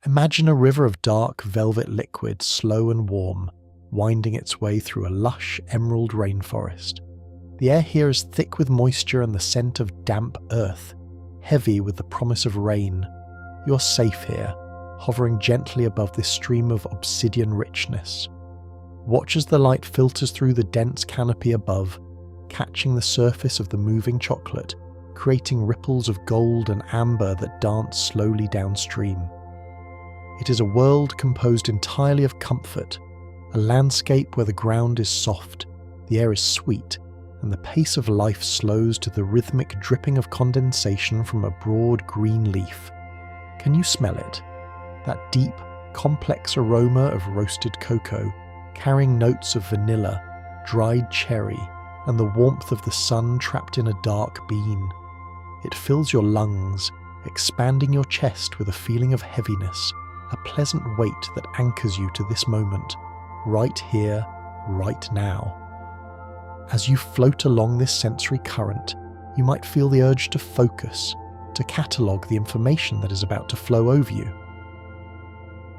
Imagine a river of dark velvet liquid, slow and warm, winding its way through a lush emerald rainforest. The air here is thick with moisture and the scent of damp earth, heavy with the promise of rain. You're safe here, hovering gently above this stream of obsidian richness. Watch as the light filters through the dense canopy above, catching the surface of the moving chocolate, creating ripples of gold and amber that dance slowly downstream. It is a world composed entirely of comfort, a landscape where the ground is soft, the air is sweet, and the pace of life slows to the rhythmic dripping of condensation from a broad green leaf. Can you smell it? That deep, complex aroma of roasted cocoa, carrying notes of vanilla, dried cherry, and the warmth of the sun trapped in a dark bean. It fills your lungs, expanding your chest with a feeling of heaviness, a pleasant weight that anchors you to this moment, right here, right now. As you float along this sensory current, you might feel the urge to focus, to catalogue the information that is about to flow over you.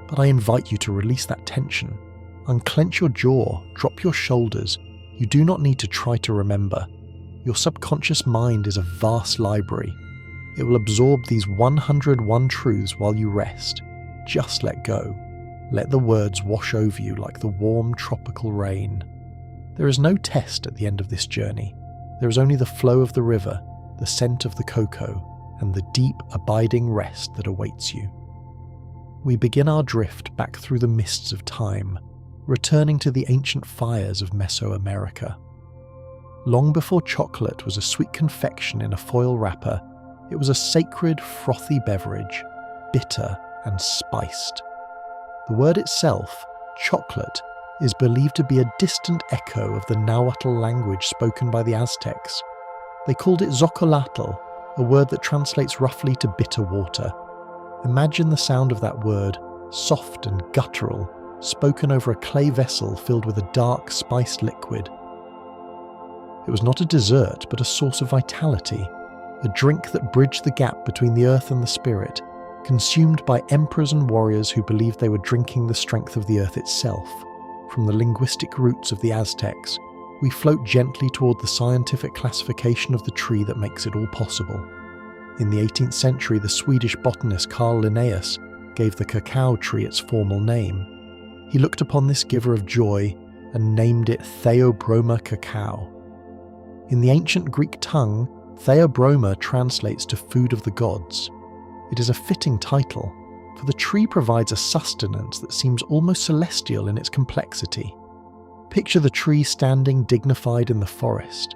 But I invite you to release that tension. Unclench your jaw, drop your shoulders. You do not need to try to remember. Your subconscious mind is a vast library. It will absorb these 101 truths while you rest. Just let go. Let the words wash over you like the warm tropical rain. There is no test at the end of this journey. There is only the flow of the river, the scent of the cocoa, and the deep, abiding rest that awaits you. We begin our drift back through the mists of time, returning to the ancient fires of Mesoamerica. Long before chocolate was a sweet confection in a foil wrapper, it was a sacred, frothy beverage, bitter and spiced. The word itself, chocolate, is believed to be a distant echo of the Nahuatl language spoken by the Aztecs. They called it zocolatl, a word that translates roughly to bitter water. Imagine the sound of that word, soft and guttural, spoken over a clay vessel filled with a dark, spiced liquid. It was not a dessert, but a source of vitality, a drink that bridged the gap between the earth and the spirit, consumed by emperors and warriors who believed they were drinking the strength of the earth itself. From the linguistic roots of the Aztecs, we float gently toward the scientific classification of the tree that makes it all possible. In the 18th century, the Swedish botanist Carl Linnaeus gave the cacao tree its formal name. He looked upon this giver of joy and named it Theobroma cacao. In the ancient Greek tongue, Theobroma translates to food of the gods. It is a fitting title, for the tree provides a sustenance that seems almost celestial in its complexity. Picture the tree standing dignified in the forest,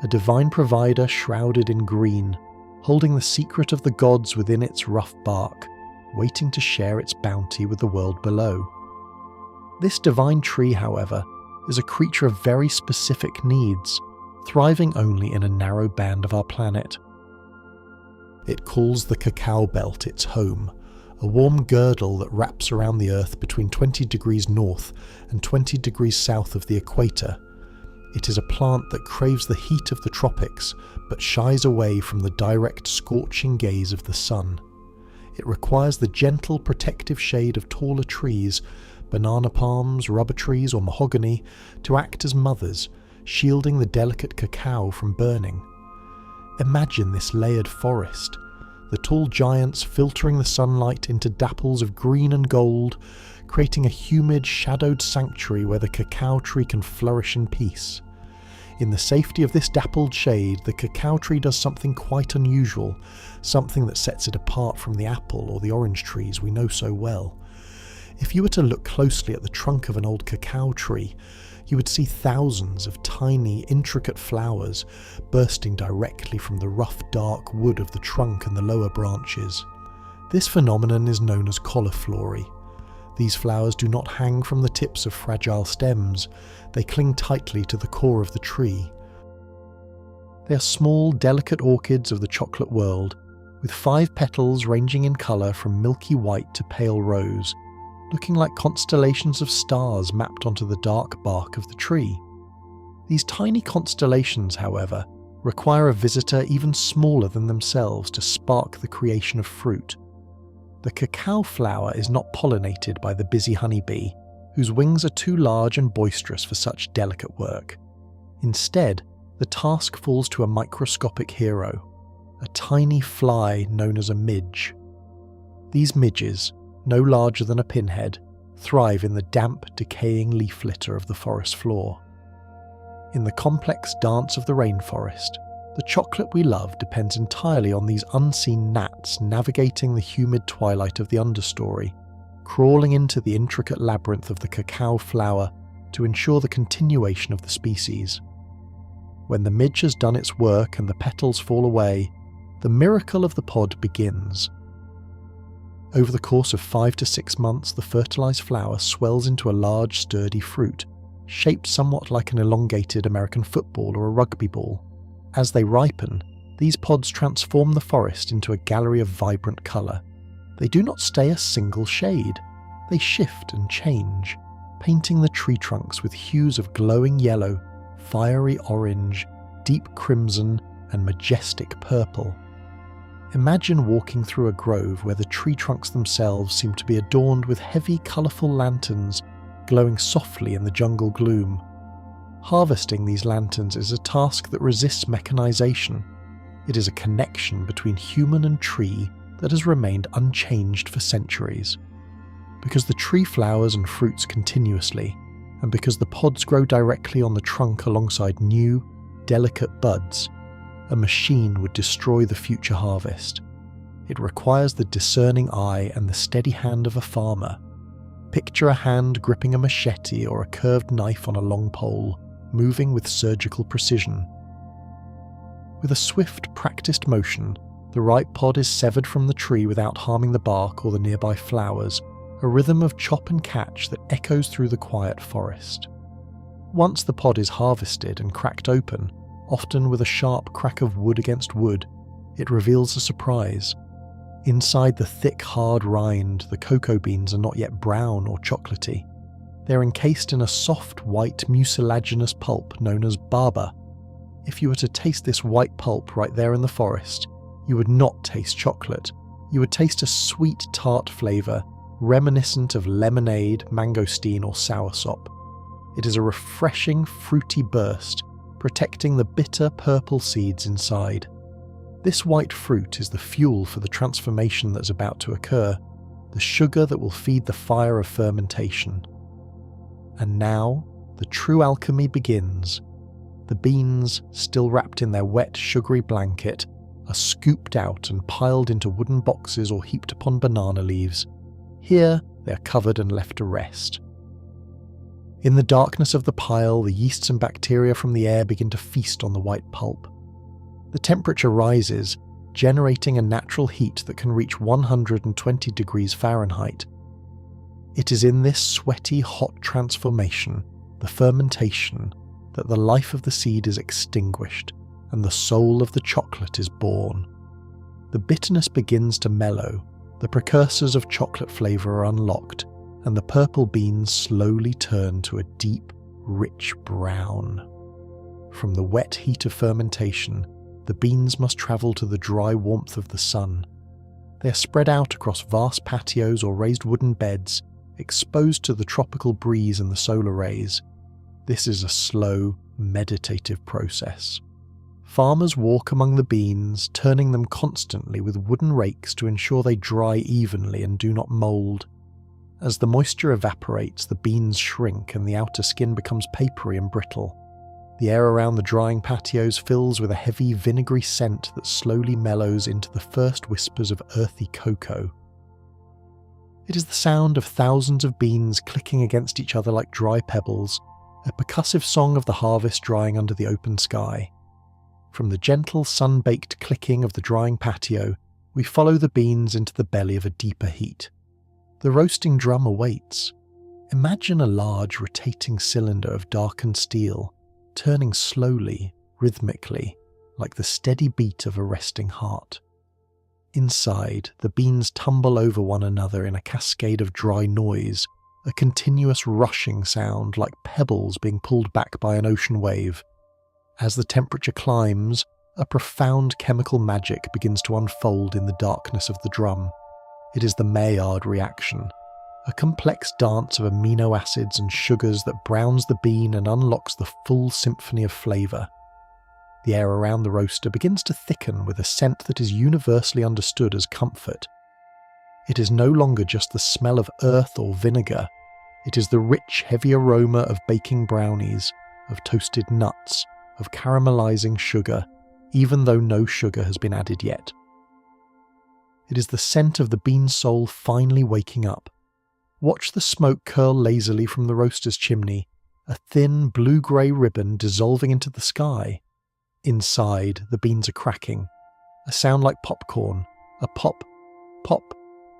a divine provider shrouded in green, holding the secret of the gods within its rough bark, waiting to share its bounty with the world below. This divine tree, however, is a creature of very specific needs, thriving only in a narrow band of our planet. It calls the cacao belt its home, a warm girdle that wraps around the Earth between 20 degrees north and 20 degrees south of the equator. It is a plant that craves the heat of the tropics, but shies away from the direct scorching gaze of the sun. It requires the gentle protective shade of taller trees, banana palms, rubber trees or mahogany, to act as mothers, shielding the delicate cacao from burning. Imagine this layered forest, the tall giants filtering the sunlight into dapples of green and gold, creating a humid, shadowed sanctuary where the cacao tree can flourish in peace. In the safety of this dappled shade, the cacao tree does something quite unusual, something that sets it apart from the apple or the orange trees we know so well. If you were to look closely at the trunk of an old cacao tree, you would see thousands of tiny, intricate flowers bursting directly from the rough, dark wood of the trunk and the lower branches. This phenomenon is known as cauliflory. These flowers do not hang from the tips of fragile stems, they cling tightly to the core of the tree. They are small, delicate orchids of the chocolate world, with 5 petals ranging in colour from milky white to pale rose, looking like constellations of stars mapped onto the dark bark of the tree. These tiny constellations, however, require a visitor even smaller than themselves to spark the creation of fruit. The cacao flower is not pollinated by the busy honeybee, whose wings are too large and boisterous for such delicate work. Instead, the task falls to a microscopic hero, a tiny fly known as a midge. These midges, no larger than a pinhead, thrive in the damp, decaying leaf litter of the forest floor. In the complex dance of the rainforest, the chocolate we love depends entirely on these unseen gnats navigating the humid twilight of the understory, crawling into the intricate labyrinth of the cacao flower to ensure the continuation of the species. When the midge has done its work and the petals fall away, the miracle of the pod begins. Over the course of 5 to 6 months, the fertilized flower swells into a large, sturdy fruit, shaped somewhat like an elongated American football or a rugby ball. As they ripen, these pods transform the forest into a gallery of vibrant colour. They do not stay a single shade. They shift and change, painting the tree trunks with hues of glowing yellow, fiery orange, deep crimson, and majestic purple. Imagine walking through a grove where the tree trunks themselves seem to be adorned with heavy, colourful lanterns glowing softly in the jungle gloom. Harvesting these lanterns is a task that resists mechanization. It is a connection between human and tree that has remained unchanged for centuries. Because the tree flowers and fruits continuously, and because the pods grow directly on the trunk alongside new, delicate buds, a machine would destroy the future harvest. It requires the discerning eye and the steady hand of a farmer. Picture a hand gripping a machete or a curved knife on a long pole, moving with surgical precision. With a swift, practiced motion, the ripe pod is severed from the tree without harming the bark or the nearby flowers, a rhythm of chop and catch that echoes through the quiet forest. Once the pod is harvested and cracked open, often with a sharp crack of wood against wood, it reveals a surprise. Inside the thick, hard rind, the cocoa beans are not yet brown or chocolatey. They're encased in a soft, white, mucilaginous pulp known as baba. If you were to taste this white pulp right there in the forest, you would not taste chocolate. You would taste a sweet, tart flavour, reminiscent of lemonade, mangosteen, or soursop. It is a refreshing, fruity burst, protecting the bitter purple seeds inside. This white fruit is the fuel for the transformation that's about to occur, the sugar that will feed the fire of fermentation. And now, the true alchemy begins. The beans, still wrapped in their wet, sugary blanket, are scooped out and piled into wooden boxes or heaped upon banana leaves. Here, they are covered and left to rest. In the darkness of the pile, the yeasts and bacteria from the air begin to feast on the white pulp. The temperature rises, generating a natural heat that can reach 120 degrees Fahrenheit. It is in this sweaty, hot transformation, the fermentation, that the life of the seed is extinguished and the soul of the chocolate is born. The bitterness begins to mellow, the precursors of chocolate flavour are unlocked, and the purple beans slowly turn to a deep, rich brown. From the wet heat of fermentation, the beans must travel to the dry warmth of the sun. They are spread out across vast patios or raised wooden beds, exposed to the tropical breeze and the solar rays. This is a slow, meditative process. Farmers walk among the beans, turning them constantly with wooden rakes to ensure they dry evenly and do not mould. As the moisture evaporates, the beans shrink and the outer skin becomes papery and brittle. The air around the drying patios fills with a heavy, vinegary scent that slowly mellows into the first whispers of earthy cocoa. It is the sound of thousands of beans clicking against each other like dry pebbles, a percussive song of the harvest drying under the open sky. From the gentle, sun-baked clicking of the drying patio, we follow the beans into the belly of a deeper heat. The roasting drum awaits. Imagine a large, rotating cylinder of darkened steel, turning slowly, rhythmically, like the steady beat of a resting heart. Inside, the beans tumble over one another in a cascade of dry noise, a continuous rushing sound like pebbles being pulled back by an ocean wave. As the temperature climbs, a profound chemical magic begins to unfold in the darkness of the drum. It is the Maillard reaction, a complex dance of amino acids and sugars that browns the bean and unlocks the full symphony of flavour. The air around the roaster begins to thicken with a scent that is universally understood as comfort. It is no longer just the smell of earth or vinegar, it is the rich, heavy aroma of baking brownies, of toasted nuts, of caramelizing sugar, even though no sugar has been added yet. It is the scent of the bean's soul finally waking up. Watch the smoke curl lazily from the roaster's chimney, a thin blue-grey ribbon dissolving into the sky. Inside, the beans are cracking, a sound like popcorn, a pop, pop,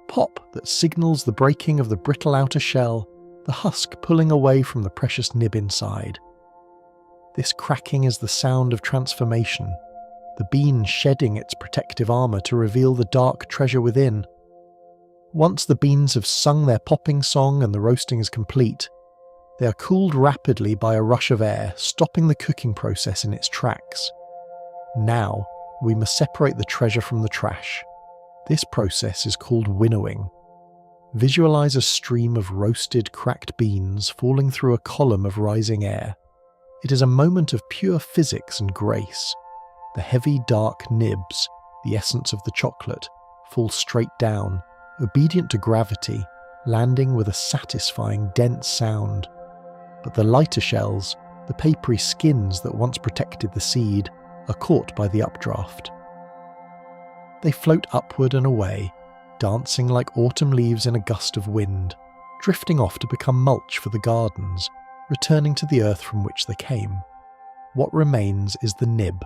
pop that signals the breaking of the brittle outer shell, the husk pulling away from the precious nib inside. This cracking is the sound of transformation, the bean shedding its protective armour to reveal the dark treasure within. Once the beans have sung their popping song and the roasting is complete, they are cooled rapidly by a rush of air, stopping the cooking process in its tracks. Now, we must separate the treasure from the trash. This process is called winnowing. Visualize a stream of roasted, cracked beans falling through a column of rising air. It is a moment of pure physics and grace. The heavy, dark nibs, the essence of the chocolate, fall straight down, obedient to gravity, landing with a satisfying, dense sound. But the lighter shells, the papery skins that once protected the seed, are caught by the updraft. They float upward and away, dancing like autumn leaves in a gust of wind, drifting off to become mulch for the gardens, returning to the earth from which they came. What remains is the nib,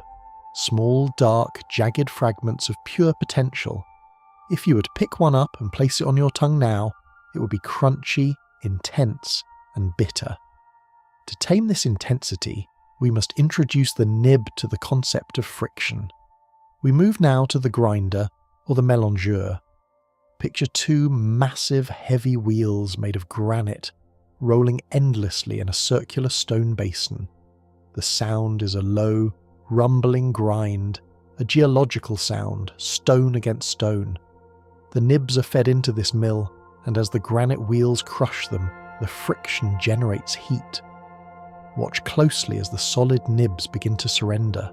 small, dark, jagged fragments of pure potential. If you were to pick one up and place it on your tongue now, it would be crunchy, intense, and bitter. To tame this intensity, we must introduce the nib to the concept of friction. We move now to the grinder, or the mélangeur. Picture two massive, heavy wheels made of granite, rolling endlessly in a circular stone basin. The sound is a low, rumbling grind, a geological sound, stone against stone. The nibs are fed into this mill, and as the granite wheels crush them, the friction generates heat. Watch closely as the solid nibs begin to surrender.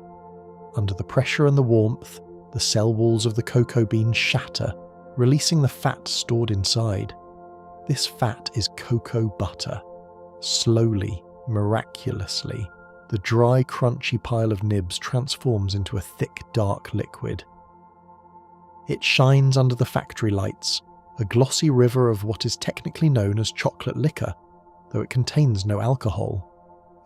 Under the pressure and the warmth, the cell walls of the cocoa bean shatter, releasing the fat stored inside. This fat is cocoa butter. Slowly, miraculously, the dry, crunchy pile of nibs transforms into a thick, dark liquid. It shines under the factory lights, a glossy river of what is technically known as chocolate liquor, though it contains no alcohol.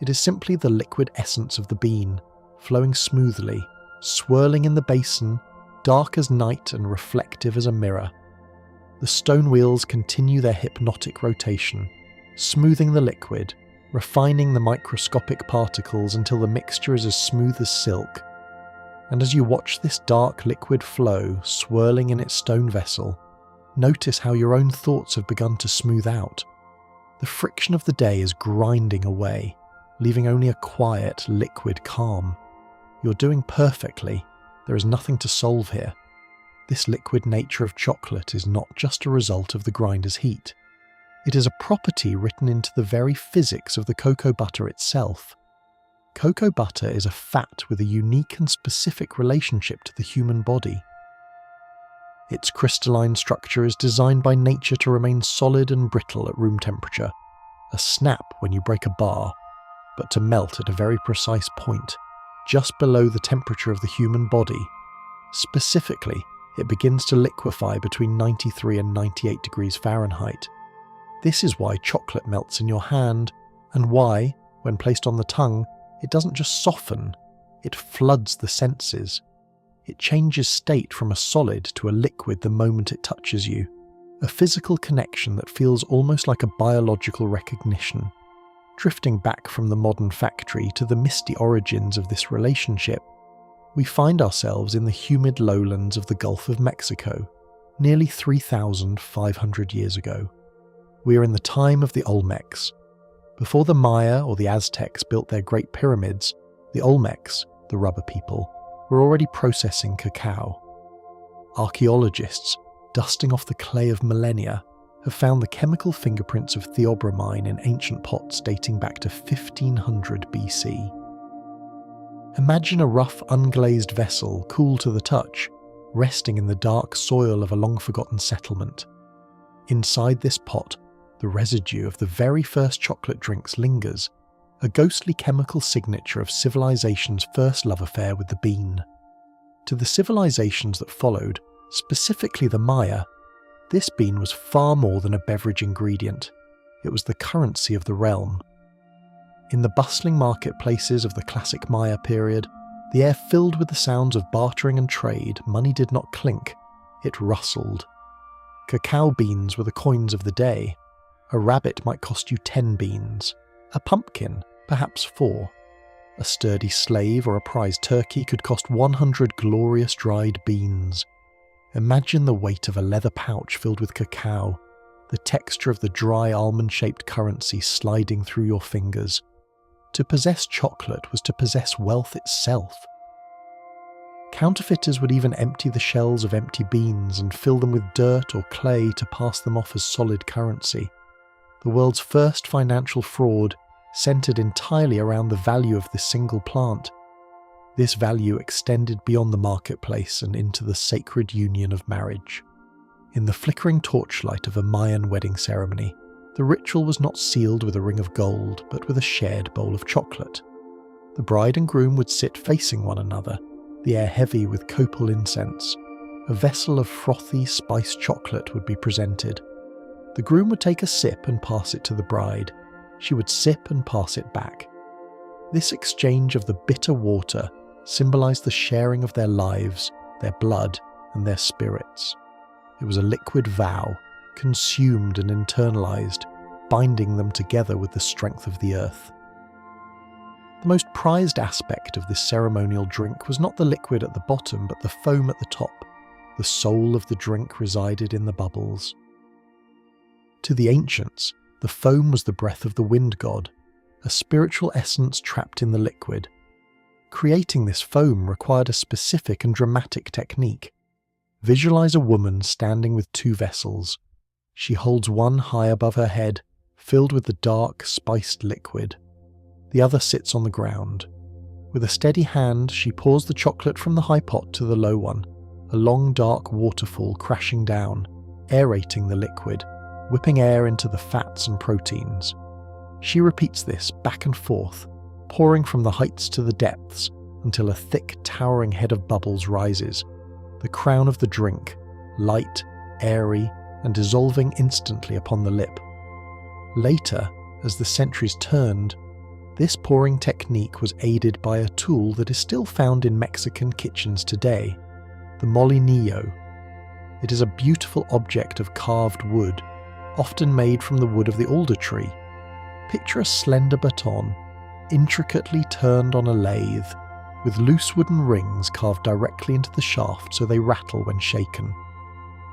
It is simply the liquid essence of the bean, flowing smoothly, swirling in the basin, dark as night and reflective as a mirror. The stone wheels continue their hypnotic rotation, smoothing the liquid, refining the microscopic particles until the mixture is as smooth as silk. And as you watch this dark liquid flow, swirling in its stone vessel, notice how your own thoughts have begun to smooth out. The friction of the day is grinding away, leaving only a quiet, liquid calm. You're doing perfectly. There is nothing to solve here. This liquid nature of chocolate is not just a result of the grinder's heat. It is a property written into the very physics of the cocoa butter itself. Cocoa butter is a fat with a unique and specific relationship to the human body. Its crystalline structure is designed by nature to remain solid and brittle at room temperature, a snap when you break a bar, but to melt at a very precise point, just below the temperature of the human body. Specifically, it begins to liquefy between 93 and 98 degrees Fahrenheit. This is why chocolate melts in your hand, and why, when placed on the tongue, it doesn't just soften, it floods the senses. It changes state from a solid to a liquid the moment it touches you, a physical connection that feels almost like a biological recognition. Drifting back from the modern factory to the misty origins of this relationship, we find ourselves in the humid lowlands of the Gulf of Mexico, nearly 3,500 years ago. We are in the time of the Olmecs. Before the Maya or the Aztecs built their great pyramids, the Olmecs, the rubber people, were already processing cacao. Archaeologists, dusting off the clay of millennia, have found the chemical fingerprints of theobromine in ancient pots dating back to 1500 BC. Imagine a rough, unglazed vessel, cool to the touch, resting in the dark soil of a long-forgotten settlement. Inside this pot, the residue of the very first chocolate drinks lingers, a ghostly chemical signature of civilization's first love affair with the bean. To the civilizations that followed, specifically the Maya, this bean was far more than a beverage ingredient. It was the currency of the realm. In the bustling marketplaces of the classic Maya period, the air filled with the sounds of bartering and trade, money did not clink, it rustled. Cacao beans were the coins of the day. A rabbit might cost you 10 beans, a pumpkin, perhaps 4. A sturdy slave or a prize turkey could cost 100 glorious dried beans. Imagine the weight of a leather pouch filled with cacao, the texture of the dry almond-shaped currency sliding through your fingers. To possess chocolate was to possess wealth itself. Counterfeiters would even empty the shells of empty beans and fill them with dirt or clay to pass them off as solid currency. The world's first financial fraud centered entirely around the value of this single plant. This value extended beyond the marketplace and into the sacred union of marriage. In the flickering torchlight of a Mayan wedding ceremony, the ritual was not sealed with a ring of gold, but with a shared bowl of chocolate. The bride and groom would sit facing one another, the air heavy with copal incense. A vessel of frothy, spiced chocolate would be presented. The groom would take a sip and pass it to the bride. She would sip and pass it back. This exchange of the bitter water symbolized the sharing of their lives, their blood, and their spirits. It was a liquid vow, consumed and internalized, binding them together with the strength of the earth. The most prized aspect of this ceremonial drink was not the liquid at the bottom, but the foam at the top. The soul of the drink resided in the bubbles. To the ancients, the foam was the breath of the wind god, a spiritual essence trapped in the liquid. Creating this foam required a specific and dramatic technique. Visualize a woman standing with 2 vessels. She holds one high above her head, filled with the dark, spiced liquid. The other sits on the ground. With a steady hand, she pours the chocolate from the high pot to the low one, a long dark waterfall crashing down, aerating the liquid, whipping air into the fats and proteins. She repeats this back and forth, pouring from the heights to the depths until a thick, towering head of bubbles rises, the crown of the drink, light, airy, and dissolving instantly upon the lip. Later, as the centuries turned, this pouring technique was aided by a tool that is still found in Mexican kitchens today, the molinillo. It is a beautiful object of carved wood, often made from the wood of the alder tree. Picture a slender baton, intricately turned on a lathe, with loose wooden rings carved directly into the shaft so they rattle when shaken.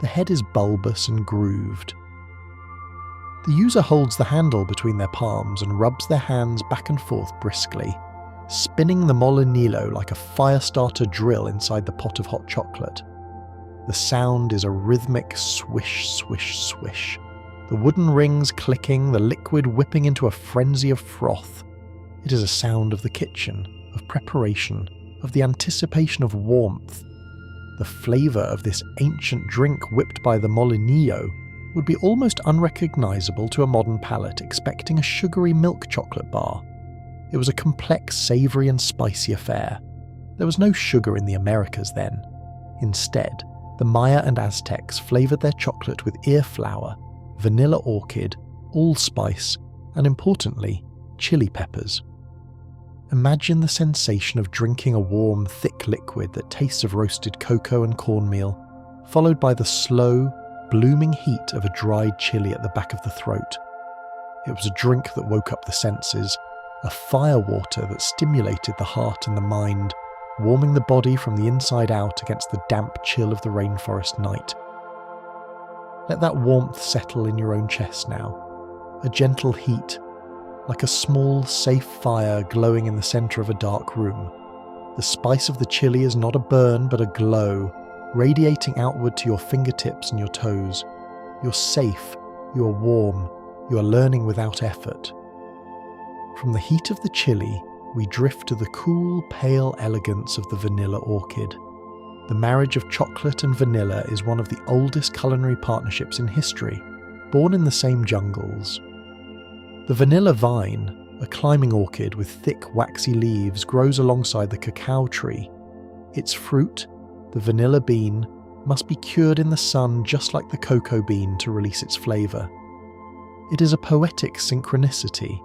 The head is bulbous and grooved. The user holds the handle between their palms and rubs their hands back and forth briskly, spinning the molinillo like a fire-starter drill inside the pot of hot chocolate. The sound is a rhythmic swish, swish, swish. The wooden rings clicking, the liquid whipping into a frenzy of froth. It is a sound of the kitchen, of preparation, of the anticipation of warmth. The flavour of this ancient drink whipped by the molinillo would be almost unrecognisable to a modern palate expecting a sugary milk chocolate bar. It was a complex, savoury and spicy affair. There was no sugar in the Americas then. Instead, the Maya and Aztecs flavoured their chocolate with ear flour, vanilla orchid, allspice, and importantly, chili peppers. Imagine the sensation of drinking a warm, thick liquid that tastes of roasted cocoa and cornmeal, followed by the slow, blooming heat of a dried chili at the back of the throat. It was a drink that woke up the senses, a firewater that stimulated the heart and the mind, warming the body from the inside out against the damp chill of the rainforest night. Let that warmth settle in your own chest now, a gentle heat, like a small, safe fire glowing in the centre of a dark room. The spice of the chili is not a burn but a glow, radiating outward to your fingertips and your toes. You're safe, you are warm, you are learning without effort. From the heat of the chili, we drift to the cool, pale elegance of the vanilla orchid. The marriage of chocolate and vanilla is one of the oldest culinary partnerships in history, born in the same jungles. The vanilla vine, a climbing orchid with thick, waxy leaves, grows alongside the cacao tree. Its fruit, the vanilla bean, must be cured in the sun just like the cocoa bean to release its flavour. It is a poetic synchronicity,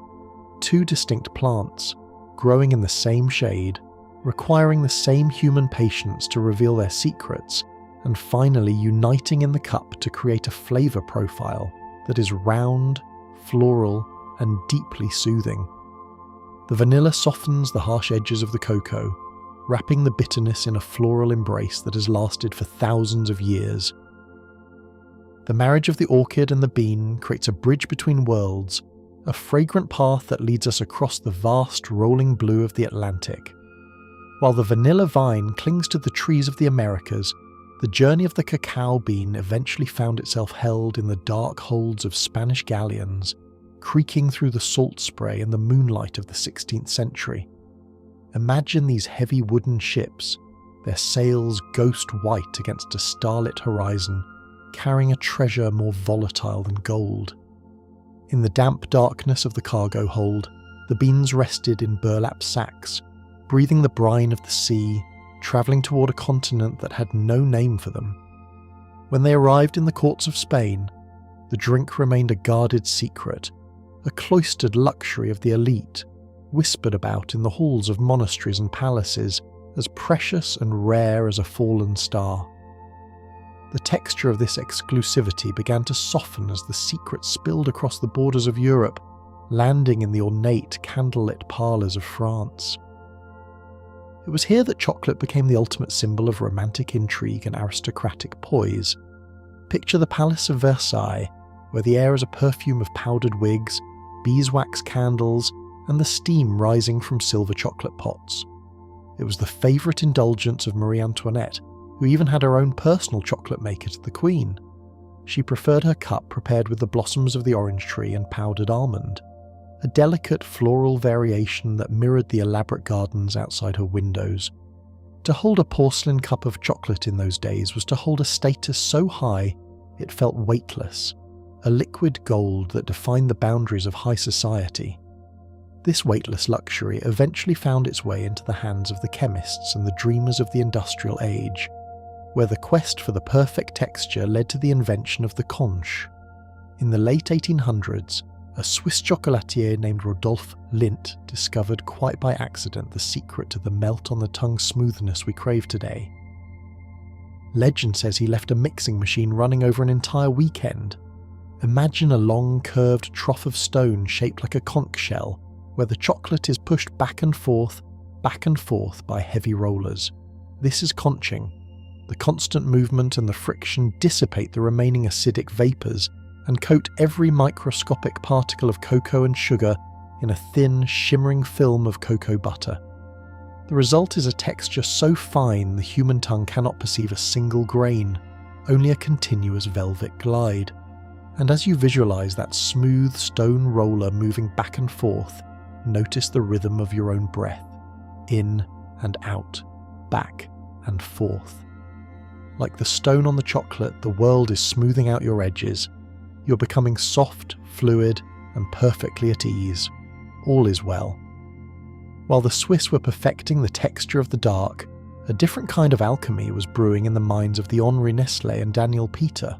two distinct plants, growing in the same shade, requiring the same human patience to reveal their secrets, and finally uniting in the cup to create a flavour profile that is round, floral, and deeply soothing. The vanilla softens the harsh edges of the cocoa, wrapping the bitterness in a floral embrace that has lasted for thousands of years. The marriage of the orchid and the bean creates a bridge between worlds, a fragrant path that leads us across the vast rolling blue of the Atlantic. While the vanilla vine clings to the trees of the Americas, the journey of the cacao bean eventually found itself held in the dark holds of Spanish galleons, creaking through the salt spray and the moonlight of the 16th century. Imagine these heavy wooden ships, their sails ghost white against a starlit horizon, carrying a treasure more volatile than gold. In the damp darkness of the cargo hold, the beans rested in burlap sacks, breathing the brine of the sea, travelling toward a continent that had no name for them. When they arrived in the courts of Spain, the drink remained a guarded secret, a cloistered luxury of the elite, whispered about in the halls of monasteries and palaces, as precious and rare as a fallen star. The texture of this exclusivity began to soften as the secret spilled across the borders of Europe, landing in the ornate, candlelit parlours of France. It was here that chocolate became the ultimate symbol of romantic intrigue and aristocratic poise. Picture the Palace of Versailles, where the air is a perfume of powdered wigs, beeswax candles, and the steam rising from silver chocolate pots. It was the favourite indulgence of Marie Antoinette, who even had her own personal chocolate maker to the Queen. She preferred her cup prepared with the blossoms of the orange tree and powdered almond, a delicate floral variation that mirrored the elaborate gardens outside her windows. To hold a porcelain cup of chocolate in those days was to hold a status so high it felt weightless, a liquid gold that defined the boundaries of high society. This weightless luxury eventually found its way into the hands of the chemists and the dreamers of the industrial age, where the quest for the perfect texture led to the invention of the conche. In the late 1800s, a Swiss chocolatier named Rodolphe Lindt discovered quite by accident the secret to the melt-on-the-tongue smoothness we crave today. Legend says he left a mixing machine running over an entire weekend. Imagine a long, curved trough of stone shaped like a conch shell, where the chocolate is pushed back and forth by heavy rollers. This is conching. The constant movement and the friction dissipate the remaining acidic vapours and coat every microscopic particle of cocoa and sugar in a thin, shimmering film of cocoa butter. The result is a texture so fine the human tongue cannot perceive a single grain, only a continuous velvet glide. And as you visualise that smooth stone roller moving back and forth, notice the rhythm of your own breath, in and out, back and forth. Like the stone on the chocolate, the world is smoothing out your edges. You're becoming soft, fluid, and perfectly at ease. All is well. While the Swiss were perfecting the texture of the dark, a different kind of alchemy was brewing in the minds of the Henri Nestlé and Daniel Peter.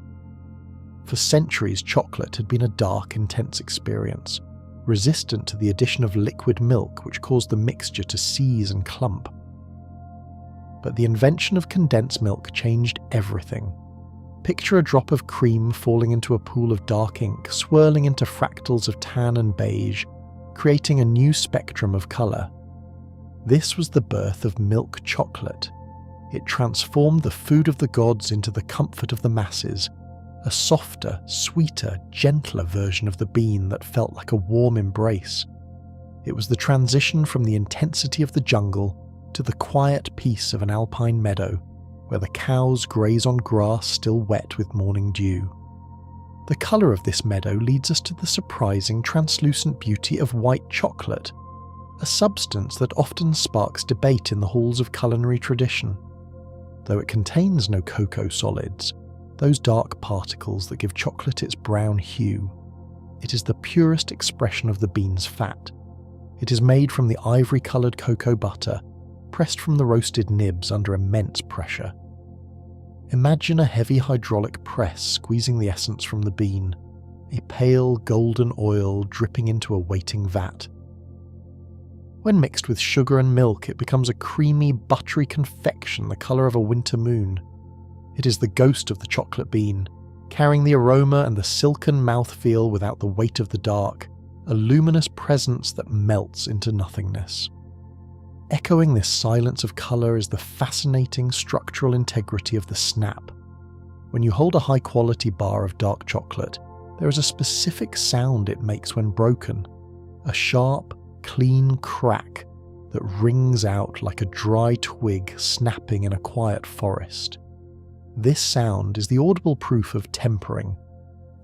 For centuries, chocolate had been a dark, intense experience, resistant to the addition of liquid milk which caused the mixture to seize and clump. But the invention of condensed milk changed everything. Picture a drop of cream falling into a pool of dark ink, swirling into fractals of tan and beige, creating a new spectrum of colour. This was the birth of milk chocolate. It transformed the food of the gods into the comfort of the masses, a softer, sweeter, gentler version of the bean that felt like a warm embrace. It was the transition from the intensity of the jungle to the quiet peace of an alpine meadow, where the cows graze on grass still wet with morning dew. The colour of this meadow leads us to the surprising translucent beauty of white chocolate, a substance that often sparks debate in the halls of culinary tradition. Though it contains no cocoa solids, those dark particles that give chocolate its brown hue, it is the purest expression of the bean's fat. It is made from the ivory-coloured cocoa butter, pressed from the roasted nibs under immense pressure. Imagine a heavy hydraulic press squeezing the essence from the bean, a pale golden oil dripping into a waiting vat. When mixed with sugar and milk, it becomes a creamy, buttery confection the colour of a winter moon. It is the ghost of the chocolate bean, carrying the aroma and the silken mouthfeel without the weight of the dark, a luminous presence that melts into nothingness. Echoing this silence of colour is the fascinating structural integrity of the snap. When you hold a high-quality bar of dark chocolate, there is a specific sound it makes when broken, a sharp, clean crack that rings out like a dry twig snapping in a quiet forest. This sound is the audible proof of tempering.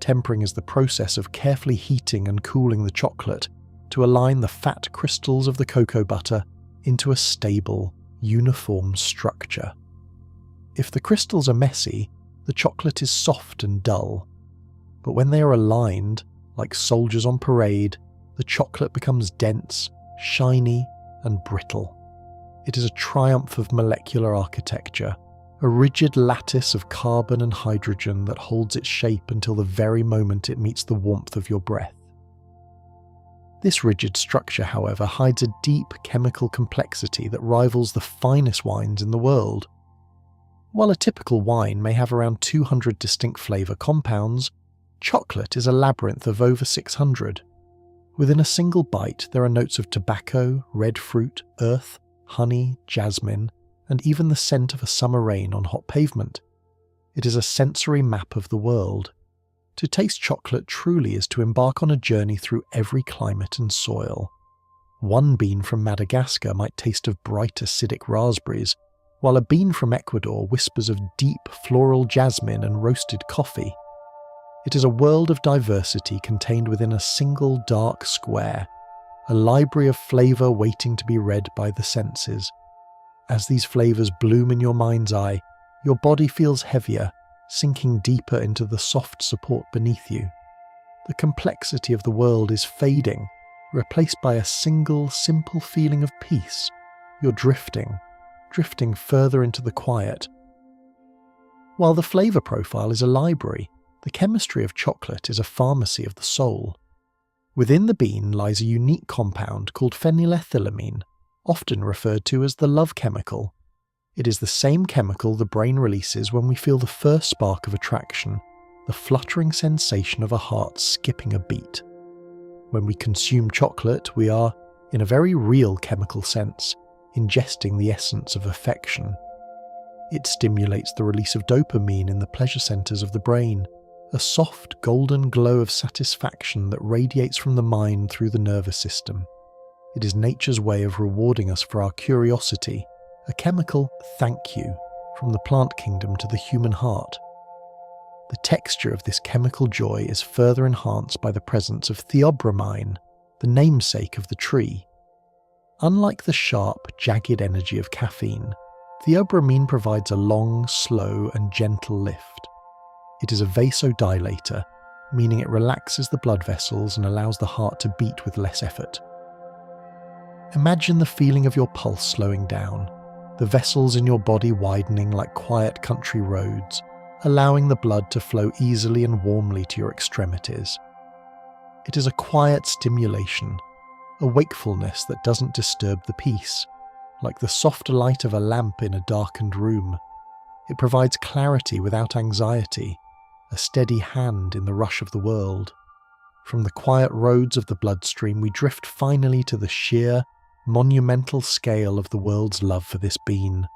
Tempering is the process of carefully heating and cooling the chocolate to align the fat crystals of the cocoa butter into a stable, uniform structure. If the crystals are messy, the chocolate is soft and dull. But when they are aligned, like soldiers on parade, the chocolate becomes dense, shiny, and brittle. It is a triumph of molecular architecture, a rigid lattice of carbon and hydrogen that holds its shape until the very moment it meets the warmth of your breath. This rigid structure, however, hides a deep chemical complexity that rivals the finest wines in the world. While a typical wine may have around 200 distinct flavour compounds, chocolate is a labyrinth of over 600. Within a single bite, there are notes of tobacco, red fruit, earth, honey, jasmine, and even the scent of a summer rain on hot pavement. It is a sensory map of the world. To taste chocolate truly is to embark on a journey through every climate and soil. One bean from Madagascar might taste of bright acidic raspberries, while a bean from Ecuador whispers of deep floral jasmine and roasted coffee. It is a world of diversity contained within a single dark square, a library of flavour waiting to be read by the senses. As these flavours bloom in your mind's eye, your body feels heavier, sinking deeper into the soft support beneath you. The complexity of the world is fading, replaced by a single, simple feeling of peace. You're drifting further into the quiet. While the flavour profile is a library, the chemistry of chocolate is a pharmacy of the soul. Within the bean lies a unique compound called phenylethylamine, often referred to as the love chemical. It is the same chemical the brain releases when we feel the first spark of attraction, the fluttering sensation of a heart skipping a beat. When we consume chocolate, we are, in a very real chemical sense, ingesting the essence of affection. It stimulates the release of dopamine in the pleasure centers of the brain, a soft golden glow of satisfaction that radiates from the mind through the nervous system. It is nature's way of rewarding us for our curiosity, a chemical thank you from the plant kingdom to the human heart. The texture of this chemical joy is further enhanced by the presence of theobromine, the namesake of the tree. Unlike the sharp, jagged energy of caffeine, theobromine provides a long, slow, and gentle lift. It is a vasodilator, meaning it relaxes the blood vessels and allows the heart to beat with less effort. Imagine the feeling of your pulse slowing down, the vessels in your body widening like quiet country roads, allowing the blood to flow easily and warmly to your extremities. It is a quiet stimulation, a wakefulness that doesn't disturb the peace, like the soft light of a lamp in a darkened room. It provides clarity without anxiety, a steady hand in the rush of the world. From the quiet roads of the bloodstream, we drift finally to the sheer, monumental scale of the world's love for this bean.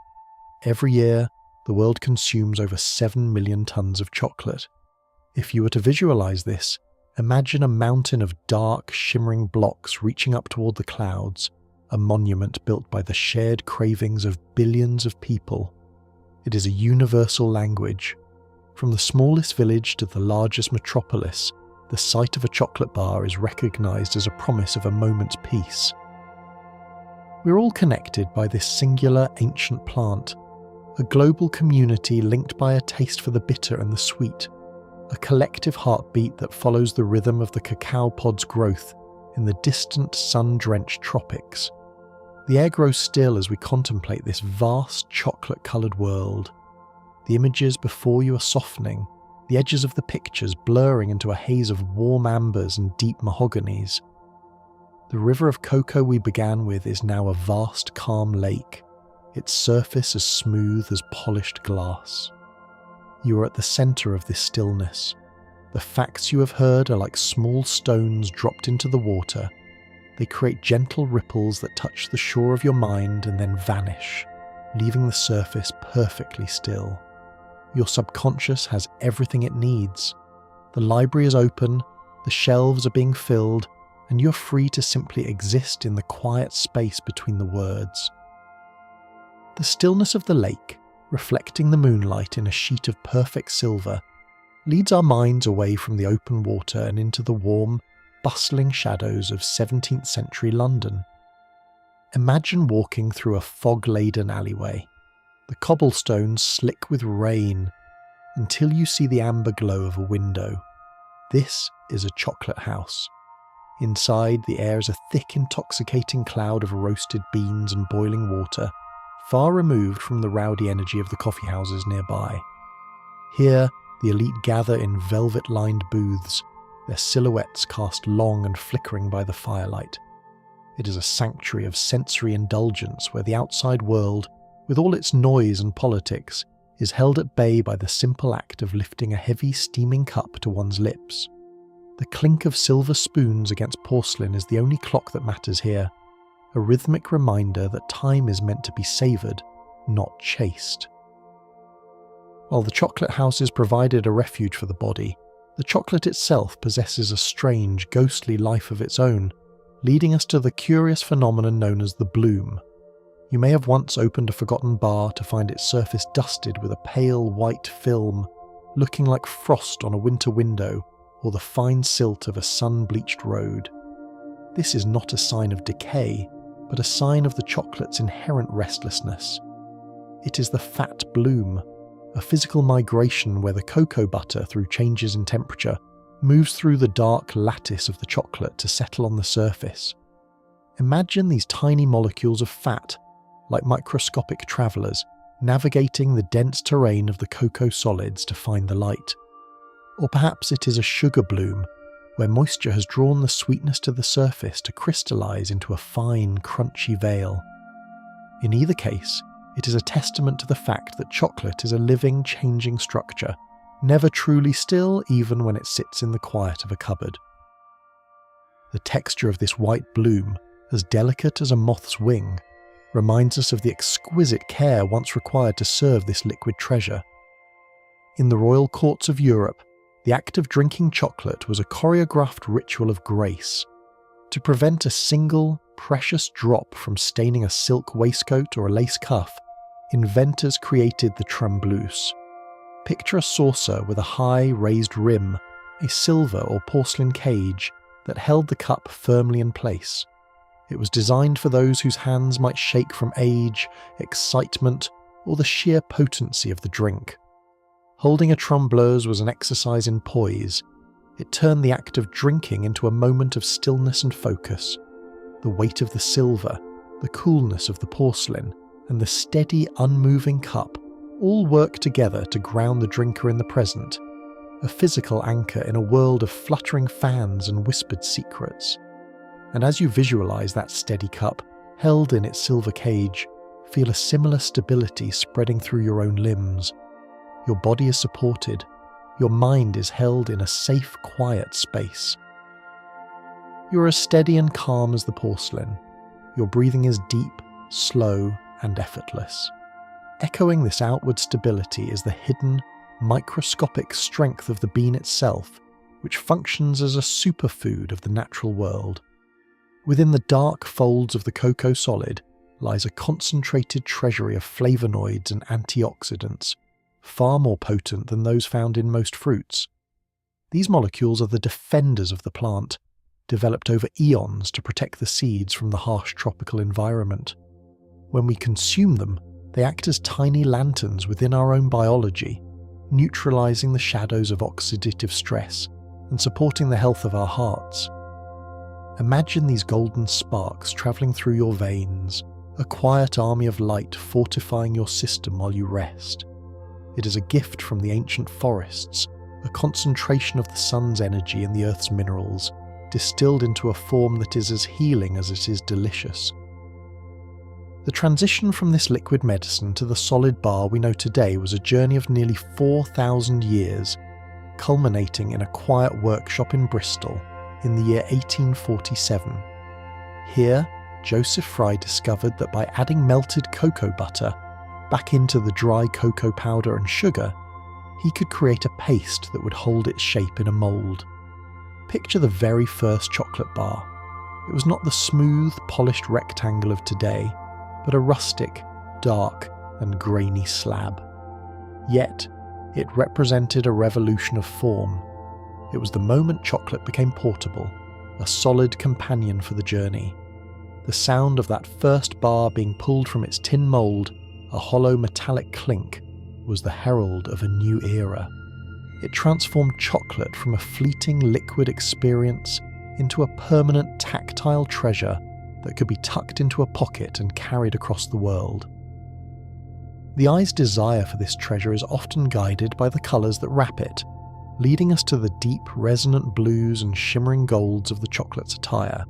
Every year, the world consumes over 7 million tons of chocolate. If you were to visualize this, imagine a mountain of dark, shimmering blocks reaching up toward the clouds, a monument built by the shared cravings of billions of people. It is a universal language. From the smallest village to the largest metropolis, the sight of a chocolate bar is recognised as a promise of a moment's peace. We're all connected by this singular ancient plant, a global community linked by a taste for the bitter and the sweet, a collective heartbeat that follows the rhythm of the cacao pod's growth in the distant sun-drenched tropics. The air grows still as we contemplate this vast chocolate-coloured world. The images before you are softening, the edges of the pictures blurring into a haze of warm ambers and deep mahoganies. The river of cocoa we began with is now a vast, calm lake, its surface as smooth as polished glass. You are at the centre of this stillness. The facts you have heard are like small stones dropped into the water. They create gentle ripples that touch the shore of your mind and then vanish, leaving the surface perfectly still. Your subconscious has everything it needs. The library is open, the shelves are being filled, and you're free to simply exist in the quiet space between the words. The stillness of the lake, reflecting the moonlight in a sheet of perfect silver, leads our minds away from the open water and into the warm, bustling shadows of 17th century London. Imagine walking through a fog-laden alleyway, the cobblestones slick with rain, until you see the amber glow of a window. This is a chocolate house. Inside, the air is a thick, intoxicating cloud of roasted beans and boiling water, far removed from the rowdy energy of the coffee houses nearby. Here, the elite gather in velvet-lined booths, their silhouettes cast long and flickering by the firelight. It is a sanctuary of sensory indulgence where the outside world, with all its noise and politics, is held at bay by the simple act of lifting a heavy steaming cup to one's lips. The clink of silver spoons against porcelain is the only clock that matters here, a rhythmic reminder that time is meant to be savoured, not chased. While the chocolate houses provided a refuge for the body, the chocolate itself possesses a strange, ghostly life of its own, leading us to the curious phenomenon known as the bloom. You may have once opened a forgotten bar to find its surface dusted with a pale white film, looking like frost on a winter window or the fine silt of a sun-bleached road. This is not a sign of decay, but a sign of the chocolate's inherent restlessness. It is the fat bloom, a physical migration where the cocoa butter, through changes in temperature, moves through the dark lattice of the chocolate to settle on the surface. Imagine these tiny molecules of fat, like microscopic travellers, navigating the dense terrain of the cocoa solids to find the light. Or perhaps it is a sugar bloom, where moisture has drawn the sweetness to the surface to crystallise into a fine, crunchy veil. In either case, it is a testament to the fact that chocolate is a living, changing structure, never truly still even when it sits in the quiet of a cupboard. The texture of this white bloom, as delicate as a moth's wing, reminds us of the exquisite care once required to serve this liquid treasure. In the royal courts of Europe, the act of drinking chocolate was a choreographed ritual of grace. To prevent a single, precious drop from staining a silk waistcoat or a lace cuff, inventors created the trembleuse. Picture a saucer with a high, raised rim, a silver or porcelain cage that held the cup firmly in place. It was designed for those whose hands might shake from age, excitement, or the sheer potency of the drink. Holding a trembleuse was an exercise in poise. It turned the act of drinking into a moment of stillness and focus. The weight of the silver, the coolness of the porcelain, and the steady, unmoving cup all work together to ground the drinker in the present, a physical anchor in a world of fluttering fans and whispered secrets. And as you visualise that steady cup, held in its silver cage, feel a similar stability spreading through your own limbs. Your body is supported, your mind is held in a safe, quiet space. You are as steady and calm as the porcelain. Your breathing is deep, slow, and effortless. Echoing this outward stability is the hidden, microscopic strength of the bean itself, which functions as a superfood of the natural world. Within the dark folds of the cocoa solid, lies a concentrated treasury of flavonoids and antioxidants, far more potent than those found in most fruits. These molecules are the defenders of the plant, developed over eons to protect the seeds from the harsh tropical environment. When we consume them, they act as tiny lanterns within our own biology, neutralizing the shadows of oxidative stress and supporting the health of our hearts. Imagine these golden sparks traveling through your veins, a quiet army of light fortifying your system while you rest. It is a gift from the ancient forests, a concentration of the sun's energy and the earth's minerals, distilled into a form that is as healing as it is delicious. The transition from this liquid medicine to the solid bar we know today was a journey of nearly 4,000 years, culminating in a quiet workshop in Bristol in the year 1847. Here, Joseph Fry discovered that by adding melted cocoa butter back into the dry cocoa powder and sugar, he could create a paste that would hold its shape in a mould. Picture the very first chocolate bar. It was not the smooth, polished rectangle of today, but a rustic, dark, and grainy slab. Yet, it represented a revolution of form. It was the moment chocolate became portable, a solid companion for the journey. The sound of that first bar being pulled from its tin mould, a hollow metallic clink, was the herald of a new era. It transformed chocolate from a fleeting liquid experience into a permanent tactile treasure that could be tucked into a pocket and carried across the world. The eye's desire for this treasure is often guided by the colours that wrap it, leading us to the deep, resonant blues and shimmering golds of the chocolate's attire.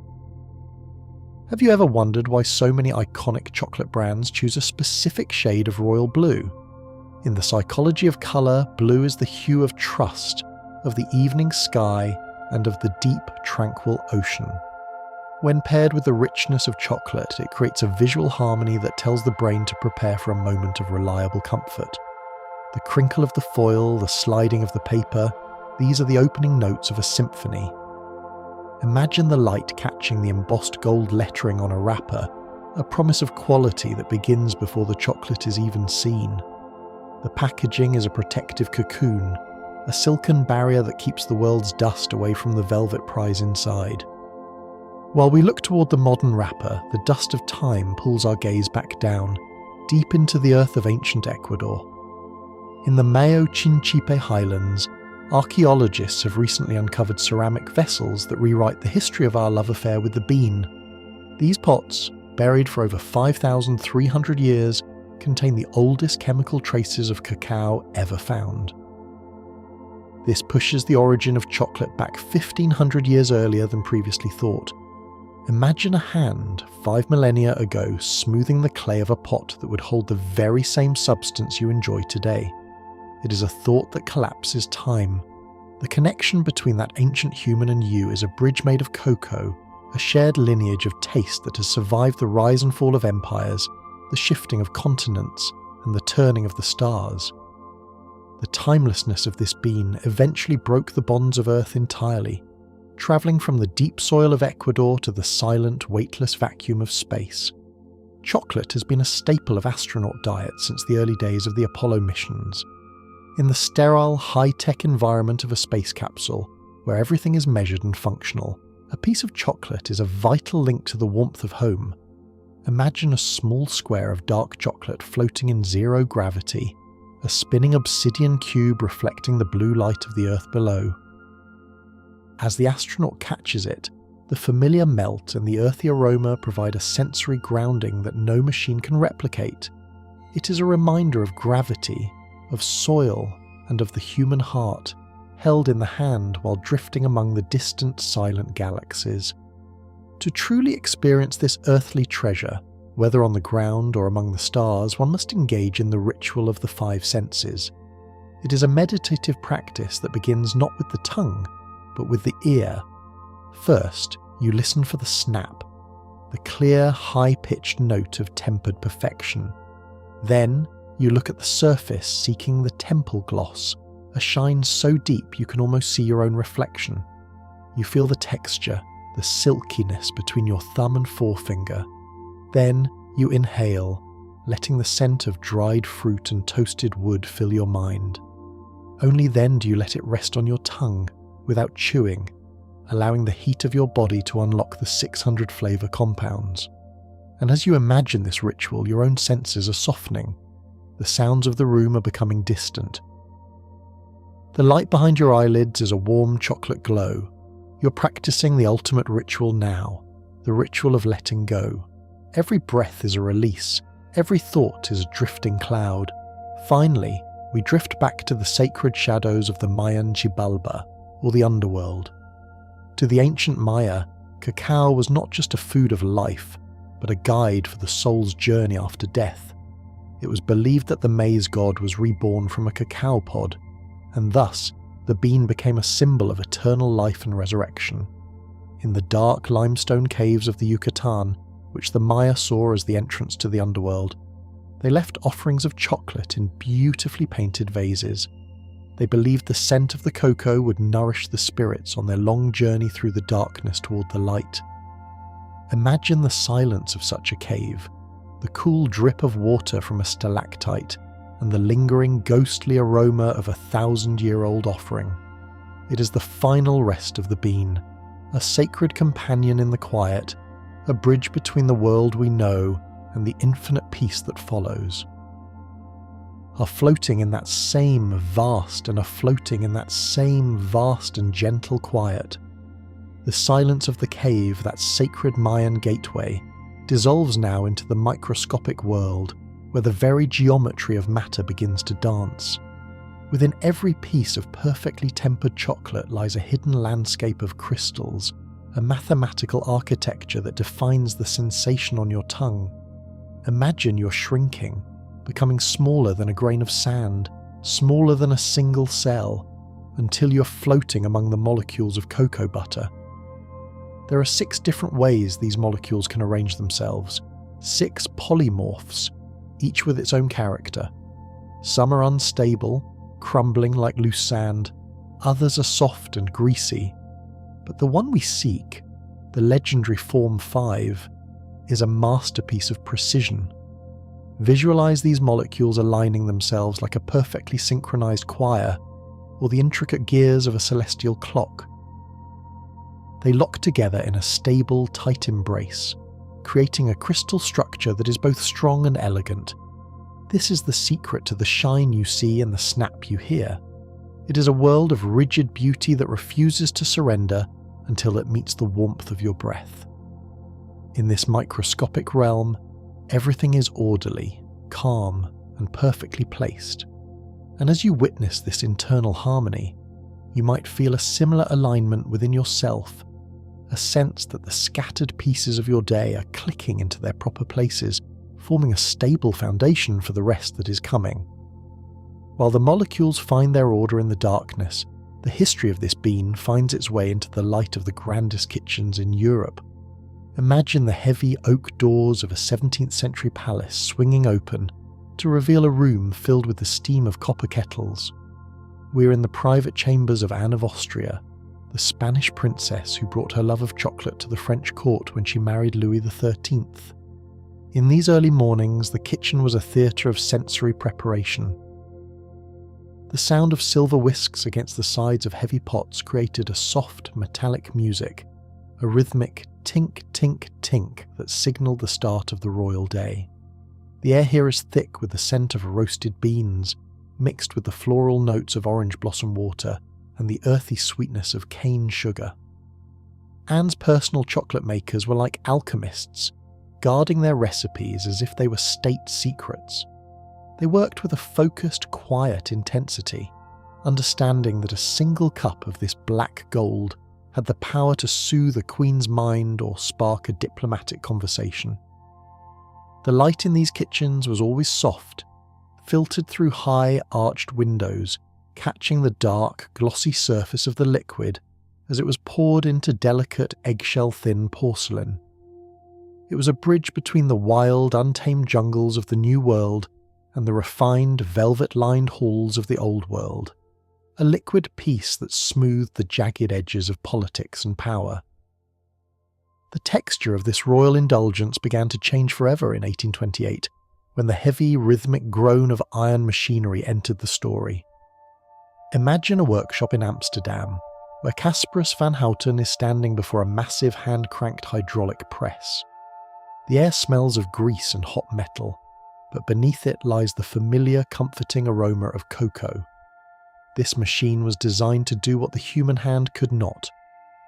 Have you ever wondered why so many iconic chocolate brands choose a specific shade of royal blue? In the psychology of colour, blue is the hue of trust, of the evening sky, and of the deep, tranquil ocean. When paired with the richness of chocolate, it creates a visual harmony that tells the brain to prepare for a moment of reliable comfort. The crinkle of the foil, the sliding of the paper, these are the opening notes of a symphony. Imagine the light catching the embossed gold lettering on a wrapper, a promise of quality that begins before the chocolate is even seen. The packaging is a protective cocoon, a silken barrier that keeps the world's dust away from the velvet prize inside. While we look toward the modern wrapper, the dust of time pulls our gaze back down, deep into the earth of ancient Ecuador. In the Mayo Chinchipe highlands, archaeologists have recently uncovered ceramic vessels that rewrite the history of our love affair with the bean. These pots, buried for over 5,300 years, contain the oldest chemical traces of cacao ever found. This pushes the origin of chocolate back 1,500 years earlier than previously thought. Imagine a hand 5 millennia ago smoothing the clay of a pot that would hold the very same substance you enjoy today. It is a thought that collapses time. The connection between that ancient human and you is a bridge made of cocoa, a shared lineage of taste that has survived the rise and fall of empires, the shifting of continents, and the turning of the stars. The timelessness of this bean eventually broke the bonds of Earth entirely, travelling from the deep soil of Ecuador to the silent, weightless vacuum of space. Chocolate has been a staple of astronaut diets since the early days of the Apollo missions. In the sterile, high-tech environment of a space capsule, where everything is measured and functional, a piece of chocolate is a vital link to the warmth of home. Imagine a small square of dark chocolate floating in zero gravity, a spinning obsidian cube reflecting the blue light of the Earth below. As the astronaut catches it, the familiar melt and the earthy aroma provide a sensory grounding that no machine can replicate. It is a reminder of gravity, of soil, and of the human heart, held in the hand while drifting among the distant, silent galaxies. To truly experience this earthly treasure, whether on the ground or among the stars, one must engage in the ritual of the 5 senses. It is a meditative practice that begins not with the tongue, but with the ear. First, you listen for the snap, the clear, high-pitched note of tempered perfection. Then, you look at the surface, seeking the temple gloss, a shine so deep you can almost see your own reflection. You feel the texture, the silkiness between your thumb and forefinger. Then, You inhale, letting the scent of dried fruit and toasted wood fill your mind. Only then do you let it rest on your tongue without chewing, allowing the heat of your body to unlock the 600 flavour compounds. And as you imagine this ritual, your own senses are softening. The sounds of the room are becoming distant. The light behind your eyelids is a warm chocolate glow. You're practicing the ultimate ritual now, the ritual of letting go. Every breath is a release. Every thought is a drifting cloud. Finally, we drift back to the sacred shadows of the Mayan Xibalba, or the underworld. To the ancient Maya, cacao was not just a food of life, but a guide for the soul's journey after death. It was believed that the maize god was reborn from a cacao pod, and thus the bean became a symbol of eternal life and resurrection. In the dark limestone caves of the Yucatan, which the Maya saw as the entrance to the underworld, they left offerings of chocolate in beautifully painted vases. They believed the scent of the cocoa would nourish the spirits on their long journey through the darkness toward the light. Imagine the silence of such a cave, the cool drip of water from a stalactite, and the lingering ghostly aroma of a 1,000-year-old offering. It is the final rest of the bean, a sacred companion in the quiet, a bridge between the world we know and the infinite peace that follows. Are floating in that same vast and gentle quiet. The silence of the cave, that sacred Mayan gateway, dissolves now into the microscopic world where the very geometry of matter begins to dance. Within every piece of perfectly tempered chocolate lies a hidden landscape of crystals, a mathematical architecture that defines the sensation on your tongue. Imagine you're shrinking, becoming smaller than a grain of sand, smaller than a single cell, until you're floating among the molecules of cocoa butter. There are 6 different ways these molecules can arrange themselves, 6 polymorphs, each with its own character. Some are unstable, crumbling like loose sand, others are soft and greasy. But the one we seek, the legendary Form 5, is a masterpiece of precision. Visualize these molecules aligning themselves like a perfectly synchronized choir, or the intricate gears of a celestial clock. They lock together in a stable, tight embrace, creating a crystal structure that is both strong and elegant. This is the secret to the shine you see and the snap you hear. It is a world of rigid beauty that refuses to surrender until it meets the warmth of your breath. In this microscopic realm, everything is orderly, calm, and perfectly placed. And as you witness this internal harmony, you might feel a similar alignment within yourself, a sense that the scattered pieces of your day are clicking into their proper places, forming a stable foundation for the rest that is coming. While the molecules find their order in the darkness, the history of this bean finds its way into the light of the grandest kitchens in Europe. Imagine the heavy oak doors of a 17th century palace swinging open to reveal a room filled with the steam of copper kettles. We're in the private chambers of Anne of Austria, the Spanish princess who brought her love of chocolate to the French court when she married Louis XIII. In these early mornings, the kitchen was a theatre of sensory preparation. The sound of silver whisks against the sides of heavy pots created a soft, metallic music, a rhythmic tink, tink, tink that signalled the start of the royal day. The air here is thick with the scent of roasted beans, mixed with the floral notes of orange blossom water and the earthy sweetness of cane sugar. Anne's personal chocolate makers were like alchemists, guarding their recipes as if they were state secrets. They worked with a focused, quiet intensity, understanding that a single cup of this black gold had the power to soothe a queen's mind or spark a diplomatic conversation. The light in these kitchens was always soft, filtered through high, arched windows, catching the dark, glossy surface of the liquid as it was poured into delicate, eggshell-thin porcelain. It was a bridge between the wild, untamed jungles of the New World and the refined, velvet-lined halls of the Old World, a liquid peace that smoothed the jagged edges of politics and power. The texture of this royal indulgence began to change forever in 1828, when the heavy, rhythmic groan of iron machinery entered the story. Imagine a workshop in Amsterdam, where Casparus van Houten is standing before a massive hand-cranked hydraulic press. The air smells of grease and hot metal, but beneath it lies the familiar, comforting aroma of cocoa. This machine was designed to do what the human hand could not,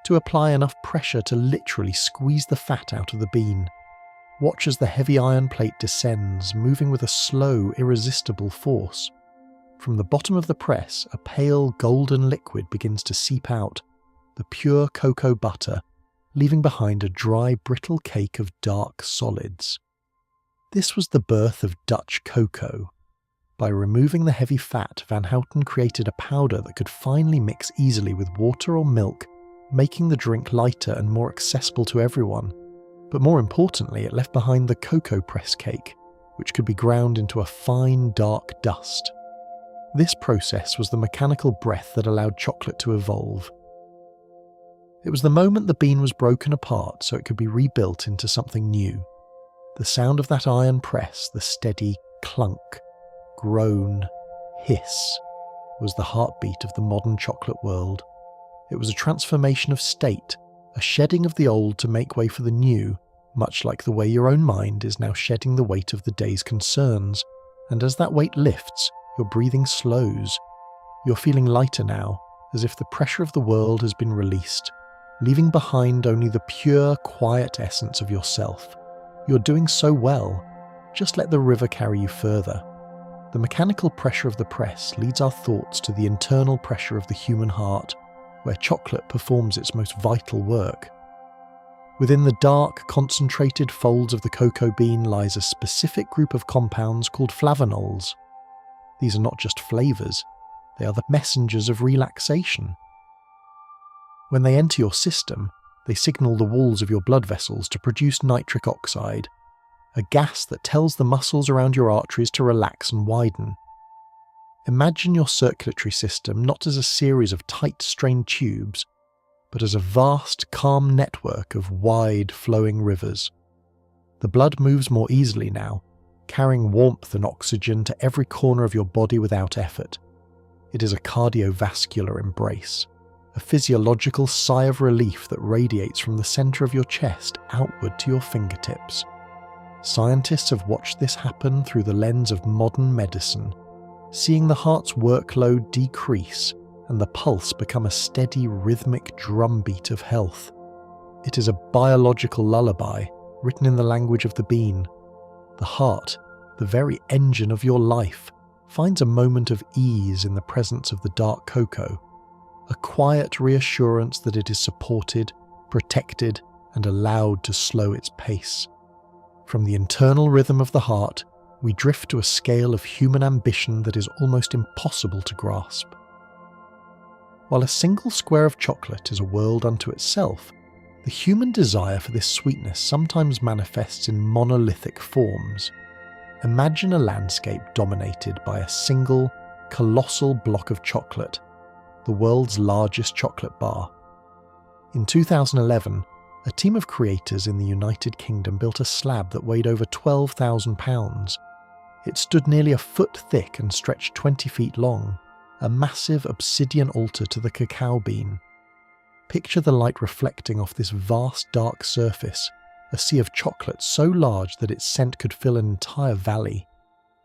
to apply enough pressure to literally squeeze the fat out of the bean. Watch as the heavy iron plate descends, moving with a slow, irresistible force. From the bottom of the press, a pale, golden liquid begins to seep out, the pure cocoa butter, leaving behind a dry, brittle cake of dark solids. This was the birth of Dutch cocoa. By removing the heavy fat, Van Houten created a powder that could finally mix easily with water or milk, making the drink lighter and more accessible to everyone. But more importantly, it left behind the cocoa press cake, which could be ground into a fine, dark dust. This process was the mechanical breath that allowed chocolate to evolve. It was the moment the bean was broken apart so it could be rebuilt into something new. The sound of that iron press, the steady clunk, groan, hiss, was the heartbeat of the modern chocolate world. It was a transformation of state, a shedding of the old to make way for the new, much like the way your own mind is now shedding the weight of the day's concerns, and as that weight lifts, your breathing slows. You're feeling lighter now, as if the pressure of the world has been released, leaving behind only the pure, quiet essence of yourself. You're doing so well. Just let the river carry you further. The mechanical pressure of the press leads our thoughts to the internal pressure of the human heart, where chocolate performs its most vital work. Within the dark, concentrated folds of the cocoa bean lies a specific group of compounds called flavanols. These are not just flavours, they are the messengers of relaxation. When they enter your system, they signal the walls of your blood vessels to produce nitric oxide, a gas that tells the muscles around your arteries to relax and widen. Imagine your circulatory system not as a series of tight, strained tubes, but as a vast, calm network of wide, flowing rivers. The blood moves more easily now, carrying warmth and oxygen to every corner of your body without effort. It is a cardiovascular embrace, a physiological sigh of relief that radiates from the center of your chest outward to your fingertips. Scientists have watched this happen through the lens of modern medicine, seeing the heart's workload decrease and the pulse become a steady, rhythmic drumbeat of health. It is a biological lullaby, written in the language of the bean. The heart, the very engine of your life, finds a moment of ease in the presence of the dark cocoa, a quiet reassurance that it is supported, protected, and allowed to slow its pace. From the internal rhythm of the heart, we drift to a scale of human ambition that is almost impossible to grasp. While a single square of chocolate is a world unto itself, the human desire for this sweetness sometimes manifests in monolithic forms. Imagine a landscape dominated by a single, colossal block of chocolate, the world's largest chocolate bar. In 2011, a team of creators in the United Kingdom built a slab that weighed over 12,000 pounds. It stood nearly a foot thick and stretched 20 feet long, a massive obsidian altar to the cacao bean. Picture the light reflecting off this vast dark surface, a sea of chocolate so large that its scent could fill an entire valley.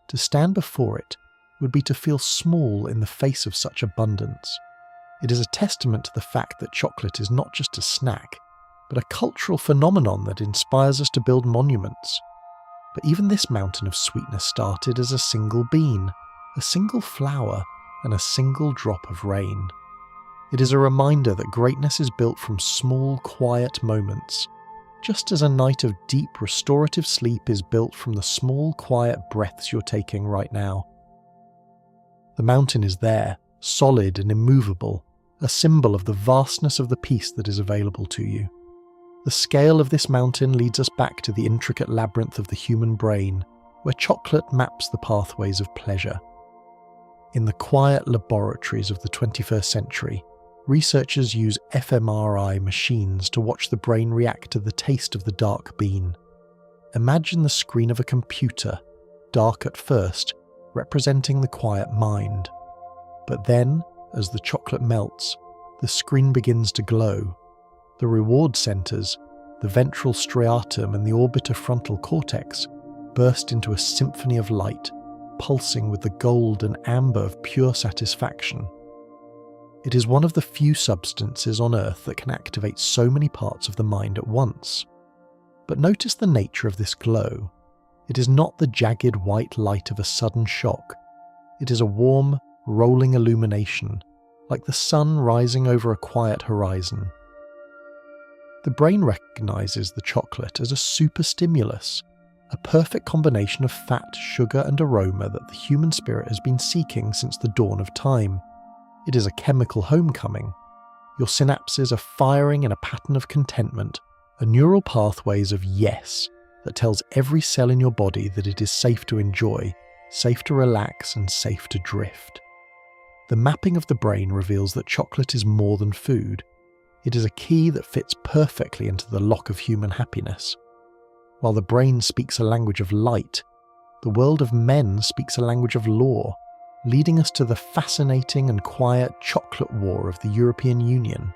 To stand before it would be to feel small in the face of such abundance. It is a testament to the fact that chocolate is not just a snack, but a cultural phenomenon that inspires us to build monuments. But even this mountain of sweetness started as a single bean, a single flower, and a single drop of rain. It is a reminder that greatness is built from small, quiet moments, just as a night of deep, restorative sleep is built from the small, quiet breaths you're taking right now. The mountain is there, solid and immovable, a symbol of the vastness of the peace that is available to you. The scale of this mountain leads us back to the intricate labyrinth of the human brain, where chocolate maps the pathways of pleasure. In the quiet laboratories of the 21st century, researchers use fMRI machines to watch the brain react to the taste of the dark bean. Imagine the screen of a computer, dark at first, representing the quiet mind. But then, as the chocolate melts, the screen begins to glow. The reward centers, the ventral striatum and the orbitofrontal cortex, burst into a symphony of light, pulsing with the gold and amber of pure satisfaction. It is one of the few substances on Earth that can activate so many parts of the mind at once. But notice the nature of this glow. It is not the jagged white light of a sudden shock. It is a warm, rolling illumination, like the sun rising over a quiet horizon. The brain recognizes the chocolate as a superstimulus, a perfect combination of fat, sugar and aroma that the human spirit has been seeking since the dawn of time. It is a chemical homecoming. Your synapses are firing in a pattern of contentment, a neural pathways of yes that tells every cell in your body that it is safe to enjoy, safe to relax and safe to drift. The mapping of the brain reveals that chocolate is more than food. It is a key that fits perfectly into the lock of human happiness. While the brain speaks a language of light, the world of men speaks a language of law, leading us to the fascinating and quiet chocolate war of the European Union.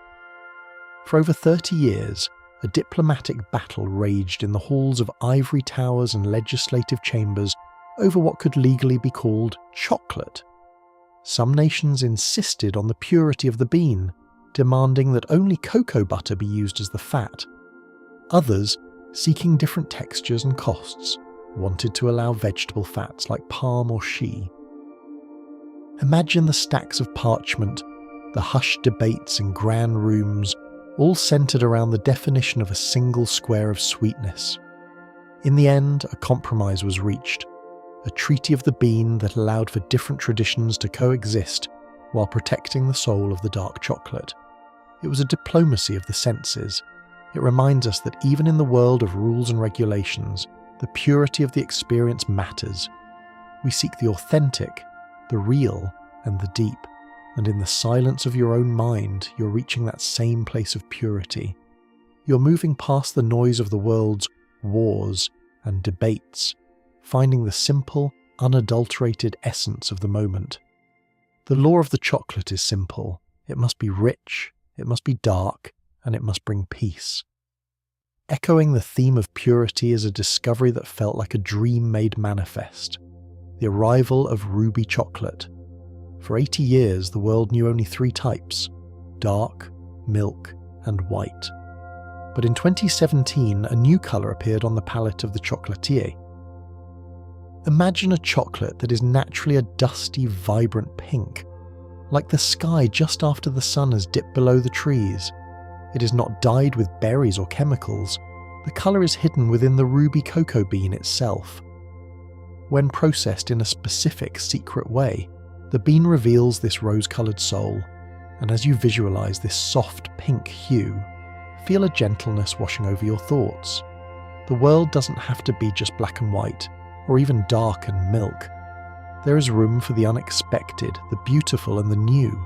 For over 30 years, a diplomatic battle raged in the halls of ivory towers and legislative chambers over what could legally be called chocolate. Some nations insisted on the purity of the bean, demanding that only cocoa butter be used as the fat. Others, seeking different textures and costs, wanted to allow vegetable fats like palm or shea. Imagine the stacks of parchment, the hushed debates in grand rooms, all centered around the definition of a single square of sweetness. In the end, a compromise was reached, a treaty of the bean that allowed for different traditions to coexist while protecting the soul of the dark chocolate. It was a diplomacy of the senses. It reminds us that even in the world of rules and regulations, the purity of the experience matters. We seek the authentic, the real, and the deep, and in the silence of your own mind, you're reaching that same place of purity. You're moving past the noise of the world's wars and debates, finding the simple, unadulterated essence of the moment. The law of the chocolate is simple. It must be rich, it must be dark, and it must bring peace. Echoing the theme of purity is a discovery that felt like a dream made manifest: the arrival of ruby chocolate. For 80 years, the world knew only 3 types: dark, milk, and white. But in 2017, a new colour appeared on the palate of the chocolatier. Imagine a chocolate that is naturally a dusty, vibrant pink, like the sky just after the sun has dipped below the trees. It is not dyed with berries or chemicals. The colour is hidden within the ruby cocoa bean itself. When processed in a specific, secret way, the bean reveals this rose-coloured soul, and as you visualise this soft pink hue, feel a gentleness washing over your thoughts. The world doesn't have to be just black and white, or even dark and milk. There is room for the unexpected, the beautiful and the new.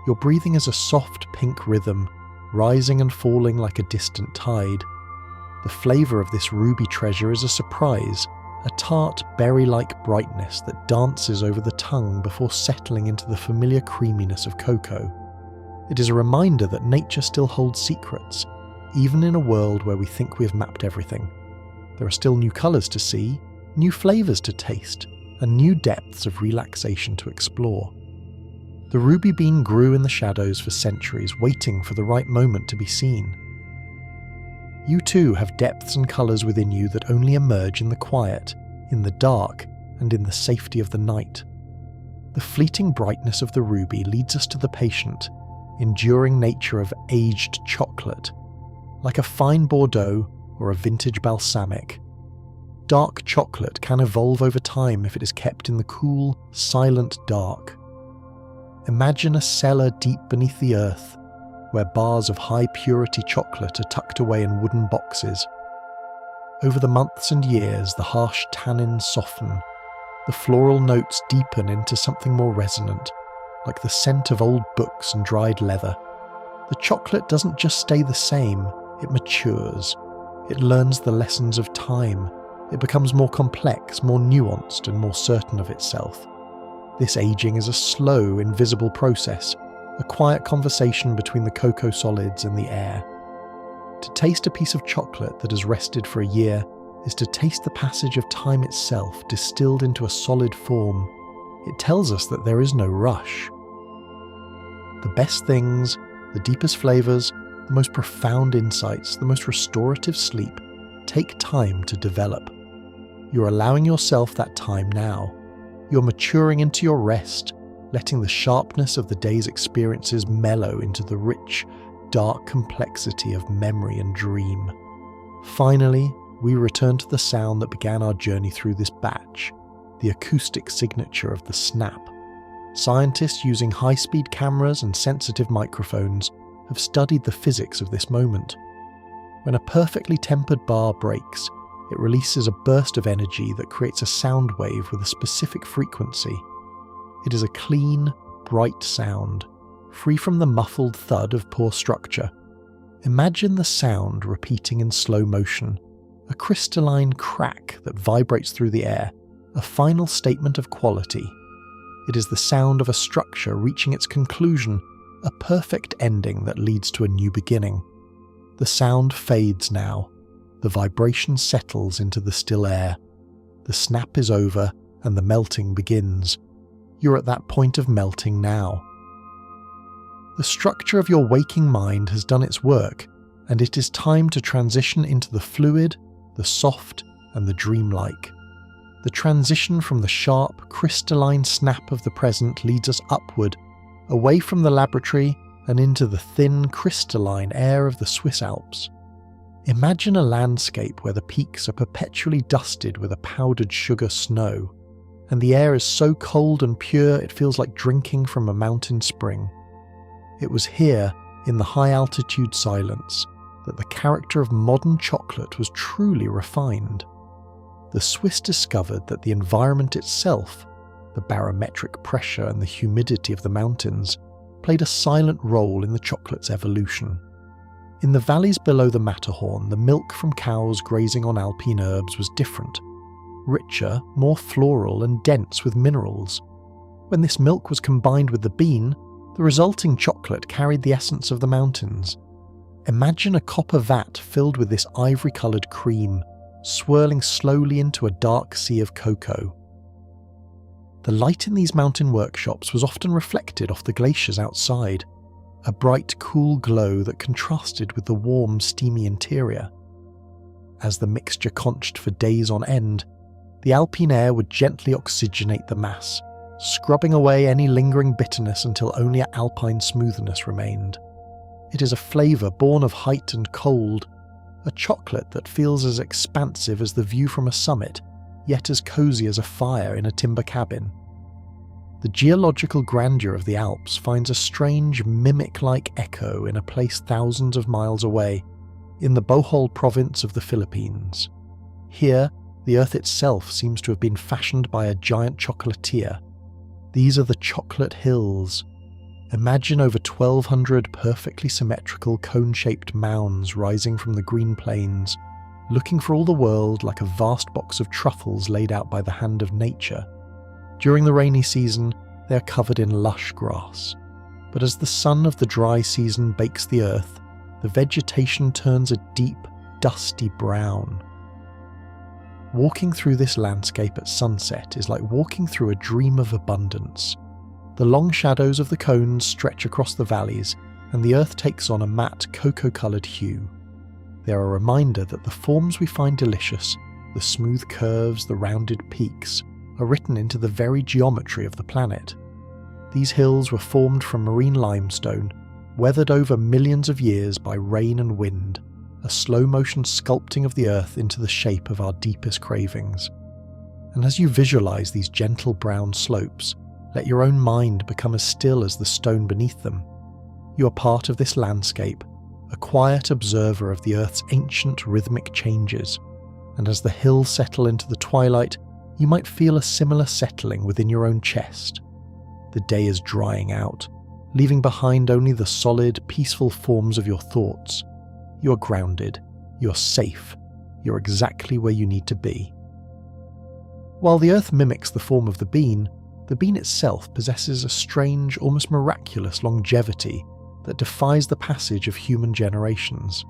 Your breathing is a soft pink rhythm, rising and falling like a distant tide. The flavour of this ruby treasure is a surprise, a tart berry-like brightness that dances over the tongue before settling into the familiar creaminess of cocoa. It is a reminder that nature still holds secrets, even in a world where we think we have mapped everything. There are still new colours to see, new flavours to taste, and new depths of relaxation to explore. The ruby bean grew in the shadows for centuries, waiting for the right moment to be seen. You too have depths and colours within you that only emerge in the quiet, in the dark, and in the safety of the night. The fleeting brightness of the ruby leads us to the patient, enduring nature of aged chocolate, like a fine Bordeaux or a vintage balsamic. Dark chocolate can evolve over time if it is kept in the cool, silent dark. Imagine a cellar deep beneath the earth, where bars of high-purity chocolate are tucked away in wooden boxes. Over the months and years, the harsh tannins soften, the floral notes deepen into something more resonant, like the scent of old books and dried leather. the chocolate doesn't just stay the same, it matures. It learns the lessons of time. It becomes more complex, more nuanced, and more certain of itself. This aging is a slow, invisible process, a quiet conversation between the cocoa solids and the air. To taste a piece of chocolate that has rested for a year is to taste the passage of time itself distilled into a solid form. It tells us that there is no rush. The best things, the deepest flavors, the most profound insights, the most restorative sleep take time to develop. You're allowing yourself that time now. You're maturing into your rest, letting the sharpness of the day's experiences mellow into the rich, dark complexity of memory and dream. Finally, we return to the sound that began our journey through this batch, the acoustic signature of the snap. Scientists using high-speed cameras and sensitive microphones have studied the physics of this moment. When a perfectly tempered bar breaks, it releases a burst of energy that creates a sound wave with a specific frequency. It is a clean, bright sound, free from the muffled thud of poor structure. Imagine the sound repeating in slow motion, a crystalline crack that vibrates through the air, a final statement of quality. It is the sound of a structure reaching its conclusion, a perfect ending that leads to a new beginning. The sound fades now. The vibration settles into the still air. The snap is over and the melting begins. You're at that point of melting now. The structure of your waking mind has done its work, and it is time to transition into the fluid, the soft, and the dreamlike. The transition from the sharp, crystalline snap of the present leads us upward, away from the laboratory and into the thin, crystalline air of the Swiss Alps. Imagine a landscape where the peaks are perpetually dusted with a powdered sugar snow, and the air is so cold and pure it feels like drinking from a mountain spring. It was here, in the high-altitude silence, that the character of modern chocolate was truly refined. The Swiss discovered that the environment itself, the barometric pressure and the humidity of the mountains, played a silent role in the chocolate's evolution. In the valleys below the Matterhorn, the milk from cows grazing on alpine herbs was different, richer, more floral and dense with minerals. When this milk was combined with the bean, the resulting chocolate carried the essence of the mountains. Imagine a copper vat filled with this ivory-coloured cream, swirling slowly into a dark sea of cocoa. The light in these mountain workshops was often reflected off the glaciers outside, a bright, cool glow that contrasted with the warm, steamy interior. As the mixture conched for days on end, the alpine air would gently oxygenate the mass, scrubbing away any lingering bitterness until only alpine smoothness remained. It is a flavour born of height and cold, a chocolate that feels as expansive as the view from a summit, yet as cosy as a fire in a timber cabin. The geological grandeur of the Alps finds a strange, mimic-like echo in a place thousands of miles away, in the Bohol province of the Philippines. Here, the earth itself seems to have been fashioned by a giant chocolatier. These are the Chocolate Hills. Imagine over 1,200 perfectly symmetrical cone-shaped mounds rising from the green plains, looking for all the world like a vast box of truffles laid out by the hand of nature. During the rainy season, they are covered in lush grass. But as the sun of the dry season bakes the earth, the vegetation turns a deep, dusty brown. Walking through this landscape at sunset is like walking through a dream of abundance. The long shadows of the cones stretch across the valleys, and the earth takes on a matte, cocoa-coloured hue. They are a reminder that the forms we find delicious, the smooth curves, the rounded peaks, are written into the very geometry of the planet. These hills were formed from marine limestone, weathered over millions of years by rain and wind, a slow-motion sculpting of the earth into the shape of our deepest cravings. And as you visualize these gentle brown slopes, let your own mind become as still as the stone beneath them. You are part of this landscape, a quiet observer of the earth's ancient rhythmic changes, and as the hills settle into the twilight, you might feel a similar settling within your own chest. The day is drying out, leaving behind only the solid, peaceful forms of your thoughts. You are grounded, you're safe, you're exactly where you need to be. While the Earth mimics the form of the bean itself possesses a strange, almost miraculous longevity that defies the passage of human generations.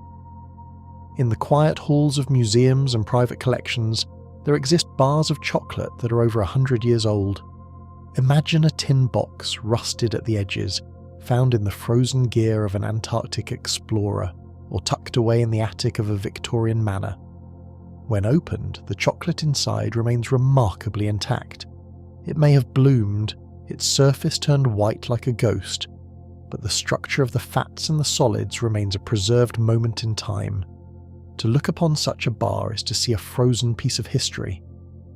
In the quiet halls of museums and private collections, there exist bars of chocolate that are over 100 years old. Imagine a tin box, rusted at the edges, found in the frozen gear of an Antarctic explorer, or tucked away in the attic of a Victorian manor. When opened, the chocolate inside remains remarkably intact. It may have bloomed, its surface turned white like a ghost, but the structure of the fats and the solids remains a preserved moment in time. To look upon such a bar is to see a frozen piece of history.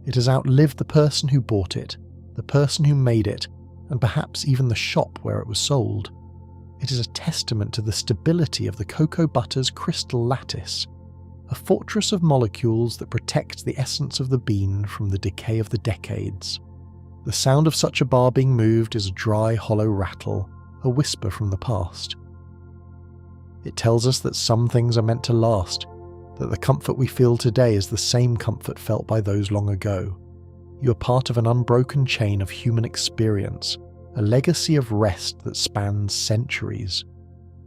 It has outlived the person who bought it, the person who made it, and perhaps even the shop where it was sold. It is a testament to the stability of the cocoa butter's crystal lattice, a fortress of molecules that protects the essence of the bean from the decay of the decades. The sound of such a bar being moved is a dry, hollow rattle, a whisper from the past. It tells us that some things are meant to last, that the comfort we feel today is the same comfort felt by those long ago. You are part of an unbroken chain of human experience, a legacy of rest that spans centuries.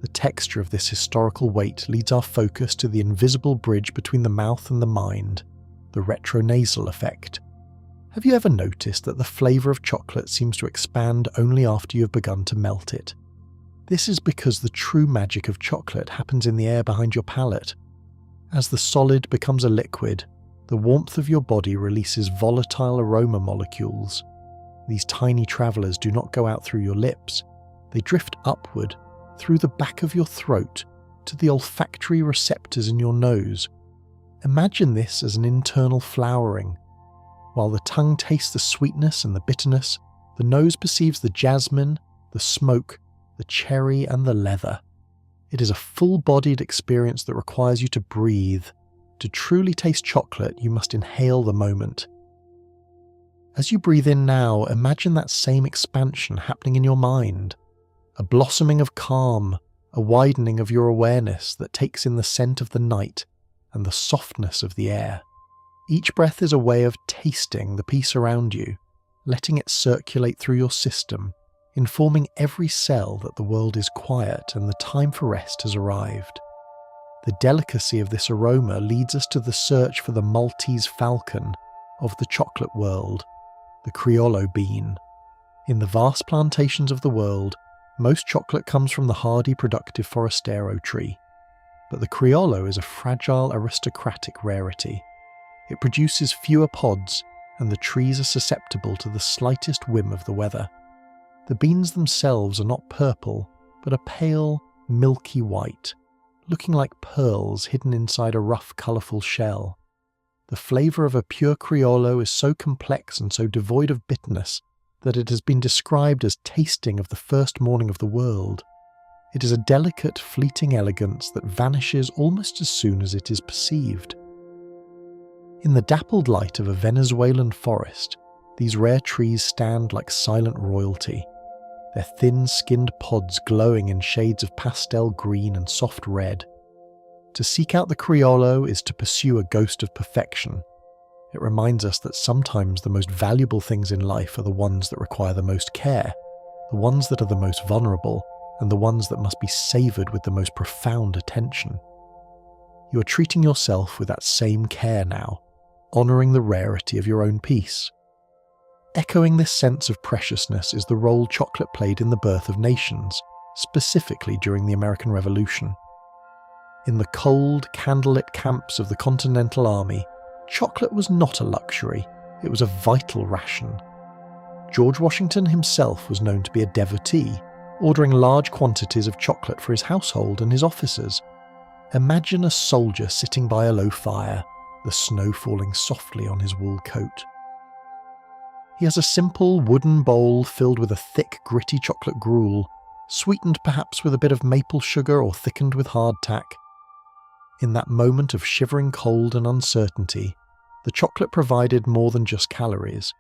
The texture of this historical weight leads our focus to the invisible bridge between the mouth and the mind, the retronasal effect. Have you ever noticed that the flavour of chocolate seems to expand only after you have begun to melt it? This is because the true magic of chocolate happens in the air behind your palate. As the solid becomes a liquid, the warmth of your body releases volatile aroma molecules. These tiny travellers do not go out through your lips. They drift upward, through the back of your throat, to the olfactory receptors in your nose. Imagine this as an internal flowering. While the tongue tastes the sweetness and the bitterness, the nose perceives the jasmine, the smoke, the cherry and the leather. It is a full-bodied experience that requires you to breathe. To truly taste chocolate, you must inhale the moment. As you breathe in now, imagine that same expansion happening in your mind. A blossoming of calm, a widening of your awareness that takes in the scent of the night and the softness of the air. Each breath is a way of tasting the peace around you, letting it circulate through your system, informing every cell that the world is quiet and the time for rest has arrived. The delicacy of this aroma leads us to the search for the Maltese falcon of the chocolate world, the Criollo bean. In the vast plantations of the world, most chocolate comes from the hardy, productive Forastero tree, but the Criollo is a fragile, aristocratic rarity. It produces fewer pods, and the trees are susceptible to the slightest whim of the weather. The beans themselves are not purple, but a pale, milky white, looking like pearls hidden inside a rough, colourful shell. The flavour of a pure Criollo is so complex and so devoid of bitterness that it has been described as tasting of the first morning of the world. It is a delicate, fleeting elegance that vanishes almost as soon as it is perceived. In the dappled light of a Venezuelan forest, these rare trees stand like silent royalty, their thin-skinned pods glowing in shades of pastel green and soft red. To seek out the Criollo is to pursue a ghost of perfection. It reminds us that sometimes the most valuable things in life are the ones that require the most care, the ones that are the most vulnerable, and the ones that must be savoured with the most profound attention. You are treating yourself with that same care now, honouring the rarity of your own peace. Echoing this sense of preciousness is the role chocolate played in the birth of nations, specifically during the American Revolution. In the cold, candlelit camps of the Continental Army, chocolate was not a luxury, it was a vital ration. George Washington himself was known to be a devotee, ordering large quantities of chocolate for his household and his officers. Imagine a soldier sitting by a low fire, the snow falling softly on his wool coat. He has a simple wooden bowl filled with a thick, gritty chocolate gruel, sweetened perhaps with a bit of maple sugar or thickened with hardtack. In that moment of shivering cold and uncertainty, the chocolate provided more than just calories.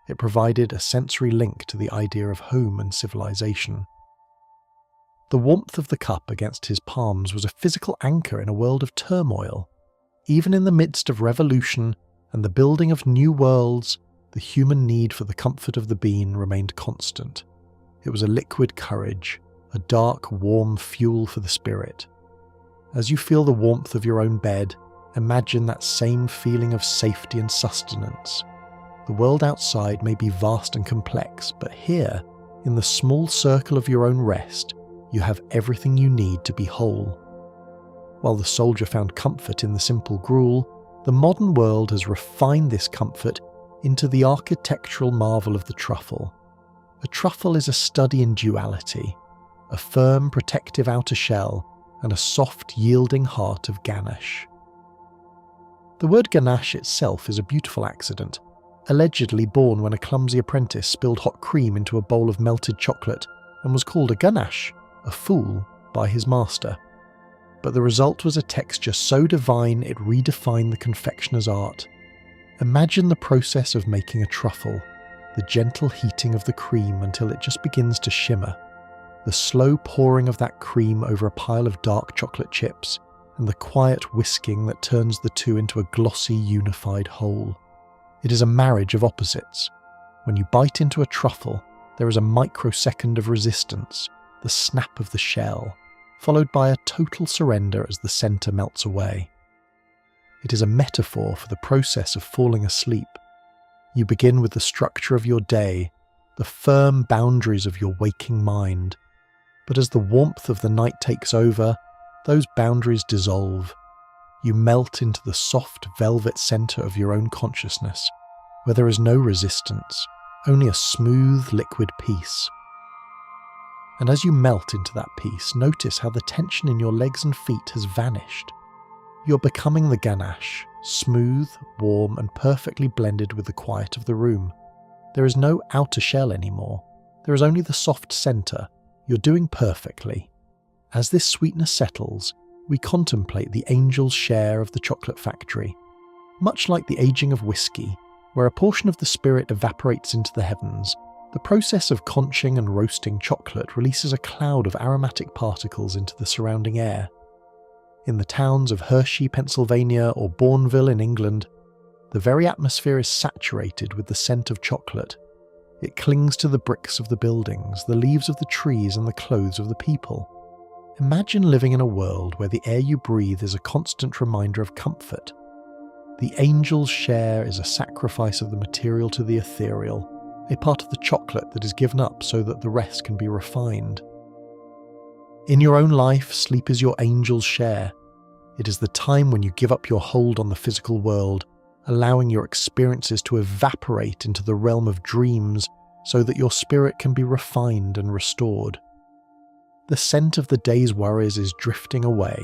It provided a sensory link to the idea of home and civilization. The warmth of the cup against his palms was a physical anchor in a world of turmoil. Even in the midst of revolution and the building of new worlds, the human need for the comfort of the bean remained constant. It was a liquid courage, a dark, warm fuel for the spirit. As you feel the warmth of your own bed, imagine that same feeling of safety and sustenance. The world outside may be vast and complex, but here, in the small circle of your own rest, you have everything you need to be whole. While the soldier found comfort in the simple gruel, the modern world has refined this comfort into the architectural marvel of the truffle. A truffle is a study in duality, a firm, protective outer shell and a soft, yielding heart of ganache. The word ganache itself is a beautiful accident, allegedly born when a clumsy apprentice spilled hot cream into a bowl of melted chocolate and was called a ganache, a fool, by his master. But the result was a texture so divine it redefined the confectioner's art. Imagine the process of making a truffle, the gentle heating of the cream until it just begins to shimmer, the slow pouring of that cream over a pile of dark chocolate chips, and the quiet whisking that turns the two into a glossy, unified whole. It is a marriage of opposites. When you bite into a truffle, there is a microsecond of resistance, the snap of the shell, followed by a total surrender as the centre melts away. It is a metaphor for the process of falling asleep. You begin with the structure of your day, the firm boundaries of your waking mind. But as the warmth of the night takes over, those boundaries dissolve. You melt into the soft velvet centre of your own consciousness, where there is no resistance, only a smooth liquid peace. And as you melt into that peace, notice how the tension in your legs and feet has vanished. You're becoming the ganache, smooth, warm, and perfectly blended with the quiet of the room. There is no outer shell anymore. There is only the soft centre. You're doing perfectly. As this sweetness settles, we contemplate the angel's share of the chocolate factory. Much like the aging of whiskey, where a portion of the spirit evaporates into the heavens, the process of conching and roasting chocolate releases a cloud of aromatic particles into the surrounding air. In the towns of Hershey, Pennsylvania, or Bournville in England, the very atmosphere is saturated with the scent of chocolate. It clings to the bricks of the buildings, the leaves of the trees, and the clothes of the people. Imagine living in a world where the air you breathe is a constant reminder of comfort. The angel's share is a sacrifice of the material to the ethereal, a part of the chocolate that is given up so that the rest can be refined. In your own life, sleep is your angel's share. It is the time when you give up your hold on the physical world, allowing your experiences to evaporate into the realm of dreams so that your spirit can be refined and restored. The scent of the day's worries is drifting away,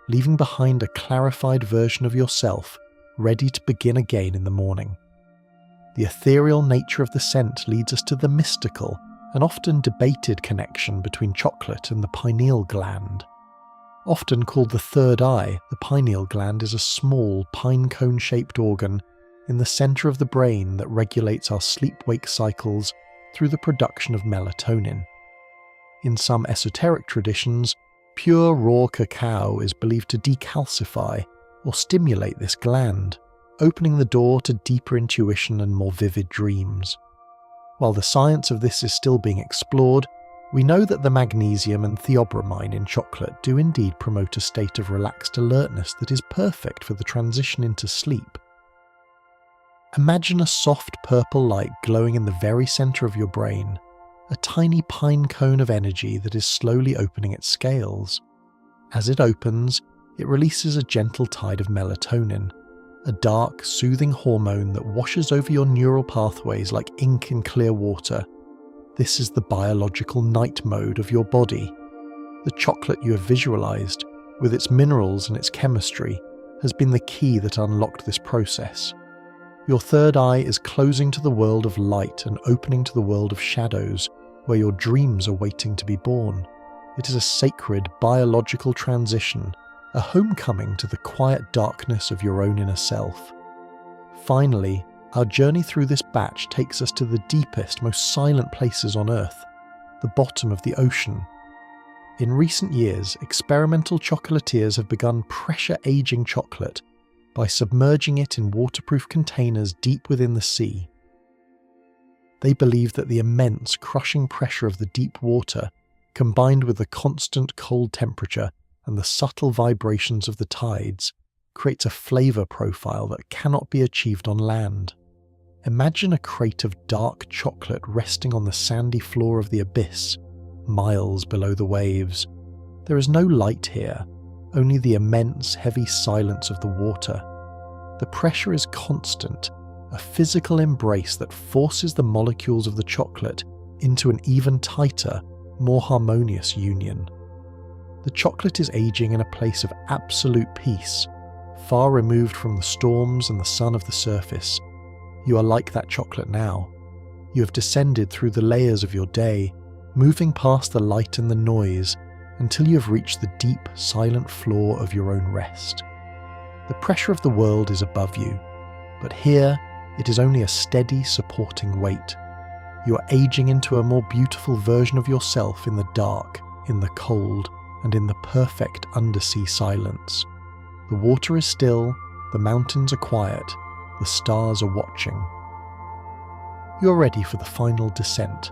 leaving behind a clarified version of yourself, ready to begin again in the morning. The ethereal nature of the scent leads us to the mystical and often debated connection between chocolate and the pineal gland. Often called the third eye, the pineal gland is a small pine cone-shaped organ in the centre of the brain that regulates our sleep-wake cycles through the production of melatonin. In some esoteric traditions, pure raw cacao is believed to decalcify or stimulate this gland, opening the door to deeper intuition and more vivid dreams. While the science of this is still being explored, we know that the magnesium and theobromine in chocolate do indeed promote a state of relaxed alertness that is perfect for the transition into sleep. Imagine a soft purple light glowing in the very centre of your brain, a tiny pine cone of energy that is slowly opening its scales. As it opens, it releases a gentle tide of melatonin, a dark, soothing hormone that washes over your neural pathways like ink in clear water. This is the biological night mode of your body. The chocolate you have visualized, with its minerals and its chemistry, has been the key that unlocked this process. Your third eye is closing to the world of light and opening to the world of shadows, where your dreams are waiting to be born. It is a sacred biological transition, a homecoming to the quiet darkness of your own inner self. Finally, our journey through this batch takes us to the deepest, most silent places on Earth, the bottom of the ocean. In recent years, experimental chocolatiers have begun pressure aging chocolate by submerging it in waterproof containers deep within the sea. They believe that the immense crushing pressure of the deep water, combined with the constant cold temperature and the subtle vibrations of the tides, creates a flavour profile that cannot be achieved on land. Imagine a crate of dark chocolate resting on the sandy floor of the abyss, miles below the waves. There is no light here, only the immense, heavy silence of the water. The pressure is constant, a physical embrace that forces the molecules of the chocolate into an even tighter, more harmonious union. The chocolate is aging in a place of absolute peace, far removed from the storms and the sun of the surface. You are like that chocolate now. You have descended through the layers of your day, moving past the light and the noise, until you have reached the deep, silent floor of your own rest. The pressure of the world is above you, but here it is only a steady, supporting weight. You are aging into a more beautiful version of yourself in the dark, in the cold, and in the perfect undersea silence. The water is still, the mountains are quiet, the stars are watching. You are ready for the final descent.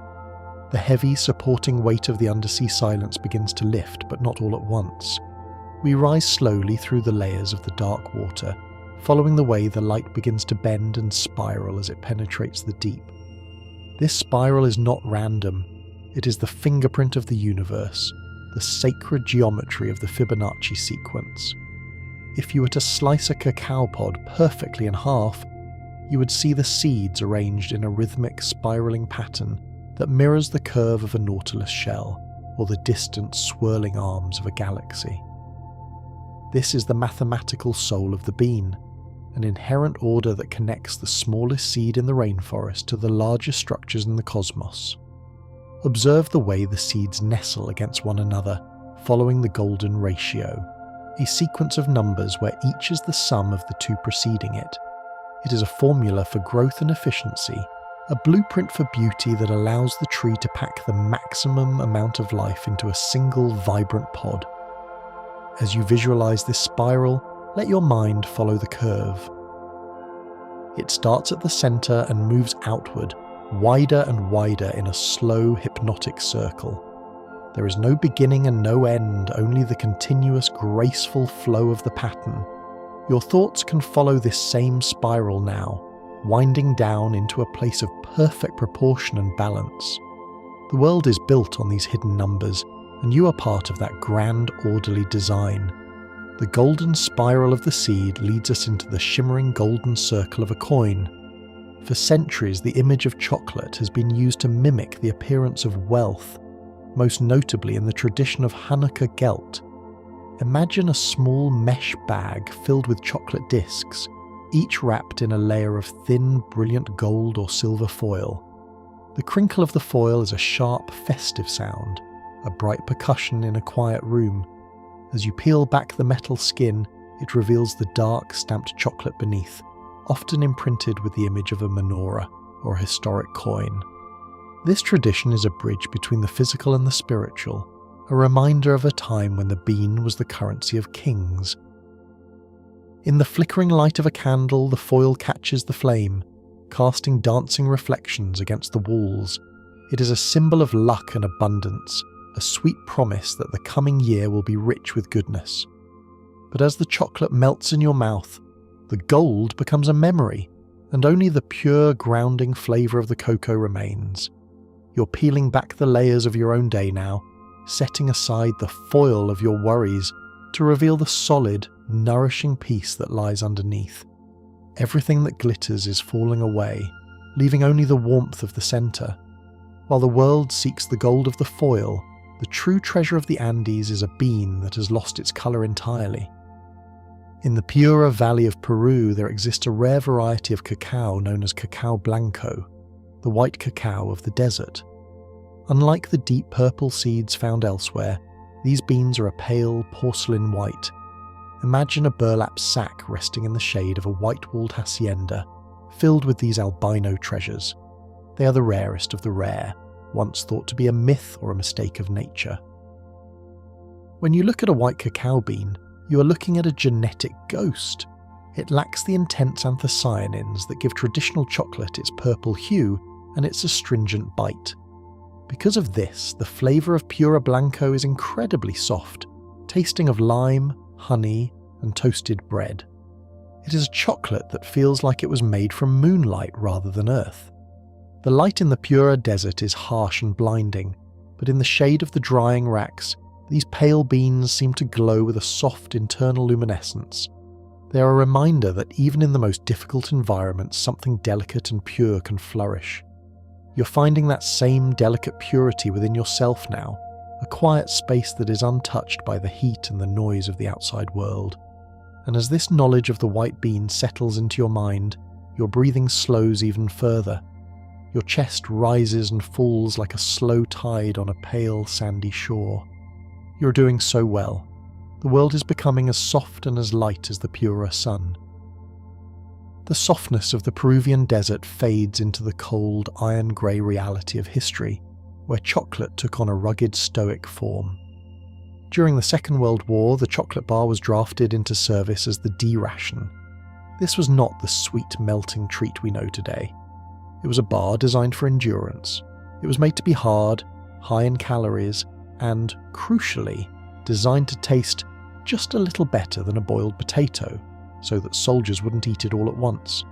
The heavy, supporting weight of the undersea silence begins to lift, but not all at once. We rise slowly through the layers of the dark water, following the way the light begins to bend and spiral as it penetrates the deep. This spiral is not random. It is the fingerprint of the universe, the sacred geometry of the Fibonacci sequence. If you were to slice a cacao pod perfectly in half, you would see the seeds arranged in a rhythmic, spiraling pattern that mirrors the curve of a nautilus shell or the distant, swirling arms of a galaxy. This is the mathematical soul of the bean, an inherent order that connects the smallest seed in the rainforest to the largest structures in the cosmos. Observe the way the seeds nestle against one another, following the golden ratio, a sequence of numbers where each is the sum of the two preceding it. It is a formula for growth and efficiency, a blueprint for beauty that allows the tree to pack the maximum amount of life into a single vibrant pod. As you visualize this spiral, let your mind follow the curve. It starts at the center and moves outward, wider and wider in a slow, hypnotic circle. There is no beginning and no end, only the continuous, graceful flow of the pattern. Your thoughts can follow this same spiral now, winding down into a place of perfect proportion and balance. The world is built on these hidden numbers, and you are part of that grand, orderly design. The golden spiral of the seed leads us into the shimmering golden circle of a coin. For centuries, the image of chocolate has been used to mimic the appearance of wealth, most notably in the tradition of Hanukkah Gelt. Imagine a small mesh bag filled with chocolate discs, each wrapped in a layer of thin, brilliant gold or silver foil. The crinkle of the foil is a sharp, festive sound, a bright percussion in a quiet room. As you peel back the metal skin, it reveals the dark, stamped chocolate beneath, often imprinted with the image of a menorah or a historic coin. This tradition is a bridge between the physical and the spiritual, a reminder of a time when the bean was the currency of kings. In the flickering light of a candle, the foil catches the flame, casting dancing reflections against the walls. It is a symbol of luck and abundance, a sweet promise that the coming year will be rich with goodness. But as the chocolate melts in your mouth, the gold becomes a memory, and only the pure, grounding flavour of the cocoa remains. You're peeling back the layers of your own day now, setting aside the foil of your worries to reveal the solid, nourishing peace that lies underneath. Everything that glitters is falling away, leaving only the warmth of the centre. While the world seeks the gold of the foil, the true treasure of the Andes is a bean that has lost its colour entirely. In the Piura Valley of Peru, there exists a rare variety of cacao known as cacao blanco, the white cacao of the desert. Unlike the deep purple seeds found elsewhere, these beans are a pale porcelain white. Imagine a burlap sack resting in the shade of a white-walled hacienda, filled with these albino treasures. They are the rarest of the rare, once thought to be a myth or a mistake of nature. When you look at a white cacao bean, you are looking at a genetic ghost. It lacks the intense anthocyanins that give traditional chocolate its purple hue and its astringent bite. Because of this, the flavour of Pura Blanco is incredibly soft, tasting of lime, honey, and toasted bread. It is a chocolate that feels like it was made from moonlight rather than earth. The light in the Pura desert is harsh and blinding, but in the shade of the drying racks, these pale beans seem to glow with a soft internal luminescence. They are a reminder that even in the most difficult environments, something delicate and pure can flourish. You're finding that same delicate purity within yourself now, a quiet space that is untouched by the heat and the noise of the outside world. And as this knowledge of the white bean settles into your mind, your breathing slows even further. Your chest rises and falls like a slow tide on a pale, sandy shore. You're doing so well. The world is becoming as soft and as light as the Pura sun. The softness of the Peruvian desert fades into the cold, iron-grey reality of history, where chocolate took on a rugged, stoic form. During the Second World War, the chocolate bar was drafted into service as the D-ration. This was not the sweet, melting treat we know today. It was a bar designed for endurance. It was made to be hard, high in calories, and, crucially, designed to taste just a little better than a boiled potato, so that soldiers wouldn't eat it all at once.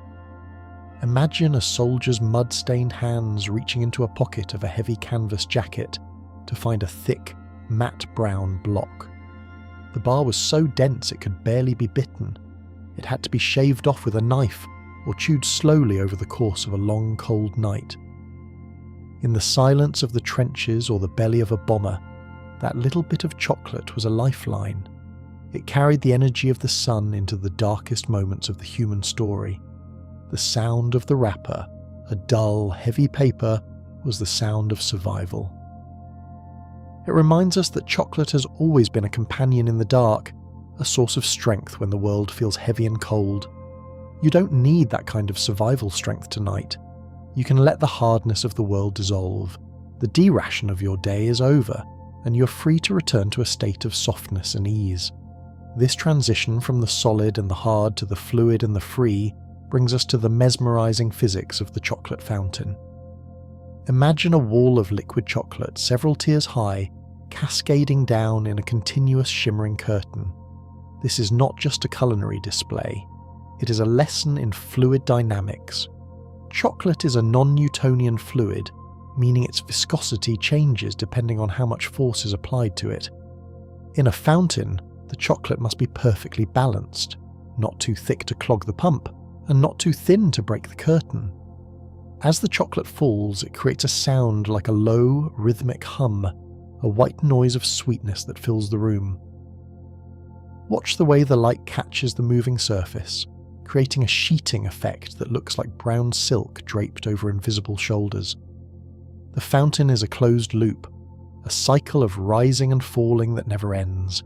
Imagine a soldier's mud-stained hands reaching into a pocket of a heavy canvas jacket to find a thick, matte brown block. The bar was so dense it could barely be bitten. It had to be shaved off with a knife or chewed slowly over the course of a long, cold night. In the silence of the trenches or the belly of a bomber, that little bit of chocolate was a lifeline. It carried the energy of the sun into the darkest moments of the human story. The sound of the wrapper, a dull, heavy paper, was the sound of survival. It reminds us that chocolate has always been a companion in the dark, a source of strength when the world feels heavy and cold. You don't need that kind of survival strength tonight. You can let the hardness of the world dissolve. The D-ration of your day is over, and you're free to return to a state of softness and ease. This transition from the solid and the hard to the fluid and the free brings us to the mesmerizing physics of the chocolate fountain. Imagine a wall of liquid chocolate several tiers high, cascading down in a continuous shimmering curtain. This is not just a culinary display. It is a lesson in fluid dynamics. Chocolate is a non-Newtonian fluid, meaning its viscosity changes depending on how much force is applied to it. In a fountain, the chocolate must be perfectly balanced, not too thick to clog the pump, and not too thin to break the curtain. As the chocolate falls, it creates a sound like a low, rhythmic hum, a white noise of sweetness that fills the room. Watch the way the light catches the moving surface, creating a sheeting effect that looks like brown silk draped over invisible shoulders. The fountain is a closed loop, a cycle of rising and falling that never ends.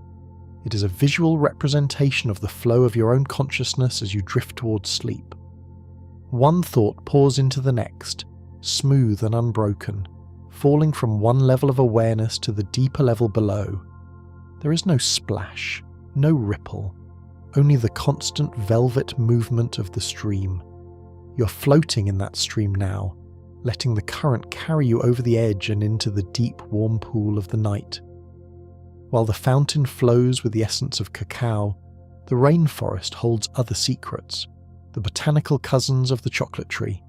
It is a visual representation of the flow of your own consciousness as you drift towards sleep. One thought pours into the next, smooth and unbroken, falling from one level of awareness to the deeper level below. There is no splash, no ripple, only the constant velvet movement of the stream. You're floating in that stream now, letting the current carry you over the edge and into the deep, warm pool of the night. While the fountain flows with the essence of cacao, the rainforest holds other secrets, the botanical cousins of the chocolate tree.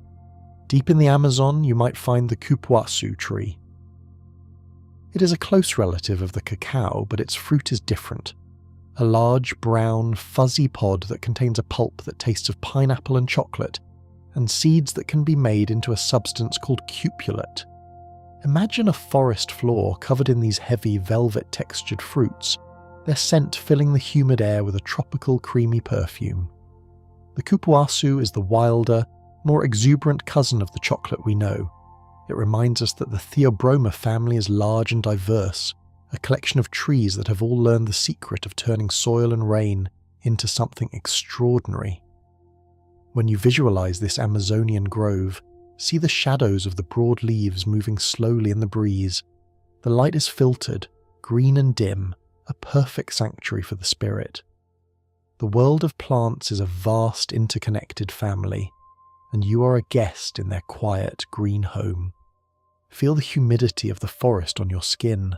Deep in the Amazon, you might find the cupuaçu tree. It is a close relative of the cacao, but its fruit is different. A large, brown, fuzzy pod that contains a pulp that tastes of pineapple and chocolate, and seeds that can be made into a substance called cupulate. Imagine a forest floor covered in these heavy, velvet-textured fruits, their scent filling the humid air with a tropical, creamy perfume. The cupuaçu is the wilder, more exuberant cousin of the chocolate we know. It reminds us that the Theobroma family is large and diverse, a collection of trees that have all learned the secret of turning soil and rain into something extraordinary. When you visualize this Amazonian grove, see the shadows of the broad leaves moving slowly in the breeze. The light is filtered, green and dim, a perfect sanctuary for the spirit. The world of plants is a vast interconnected family, and you are a guest in their quiet green home. Feel the humidity of the forest on your skin,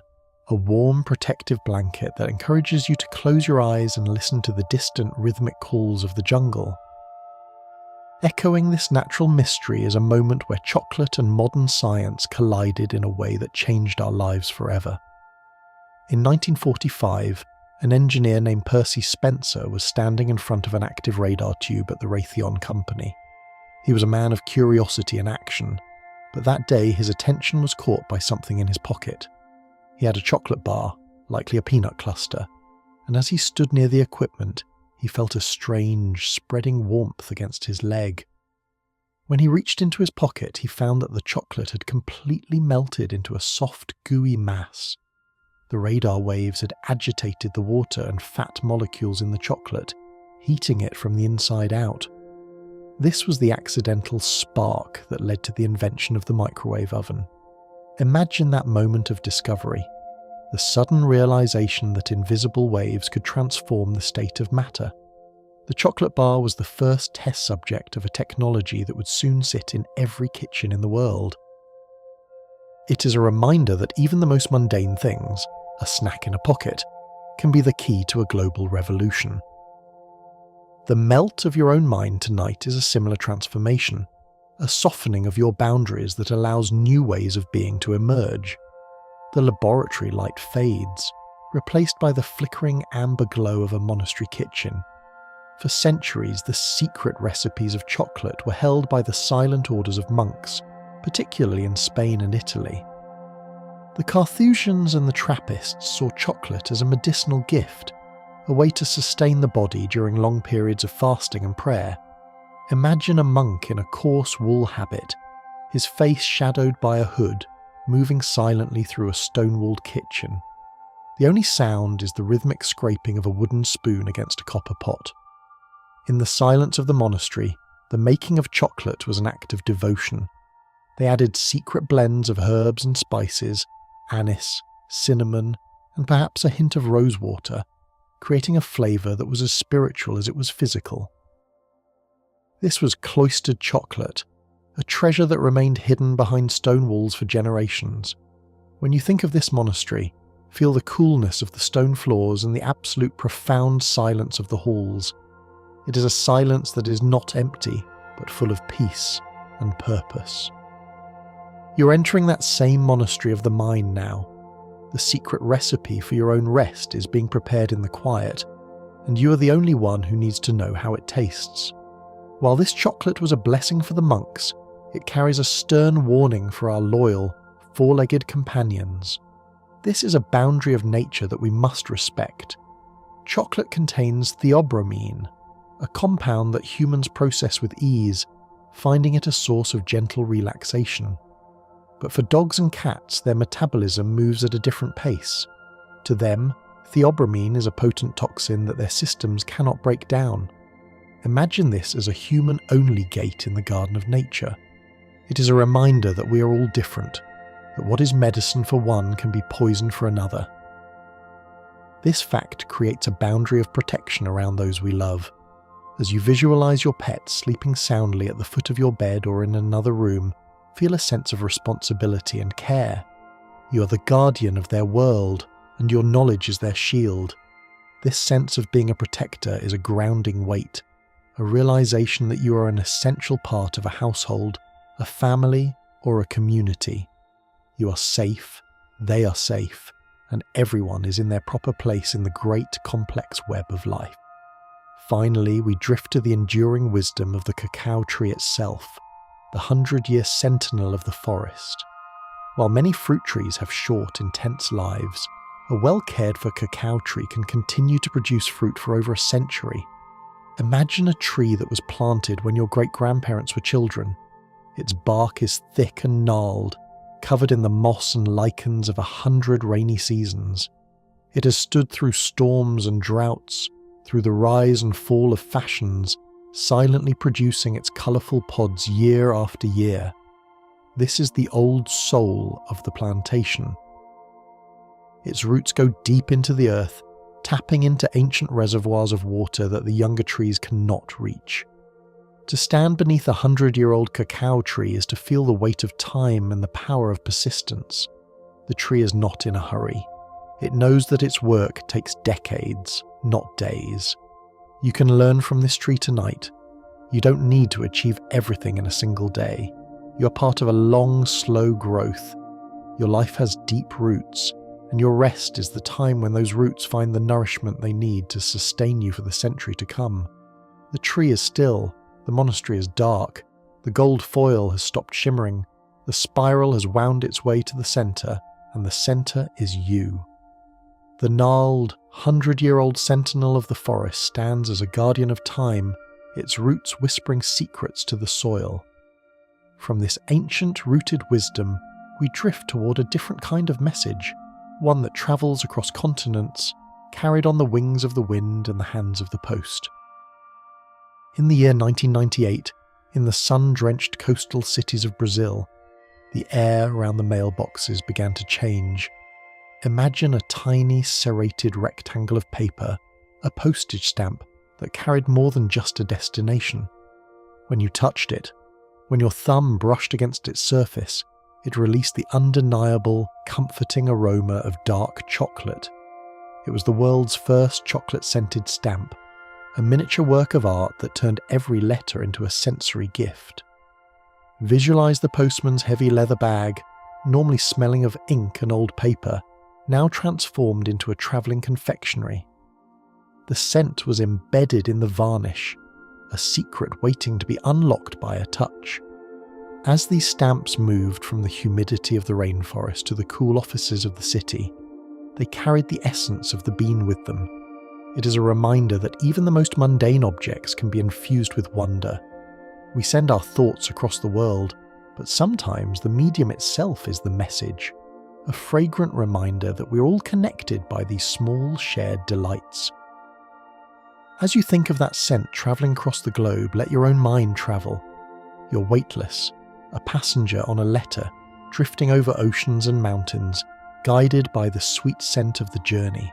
a warm protective blanket that encourages you to close your eyes and listen to the distant rhythmic calls of the jungle. Echoing this natural mystery is a moment where chocolate and modern science collided in a way that changed our lives forever. In 1945, an engineer named Percy Spencer was standing in front of an active radar tube at the Raytheon Company. He was a man of curiosity and action, but that day his attention was caught by something in his pocket. He had a chocolate bar, likely a peanut cluster, and as he stood near the equipment, he felt a strange, spreading warmth against his leg. When he reached into his pocket, he found that the chocolate had completely melted into a soft, gooey mass. The radar waves had agitated the water and fat molecules in the chocolate, heating it from the inside out. This was the accidental spark that led to the invention of the microwave oven. Imagine that moment of discovery, the sudden realization that invisible waves could transform the state of matter. The chocolate bar was the first test subject of a technology that would soon sit in every kitchen in the world. It is a reminder that even the most mundane things, a snack in a pocket, can be the key to a global revolution. The melt of your own mind tonight is a similar transformation, a softening of your boundaries that allows new ways of being to emerge. The laboratory light fades, replaced by the flickering amber glow of a monastery kitchen. For centuries, the secret recipes of chocolate were held by the silent orders of monks, particularly in Spain and Italy. The Carthusians and the Trappists saw chocolate as a medicinal gift, a way to sustain the body during long periods of fasting and prayer. Imagine a monk in a coarse wool habit, his face shadowed by a hood, moving silently through a stone-walled kitchen. The only sound is the rhythmic scraping of a wooden spoon against a copper pot. In the silence of the monastery, the making of chocolate was an act of devotion. They added secret blends of herbs and spices, anise, cinnamon, and perhaps a hint of rosewater, creating a flavour that was as spiritual as it was physical. This was cloistered chocolate, a treasure that remained hidden behind stone walls for generations. When you think of this monastery, feel the coolness of the stone floors and the absolute profound silence of the halls. It is a silence that is not empty, but full of peace and purpose. You're entering that same monastery of the mind now. The secret recipe for your own rest is being prepared in the quiet, and you are the only one who needs to know how it tastes. While this chocolate was a blessing for the monks, it carries a stern warning for our loyal, four-legged companions. This is a boundary of nature that we must respect. Chocolate contains theobromine, a compound that humans process with ease, finding it a source of gentle relaxation. But for dogs and cats, their metabolism moves at a different pace. To them, theobromine is a potent toxin that their systems cannot break down. Imagine this as a human-only gate in the garden of nature. It is a reminder that we are all different, that what is medicine for one can be poison for another. This fact creates a boundary of protection around those we love. As you visualize your pet sleeping soundly at the foot of your bed or in another room, feel a sense of responsibility and care. You are the guardian of their world, and your knowledge is their shield. This sense of being a protector is a grounding weight, a realization that you are an essential part of a household, a family, or a community. You are safe, they are safe, and everyone is in their proper place in the great complex web of life. Finally, we drift to the enduring wisdom of the cacao tree itself, the 100-year sentinel of the forest. While many fruit trees have short, intense lives, a well-cared-for cacao tree can continue to produce fruit for over a century. Imagine a tree that was planted when your great-grandparents were children. Its bark is thick and gnarled, covered in the moss and lichens of 100 rainy seasons. It has stood through storms and droughts, through the rise and fall of fashions, silently producing its colourful pods year after year. This is the old soul of the plantation. Its roots go deep into the earth, tapping into ancient reservoirs of water that the younger trees cannot reach. To stand beneath a 100-year-old cacao tree is to feel the weight of time and the power of persistence. The tree is not in a hurry. It knows that its work takes decades, not days. You can learn from this tree tonight. You don't need to achieve everything in a single day. You're part of a long, slow growth. Your life has deep roots, and your rest is the time when those roots find the nourishment they need to sustain you for the century to come. The tree is still, the monastery is dark, the gold foil has stopped shimmering, the spiral has wound its way to the centre, and the centre is you. The gnarled, 100-year-old sentinel of the forest stands as a guardian of time, its roots whispering secrets to the soil. From this ancient rooted wisdom, we drift toward a different kind of message, one that travels across continents, carried on the wings of the wind and the hands of the post. In the year 1998, in the sun-drenched coastal cities of Brazil, the air around the mailboxes began to change. Imagine a tiny serrated rectangle of paper, a postage stamp that carried more than just a destination. When you touched it, when your thumb brushed against its surface, it released the undeniable, comforting aroma of dark chocolate. It was the world's first chocolate-scented stamp, a miniature work of art that turned every letter into a sensory gift. Visualize the postman's heavy leather bag, normally smelling of ink and old paper, now transformed into a travelling confectionery. The scent was embedded in the varnish, a secret waiting to be unlocked by a touch. As these stamps moved from the humidity of the rainforest to the cool offices of the city, they carried the essence of the bean with them. It is a reminder that even the most mundane objects can be infused with wonder. We send our thoughts across the world, but sometimes the medium itself is the message, a fragrant reminder that we're all connected by these small shared delights. As you think of that scent travelling across the globe, let your own mind travel. You're weightless, a passenger on a letter, drifting over oceans and mountains, guided by the sweet scent of the journey.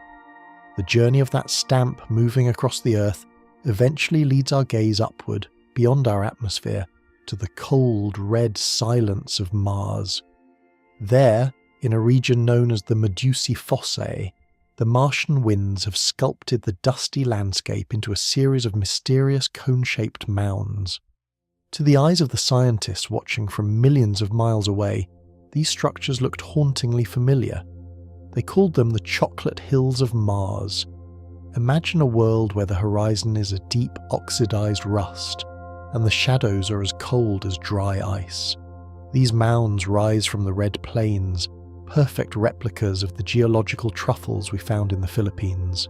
The journey of that stamp moving across the earth eventually leads our gaze upward, beyond our atmosphere, to the cold, red silence of Mars. There, in a region known as the Medusae Fossae, the Martian winds have sculpted the dusty landscape into a series of mysterious cone-shaped mounds. To the eyes of the scientists watching from millions of miles away, these structures looked hauntingly familiar. They called them the Chocolate Hills of Mars. Imagine a world where the horizon is a deep oxidized rust, and the shadows are as cold as dry ice. These mounds rise from the red plains, perfect replicas of the geological truffles we found in the Philippines.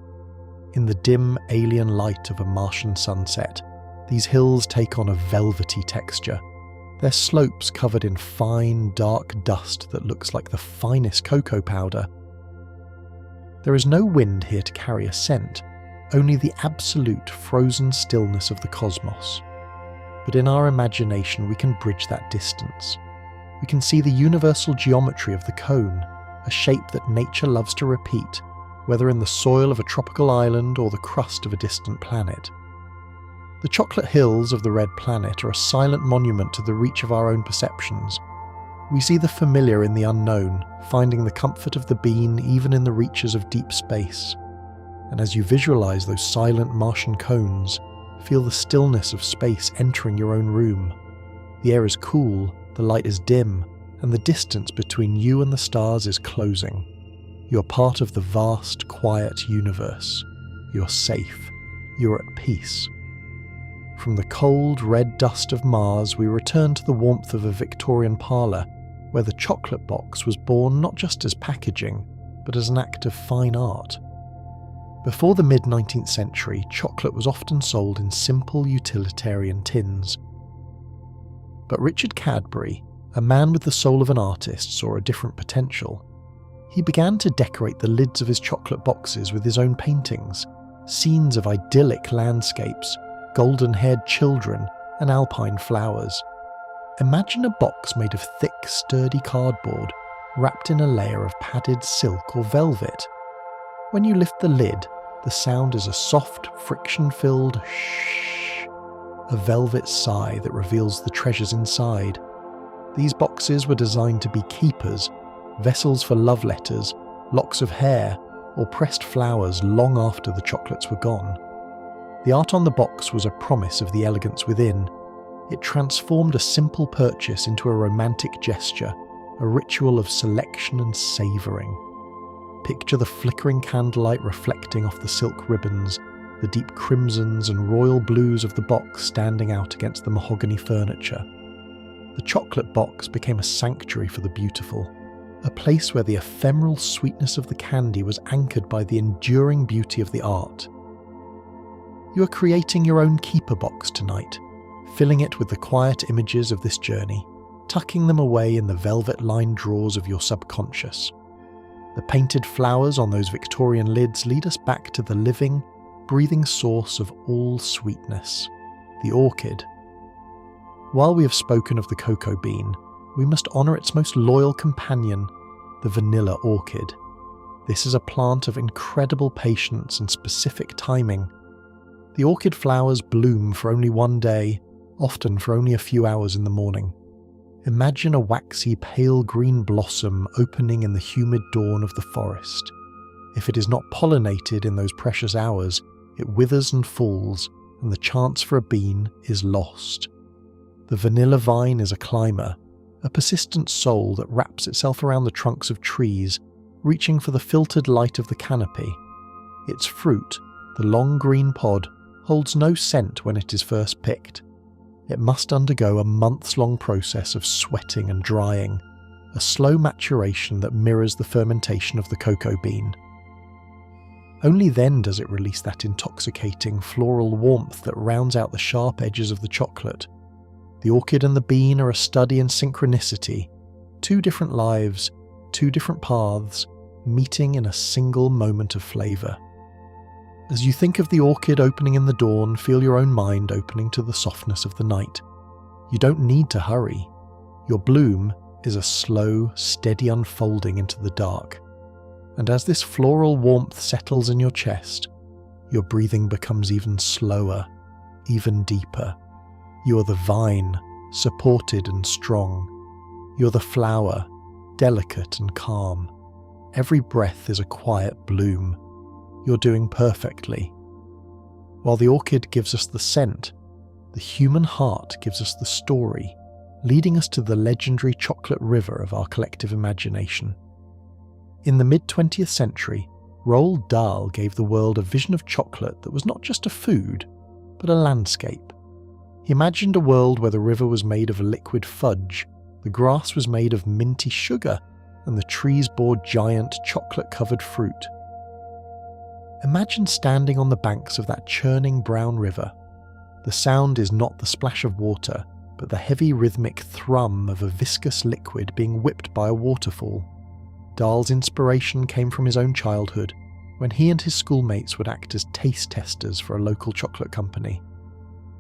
In the dim alien light of a Martian sunset, these hills take on a velvety texture, their slopes covered in fine, dark dust that looks like the finest cocoa powder. There is no wind here to carry a scent, only the absolute frozen stillness of the cosmos. But in our imagination we can bridge that distance. We can see the universal geometry of the cone, a shape that nature loves to repeat, whether in the soil of a tropical island or the crust of a distant planet. The chocolate hills of the red planet are a silent monument to the reach of our own perceptions. We see the familiar in the unknown, finding the comfort of the bean even in the reaches of deep space. And as you visualize those silent Martian cones, feel the stillness of space entering your own room. The air is cool, the light is dim, and the distance between you and the stars is closing. You're part of the vast, quiet universe. You're safe. You're at peace. From the cold, red dust of Mars, we return to the warmth of a Victorian parlour, where the chocolate box was born not just as packaging, but as an act of fine art. Before the mid-19th century, chocolate was often sold in simple utilitarian tins. But Richard Cadbury, a man with the soul of an artist, saw a different potential. He began to decorate the lids of his chocolate boxes with his own paintings, scenes of idyllic landscapes, golden-haired children, and alpine flowers. Imagine a box made of thick, sturdy cardboard, wrapped in a layer of padded silk or velvet. When you lift the lid, the sound is a soft, friction-filled shh, a velvet sigh that reveals the treasures inside. These boxes were designed to be keepers, vessels for love letters, locks of hair, or pressed flowers long after the chocolates were gone. The art on the box was a promise of the elegance within. It transformed a simple purchase into a romantic gesture, a ritual of selection and savouring. Picture the flickering candlelight reflecting off the silk ribbons, the deep crimsons and royal blues of the box standing out against the mahogany furniture. The chocolate box became a sanctuary for the beautiful, a place where the ephemeral sweetness of the candy was anchored by the enduring beauty of the art. You are creating your own keeper box tonight, filling it with the quiet images of this journey, tucking them away in the velvet-lined drawers of your subconscious. The painted flowers on those Victorian lids lead us back to the living, breathing source of all sweetness, the orchid. While we have spoken of the cocoa bean, we must honour its most loyal companion, the vanilla orchid. This is a plant of incredible patience and specific timing. The orchid flowers bloom for only one day, often for only a few hours in the morning. Imagine a waxy pale green blossom opening in the humid dawn of the forest. If it is not pollinated in those precious hours, it withers and falls, and the chance for a bean is lost. The vanilla vine is a climber, a persistent soul that wraps itself around the trunks of trees, reaching for the filtered light of the canopy. Its fruit, the long green pod, holds no scent when it is first picked. It must undergo a months-long process of sweating and drying, a slow maturation that mirrors the fermentation of the cocoa bean. Only then does it release that intoxicating floral warmth that rounds out the sharp edges of the chocolate. The orchid and the bean are a study in synchronicity, two different lives, two different paths, meeting in a single moment of flavour. As you think of the orchid opening in the dawn, feel your own mind opening to the softness of the night. You don't need to hurry. Your bloom is a slow, steady unfolding into the dark. And as this floral warmth settles in your chest, your breathing becomes even slower, even deeper. You are the vine, supported and strong. You're the flower, delicate and calm. Every breath is a quiet bloom. You're doing perfectly. While the orchid gives us the scent, the human heart gives us the story, leading us to the legendary chocolate river of our collective imagination. In the mid-20th century, Roald Dahl gave the world a vision of chocolate that was not just a food, but a landscape. He imagined a world where the river was made of liquid fudge, the grass was made of minty sugar, and the trees bore giant chocolate-covered fruit. Imagine standing on the banks of that churning brown river. The sound is not the splash of water, but the heavy rhythmic thrum of a viscous liquid being whipped by a waterfall. Dahl's inspiration came from his own childhood, when he and his schoolmates would act as taste testers for a local chocolate company.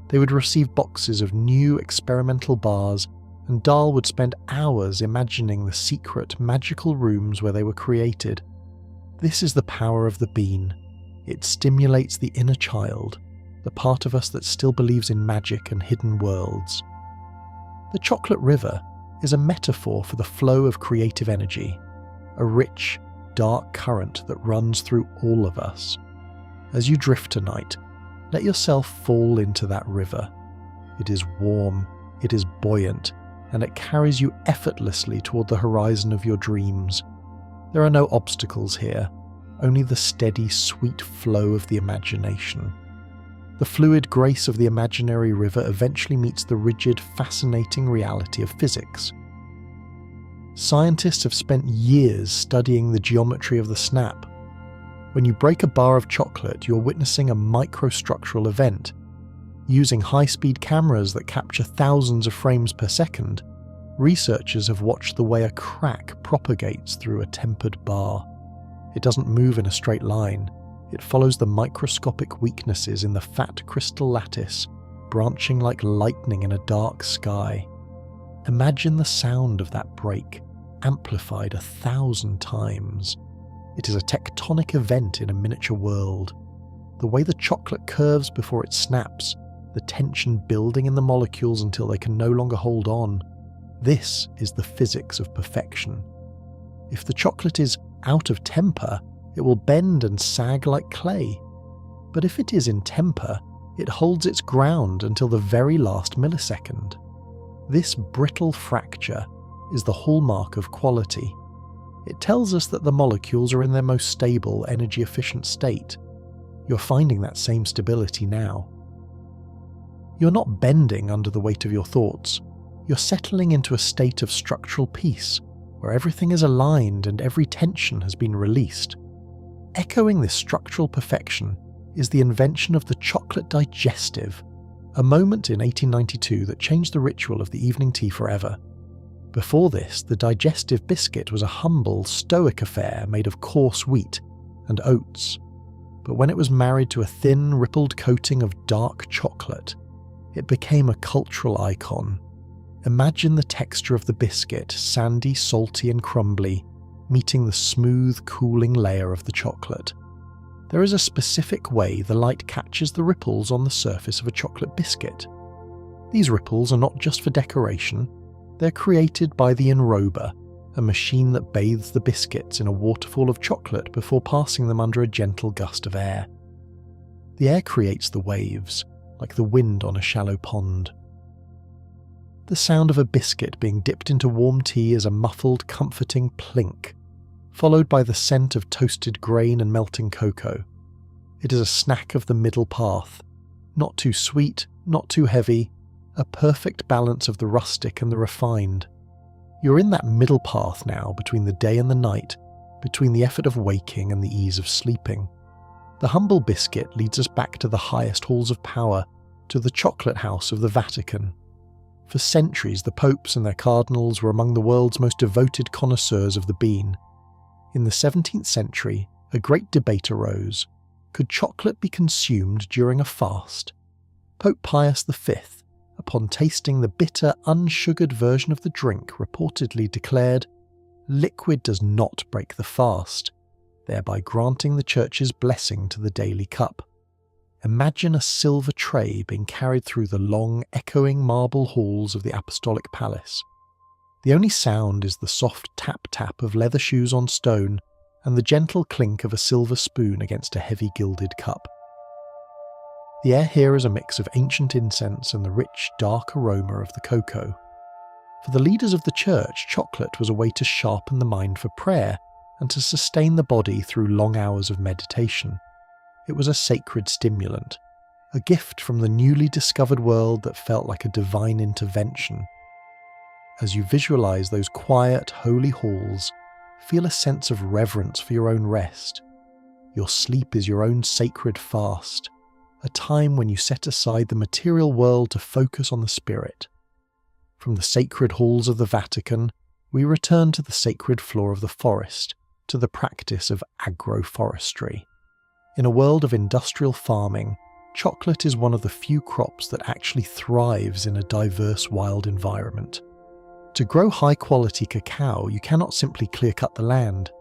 They would receive boxes of new experimental bars, and Dahl would spend hours imagining the secret, magical rooms where they were created. This is the power of the bean. It stimulates the inner child, the part of us that still believes in magic and hidden worlds. The chocolate river is a metaphor for the flow of creative energy, a rich, dark current that runs through all of us. As you drift tonight, let yourself fall into that river. It is warm, it is buoyant, and it carries you effortlessly toward the horizon of your dreams. There are no obstacles here, only the steady, sweet flow of the imagination. The fluid grace of the imaginary river eventually meets the rigid, fascinating reality of physics. Scientists have spent years studying the geometry of the snap. When you break a bar of chocolate, you're witnessing a microstructural event. Using high-speed cameras that capture thousands of frames per second, researchers have watched the way a crack propagates through a tempered bar. It doesn't move in a straight line. It follows the microscopic weaknesses in the fat crystal lattice, branching like lightning in a dark sky. Imagine the sound of that break, amplified 1,000 times. It is a tectonic event in a miniature world. The way the chocolate curves before it snaps, the tension building in the molecules until they can no longer hold on. This is the physics of perfection. If the chocolate is out of temper, it will bend and sag like clay. But if it is in temper, it holds its ground until the very last millisecond. This brittle fracture is the hallmark of quality. It tells us that the molecules are in their most stable, energy-efficient state. You're finding that same stability now. You're not bending under the weight of your thoughts. You're settling into a state of structural peace, where everything is aligned and every tension has been released. Echoing this structural perfection is the invention of the chocolate digestive, a moment in 1892 that changed the ritual of the evening tea forever. Before this, the digestive biscuit was a humble, stoic affair made of coarse wheat and oats. But when it was married to a thin, rippled coating of dark chocolate, it became a cultural icon. Imagine the texture of the biscuit, sandy, salty and crumbly, meeting the smooth, cooling layer of the chocolate. There is a specific way the light catches the ripples on the surface of a chocolate biscuit. These ripples are not just for decoration, they're created by the enrober, a machine that bathes the biscuits in a waterfall of chocolate before passing them under a gentle gust of air. The air creates the waves, like the wind on a shallow pond. The sound of a biscuit being dipped into warm tea is a muffled, comforting plink, followed by the scent of toasted grain and melting cocoa. It is a snack of the middle path, not too sweet, not too heavy, a perfect balance of the rustic and the refined. You're in that middle path now between the day and the night, between the effort of waking and the ease of sleeping. The humble biscuit leads us back to the highest halls of power, to the chocolate house of the Vatican. For centuries, the popes and their cardinals were among the world's most devoted connoisseurs of the bean. In the 17th century, a great debate arose. Could chocolate be consumed during a fast? Pope Pius V, upon tasting the bitter, unsugared version of the drink, reportedly declared, "Liquid does not break the fast," thereby granting the Church's blessing to the daily cup. Imagine a silver tray being carried through the long, echoing marble halls of the Apostolic Palace. The only sound is the soft tap-tap of leather shoes on stone and the gentle clink of a silver spoon against a heavy gilded cup. The air here is a mix of ancient incense and the rich, dark aroma of the cocoa. For the leaders of the Church, chocolate was a way to sharpen the mind for prayer and to sustain the body through long hours of meditation. It was a sacred stimulant, a gift from the newly discovered world that felt like a divine intervention. As you visualize those quiet, holy halls, feel a sense of reverence for your own rest. Your sleep is your own sacred fast, a time when you set aside the material world to focus on the spirit. From the sacred halls of the Vatican, we return to the sacred floor of the forest, to the practice of agroforestry. In a world of industrial farming, chocolate is one of the few crops that actually thrives in a diverse wild environment. To grow high-quality cacao, you cannot simply clear-cut the land.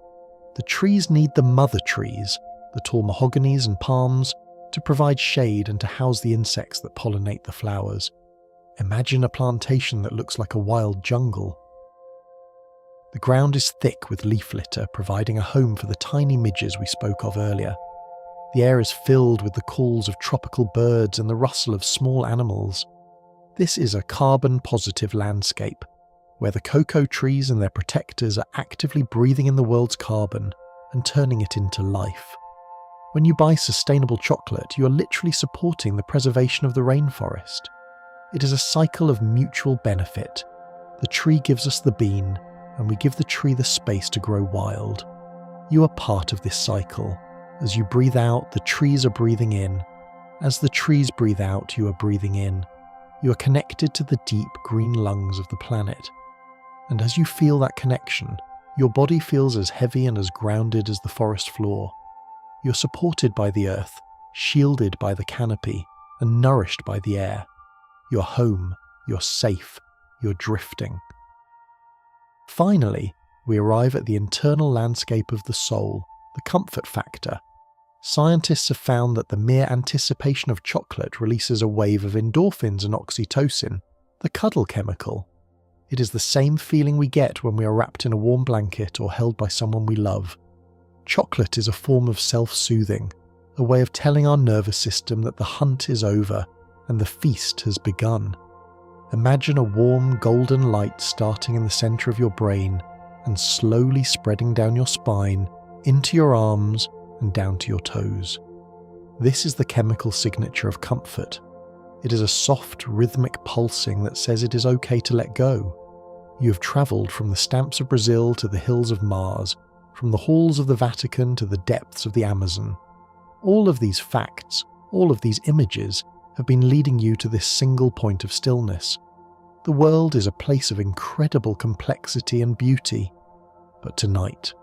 The trees need the mother trees, the tall mahoganies and palms, to provide shade and to house the insects that pollinate the flowers. Imagine a plantation that looks like a wild jungle. The ground is thick with leaf litter, providing a home for the tiny midges we spoke of earlier. The air is filled with the calls of tropical birds and the rustle of small animals. This is a carbon-positive landscape, where the cocoa trees and their protectors are actively breathing in the world's carbon and turning it into life. When you buy sustainable chocolate, you are literally supporting the preservation of the rainforest. It is a cycle of mutual benefit. The tree gives us the bean, and we give the tree the space to grow wild. You are part of this cycle. As you breathe out, the trees are breathing in. As the trees breathe out, you are breathing in. You are connected to the deep green lungs of the planet. And as you feel that connection, your body feels as heavy and as grounded as the forest floor. You're supported by the earth, shielded by the canopy, and nourished by the air. You're home, you're safe, you're drifting. Finally, we arrive at the internal landscape of the soul, the comfort factor. Scientists have found that the mere anticipation of chocolate releases a wave of endorphins and oxytocin, the cuddle chemical. It is the same feeling we get when we are wrapped in a warm blanket or held by someone we love. Chocolate is a form of self-soothing, a way of telling our nervous system that the hunt is over and the feast has begun. Imagine a warm golden light starting in the centre of your brain and slowly spreading down your spine, into your arms and down to your toes. This is the chemical signature of comfort. It is a soft, rhythmic pulsing that says it is okay to let go. You have travelled from the stamps of Brazil to the hills of Mars, from the halls of the Vatican to the depths of the Amazon. All of these facts, all of these images, have been leading you to this single point of stillness. The world is a place of incredible complexity and beauty. But tonight,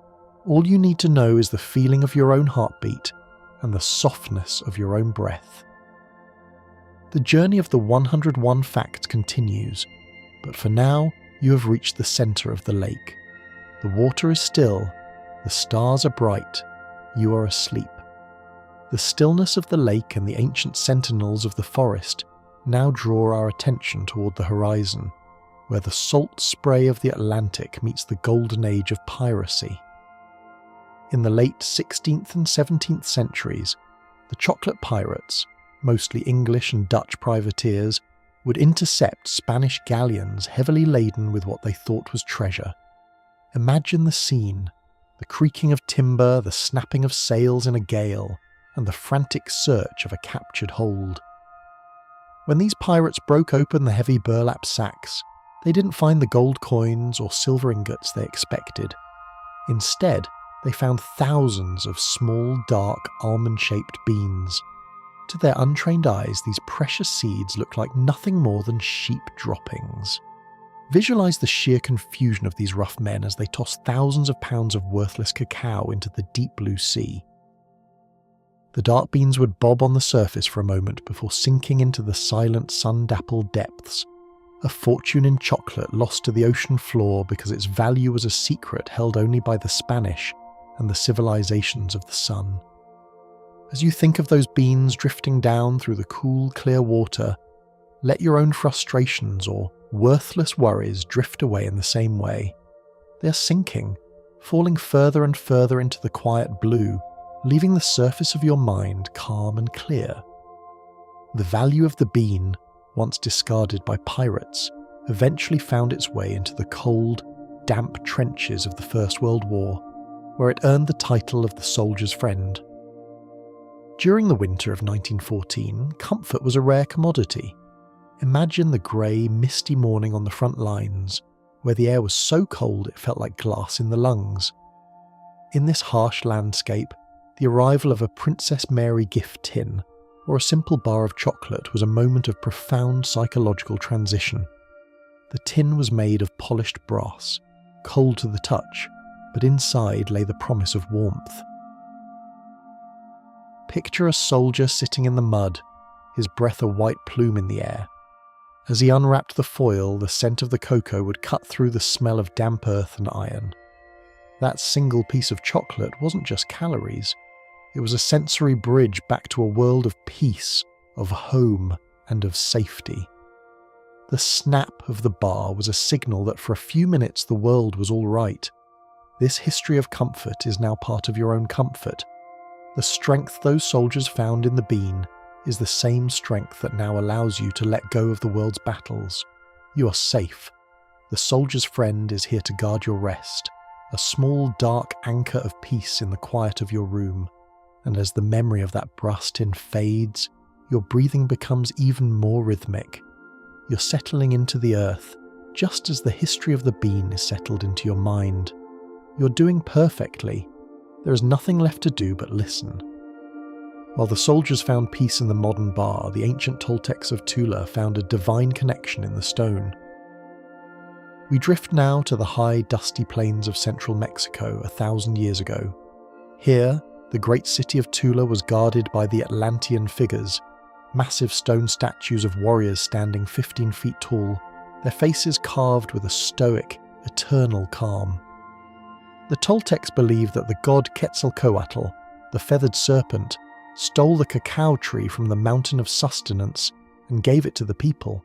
all you need to know is the feeling of your own heartbeat and the softness of your own breath. The journey of the 101 facts continues, but for now, you have reached the centre of the lake. The water is still, the stars are bright, you are asleep. The stillness of the lake and the ancient sentinels of the forest now draw our attention toward the horizon, where the salt spray of the Atlantic meets the golden age of piracy. In the late 16th and 17th centuries, the chocolate pirates, mostly English and Dutch privateers, would intercept Spanish galleons heavily laden with what they thought was treasure. Imagine the scene, the creaking of timber, the snapping of sails in a gale, and the frantic search of a captured hold. When these pirates broke open the heavy burlap sacks, they didn't find the gold coins or silver ingots they expected. Instead, they found thousands of small, dark, almond-shaped beans. To their untrained eyes, these precious seeds looked like nothing more than sheep droppings. Visualize the sheer confusion of these rough men as they tossed thousands of pounds of worthless cacao into the deep blue sea. The dark beans would bob on the surface for a moment before sinking into the silent, sun-dappled depths, a fortune in chocolate lost to the ocean floor because its value was a secret held only by the Spanish and the civilizations of the sun. As you think of those beans drifting down through the cool, clear water, let your own frustrations or worthless worries drift away in the same way. They are sinking, falling further and further into the quiet blue, leaving the surface of your mind calm and clear. The value of the bean, once discarded by pirates, eventually found its way into the cold, damp trenches of the First World War, where it earned the title of the soldier's friend. During the winter of 1914, comfort was a rare commodity. Imagine the grey, misty morning on the front lines, where the air was so cold it felt like glass in the lungs. In this harsh landscape, the arrival of a Princess Mary gift tin or a simple bar of chocolate was a moment of profound psychological transition. The tin was made of polished brass, cold to the touch, but inside lay the promise of warmth. Picture a soldier sitting in the mud, his breath a white plume in the air. As he unwrapped the foil, the scent of the cocoa would cut through the smell of damp earth and iron. That single piece of chocolate wasn't just calories. It was a sensory bridge back to a world of peace, of home, and of safety. The snap of the bar was a signal that for a few minutes the world was all right. This history of comfort is now part of your own comfort. The strength those soldiers found in the bean is the same strength that now allows you to let go of the world's battles. You are safe. The soldier's friend is here to guard your rest, a small dark anchor of peace in the quiet of your room. And as the memory of that brass tin fades, your breathing becomes even more rhythmic. You're settling into the earth, just as the history of the bean is settled into your mind. You're doing perfectly. There is nothing left to do but listen. While the soldiers found peace in the modern bar, the ancient Toltecs of Tula found a divine connection in the stone. We drift now to the high, dusty plains of central Mexico 1,000 years ago. Here, the great city of Tula was guarded by the Atlantean figures, massive stone statues of warriors standing 15 feet tall, their faces carved with a stoic, eternal calm. The Toltecs believed that the god Quetzalcoatl, the feathered serpent, stole the cacao tree from the mountain of sustenance and gave it to the people.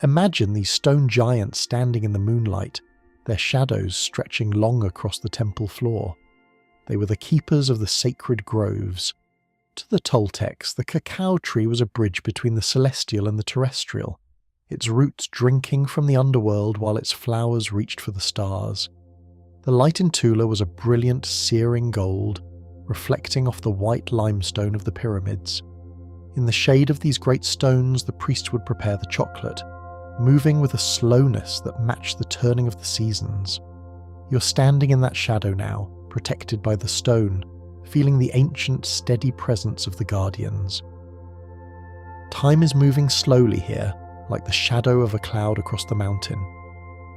Imagine these stone giants standing in the moonlight, their shadows stretching long across the temple floor. They were the keepers of the sacred groves. To the Toltecs, the cacao tree was a bridge between the celestial and the terrestrial, its roots drinking from the underworld while its flowers reached for the stars. The light in Tula was a brilliant, searing gold, reflecting off the white limestone of the pyramids. In the shade of these great stones, the priest would prepare the chocolate, moving with a slowness that matched the turning of the seasons. You're standing in that shadow now, protected by the stone, feeling the ancient, steady presence of the guardians. Time is moving slowly here, like the shadow of a cloud across the mountain.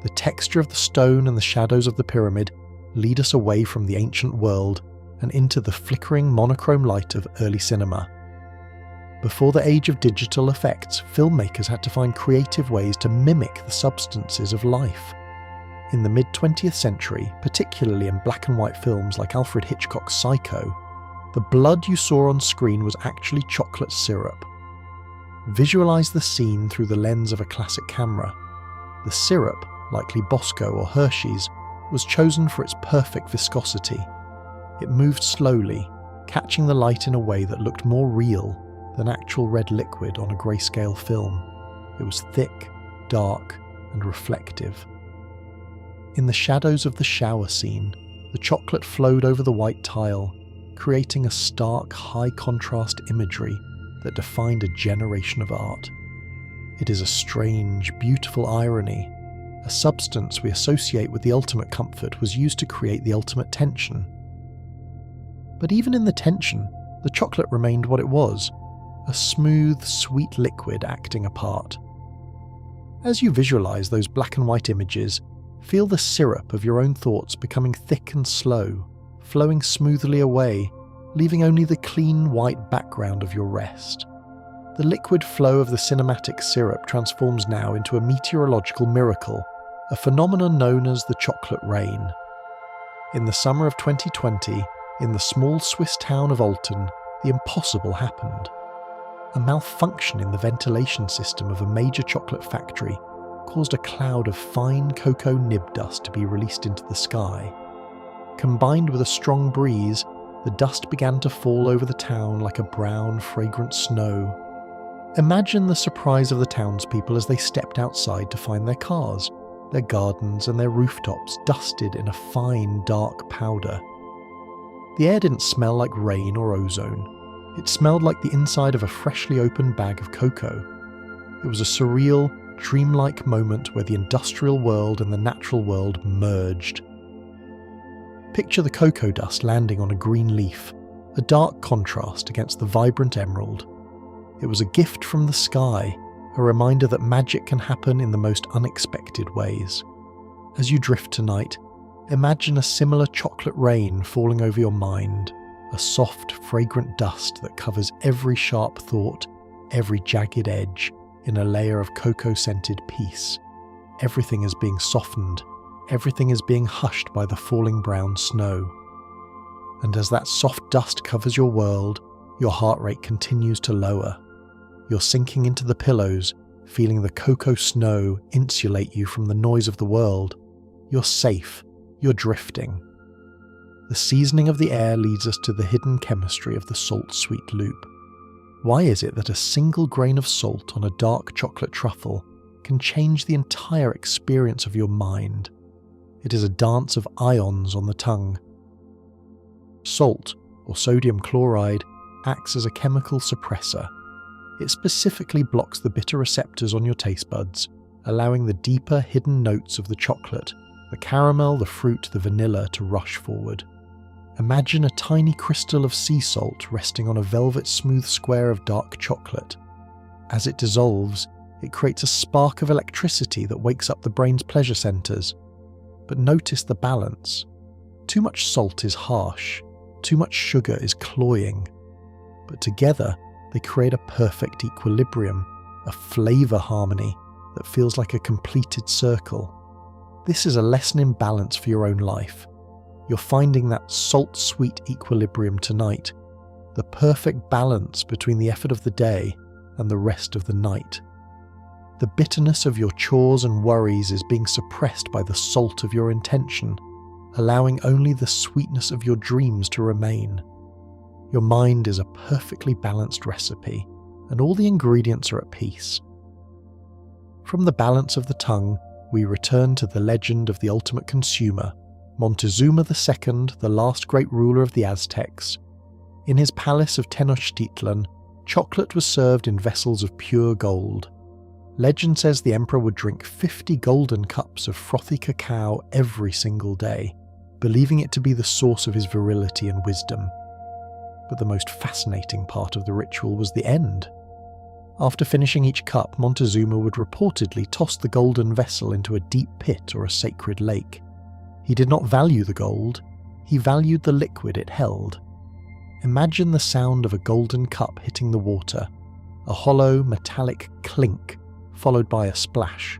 The texture of the stone and the shadows of the pyramid lead us away from the ancient world and into the flickering monochrome light of early cinema. Before the age of digital effects, filmmakers had to find creative ways to mimic the substances of life. In the mid-20th century, particularly in black and white films like Alfred Hitchcock's Psycho, the blood you saw on screen was actually chocolate syrup. Visualize the scene through the lens of a classic camera. The syrup, likely Bosco or Hershey's, was chosen for its perfect viscosity. It moved slowly, catching the light in a way that looked more real than actual red liquid on a grayscale film. It was thick, dark, and reflective. In the shadows of the shower scene, the chocolate flowed over the white tile, creating a stark, high-contrast imagery that defined a generation of art. It is a strange, beautiful irony. A substance we associate with the ultimate comfort was used to create the ultimate tension. But even in the tension, the chocolate remained what it was, a smooth, sweet liquid acting a part. As you visualize those black and white images, feel the syrup of your own thoughts becoming thick and slow, flowing smoothly away, leaving only the clean white background of your rest. The liquid flow of the cinematic syrup transforms now into a meteorological miracle, a phenomenon known as the chocolate rain. In the summer of 2020, in the small Swiss town of Olten, the impossible happened. A malfunction in the ventilation system of a major chocolate factory caused a cloud of fine cocoa nib dust to be released into the sky. Combined with a strong breeze, the dust began to fall over the town like a brown, fragrant snow. Imagine the surprise of the townspeople as they stepped outside to find their cars, their gardens and their rooftops dusted in a fine, dark powder. The air didn't smell like rain or ozone. It smelled like the inside of a freshly opened bag of cocoa. It was a surreal, dreamlike moment where the industrial world and the natural world merged. Picture the cocoa dust landing on a green leaf, a dark contrast against the vibrant emerald. It was a gift from the sky, a reminder that magic can happen in the most unexpected ways. As you drift tonight, imagine a similar chocolate rain falling over your mind, a soft, fragrant dust that covers every sharp thought, every jagged edge, in a layer of cocoa-scented peace. Everything is being softened, everything is being hushed by the falling brown snow. And as that soft dust covers your world, your heart rate continues to lower. You're sinking into the pillows, feeling the cocoa snow insulate you from the noise of the world. You're safe, you're drifting. The seasoning of the air leads us to the hidden chemistry of the salt-sweet loop. Why is it that a single grain of salt on a dark chocolate truffle can change the entire experience of your mind? It is a dance of ions on the tongue. Salt, or sodium chloride, acts as a chemical suppressor. It specifically blocks the bitter receptors on your taste buds, allowing the deeper hidden notes of the chocolate, the caramel, the fruit, the vanilla to rush forward. Imagine a tiny crystal of sea salt resting on a velvet smooth square of dark chocolate. As it dissolves, it creates a spark of electricity that wakes up the brain's pleasure centers. But notice the balance. Too much salt is harsh, too much sugar is cloying. But together, they create a perfect equilibrium, a flavor harmony that feels like a completed circle. This is a lesson in balance for your own life. you're finding that salt-sweet equilibrium tonight, the perfect balance between the effort of the day and the rest of the night. The bitterness of your chores and worries is being suppressed by the salt of your intention, allowing only the sweetness of your dreams to remain. Your mind is a perfectly balanced recipe, and all the ingredients are at peace. From the balance of the tongue, we return to the legend of the ultimate consumer, Montezuma II, the last great ruler of the Aztecs. In his palace of Tenochtitlan, chocolate was served in vessels of pure gold. Legend says the emperor would drink 50 golden cups of frothy cacao every single day, believing it to be the source of his virility and wisdom. But the most fascinating part of the ritual was the end. After finishing each cup, Montezuma would reportedly toss the golden vessel into a deep pit or a sacred lake. He did not value the gold, he valued the liquid it held. Imagine the sound of a golden cup hitting the water, a hollow, metallic clink, followed by a splash.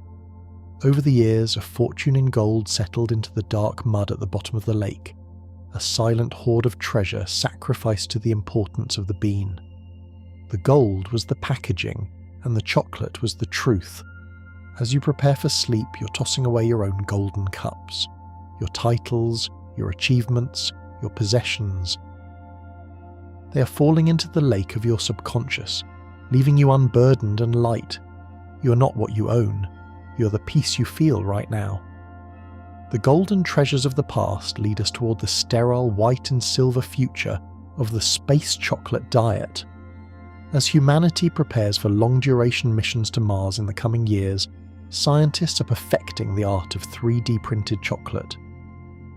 Over the years, a fortune in gold settled into the dark mud at the bottom of the lake, a silent hoard of treasure sacrificed to the importance of the bean. The gold was the packaging, and the chocolate was the truth. As you prepare for sleep, you're tossing away your own golden cups, your titles, your achievements, your possessions. They are falling into the lake of your subconscious, leaving you unburdened and light. You are not what you own, you're the peace you feel right now. The golden treasures of the past lead us toward the sterile white and silver future of the space chocolate diet. As humanity prepares for long-duration missions to Mars in the coming years, scientists are perfecting the art of 3D printed chocolate.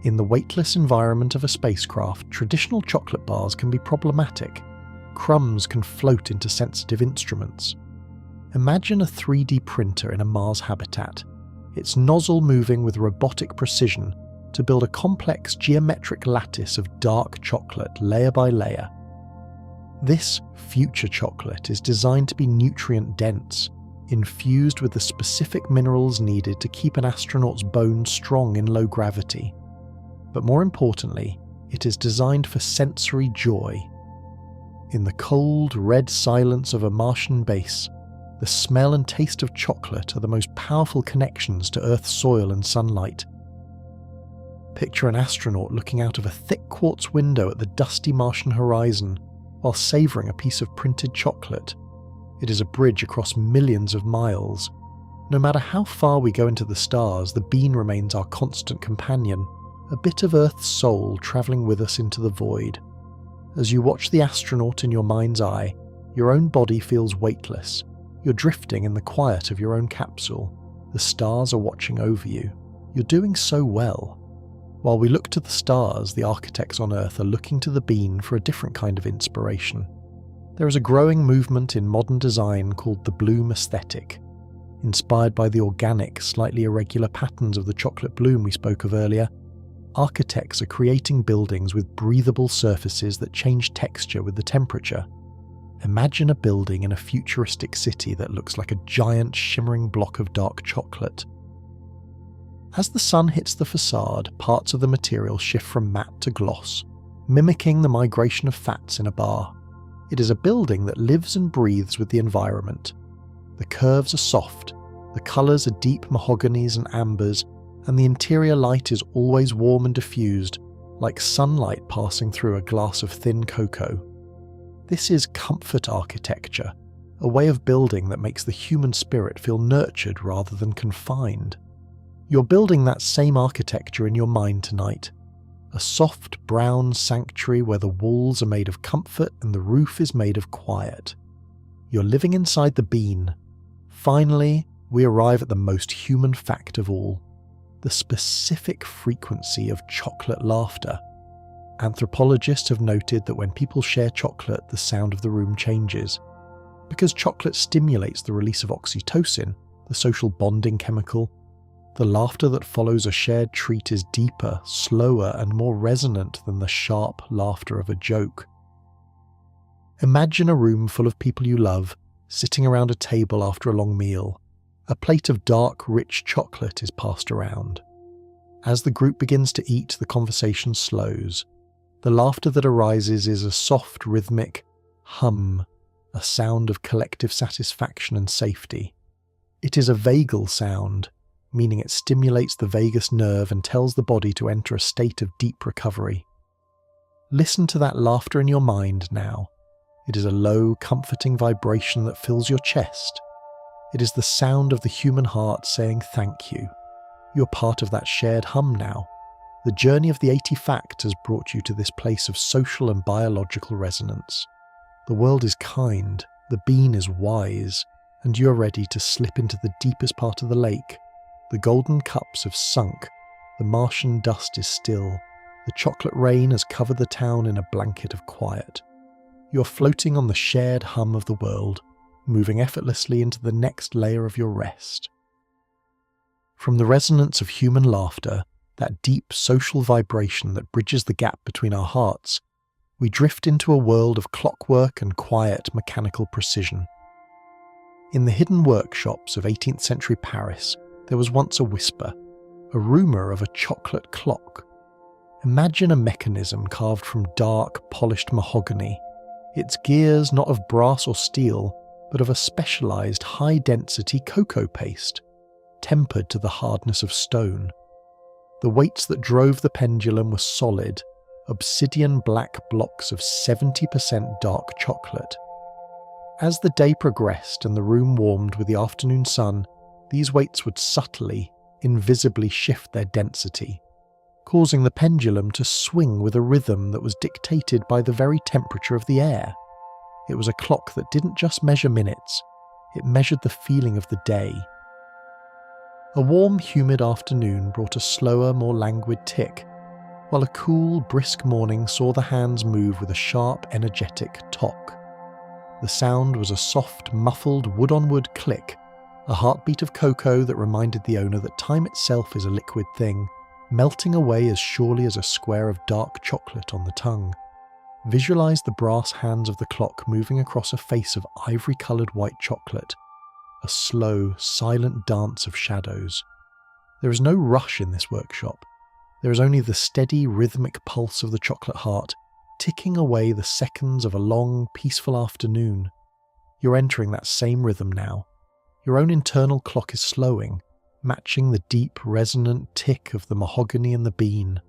In the weightless environment of a spacecraft, traditional chocolate bars can be problematic. Crumbs can float into sensitive instruments. Imagine a 3D printer in a Mars habitat, its nozzle moving with robotic precision to build a complex geometric lattice of dark chocolate layer by layer. This future chocolate is designed to be nutrient-dense, infused with the specific minerals needed to keep an astronaut's bones strong in low gravity. But more importantly, it is designed for sensory joy. In the cold, red silence of a Martian base, the smell and taste of chocolate are the most powerful connections to Earth's soil and sunlight. Picture an astronaut looking out of a thick quartz window at the dusty Martian horizon while savouring a piece of printed chocolate. It is a bridge across millions of miles. No matter how far we go into the stars, the bean remains our constant companion, a bit of Earth's soul travelling with us into the void. As you watch the astronaut in your mind's eye, your own body feels weightless. You're drifting in the quiet of your own capsule. The stars are watching over you. You're doing so well. While we look to the stars, the architects on Earth are looking to the bean for a different kind of inspiration. There is a growing movement in modern design called the bloom aesthetic. Inspired by the organic, slightly irregular patterns of the chocolate bloom we spoke of earlier, architects are creating buildings with breathable surfaces that change texture with the temperature. Imagine a building in a futuristic city that looks like a giant shimmering block of dark chocolate. As the sun hits the facade, parts of the material shift from matte to gloss, mimicking the migration of fats in a bar. It is a building that lives and breathes with the environment. The curves are soft, the colours are deep mahoganies and ambers, and the interior light is always warm and diffused, like sunlight passing through a glass of thin cocoa. This is comfort architecture, a way of building that makes the human spirit feel nurtured rather than confined. You're building that same architecture in your mind tonight. A soft brown sanctuary where the walls are made of comfort and the roof is made of quiet. You're living inside the bean. Finally, we arrive at the most human fact of all, the specific frequency of chocolate laughter. Anthropologists have noted that when people share chocolate, the sound of the room changes. Because chocolate stimulates the release of oxytocin, the social bonding chemical, the laughter that follows a shared treat is deeper, slower, and more resonant than the sharp laughter of a joke. Imagine a room full of people you love, sitting around a table after a long meal. A plate of dark, rich chocolate is passed around. As the group begins to eat, the conversation slows. The laughter that arises is a soft, rhythmic hum, a sound of collective satisfaction and safety. It is a vagal sound, meaning it stimulates the vagus nerve and tells the body to enter a state of deep recovery. Listen to that laughter in your mind now. It is a low, comforting vibration that fills your chest. It is the sound of the human heart saying thank you. You're part of that shared hum now. The journey of the 80 Fact has brought you to this place of social and biological resonance. The world is kind, the bean is wise, and you're ready to slip into the deepest part of the lake. The golden cups have sunk, the Martian dust is still, the chocolate rain has covered the town in a blanket of quiet. You're floating on the shared hum of the world, moving effortlessly into the next layer of your rest. From the resonance of human laughter, that deep social vibration that bridges the gap between our hearts, we drift into a world of clockwork and quiet mechanical precision. In the hidden workshops of 18th century Paris, there was once a whisper, a rumour of a chocolate clock. Imagine a mechanism carved from dark, polished mahogany, its gears not of brass or steel, but of a specialised high-density cocoa paste, tempered to the hardness of stone. The weights that drove the pendulum were solid, obsidian black blocks of 70% dark chocolate. As the day progressed and the room warmed with the afternoon sun, these weights would subtly, invisibly shift their density, causing the pendulum to swing with a rhythm that was dictated by the very temperature of the air. It was a clock that didn't just measure minutes, it measured the feeling of the day. A warm, humid afternoon brought a slower, more languid tick, while a cool, brisk morning saw the hands move with a sharp, energetic tock. The sound was a soft, muffled, wood-on-wood click, a heartbeat of cocoa that reminded the owner that time itself is a liquid thing, melting away as surely as a square of dark chocolate on the tongue. Visualize the brass hands of the clock moving across a face of ivory-coloured white chocolate, a slow, silent dance of shadows. There is no rush in this workshop. There is only the steady, rhythmic pulse of the chocolate heart, ticking away the seconds of a long, peaceful afternoon. You're entering that same rhythm now. Your own internal clock is slowing, matching the deep, resonant tick of the mahogany and the bean.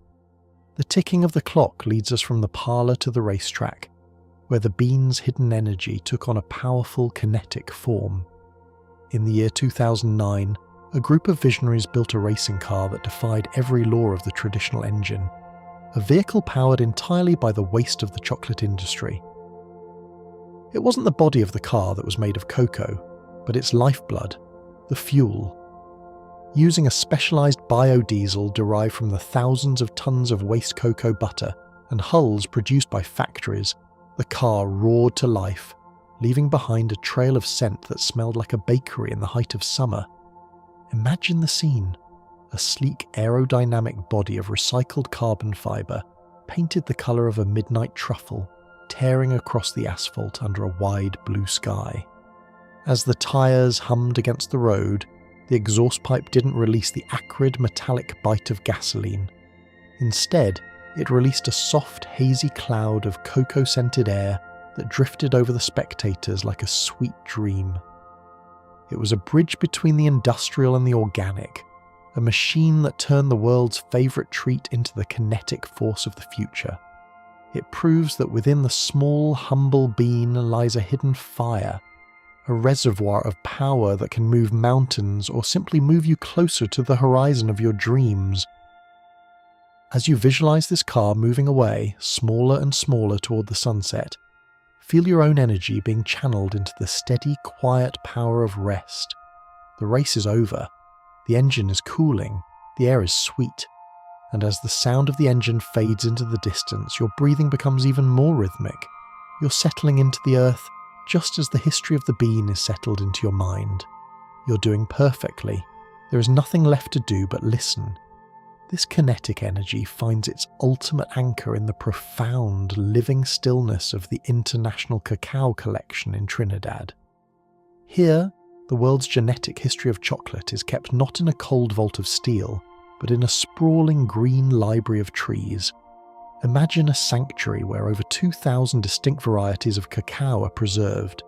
The ticking of the clock leads us from the parlour to the racetrack, where the bean's hidden energy took on a powerful, kinetic form. In the year 2009, a group of visionaries built a racing car that defied every law of the traditional engine, a vehicle powered entirely by the waste of the chocolate industry. It wasn't the body of the car that was made of cocoa, but its lifeblood, the fuel. Using a specialised biodiesel derived from the thousands of tons of waste cocoa butter and hulls produced by factories, the car roared to life, leaving behind a trail of scent that smelled like a bakery in the height of summer. Imagine the scene. A sleek aerodynamic body of recycled carbon fibre, painted the colour of a midnight truffle, tearing across the asphalt under a wide blue sky. As the tyres hummed against the road, the exhaust pipe didn't release the acrid metallic bite of gasoline. Instead, it released a soft, hazy cloud of cocoa-scented air that drifted over the spectators like a sweet dream. It was a bridge between the industrial and the organic, a machine that turned the world's favourite treat into the kinetic force of the future. It proves that within the small, humble bean lies a hidden fire, a reservoir of power that can move mountains or simply move you closer to the horizon of your dreams. As you visualize this car moving away, smaller and smaller toward the sunset, feel your own energy being channeled into the steady, quiet power of rest. The race is over. The engine is cooling. The air is sweet. And as the sound of the engine fades into the distance, your breathing becomes even more rhythmic. You're settling into the earth just as the history of the bean is settled into your mind. You're doing perfectly. There is nothing left to do but listen. This kinetic energy finds its ultimate anchor in the profound, living stillness of the International Cacao Collection in Trinidad. Here, the world's genetic history of chocolate is kept not in a cold vault of steel, but in a sprawling green library of trees. Imagine a sanctuary where over 2,000 distinct varieties of cacao are preserved,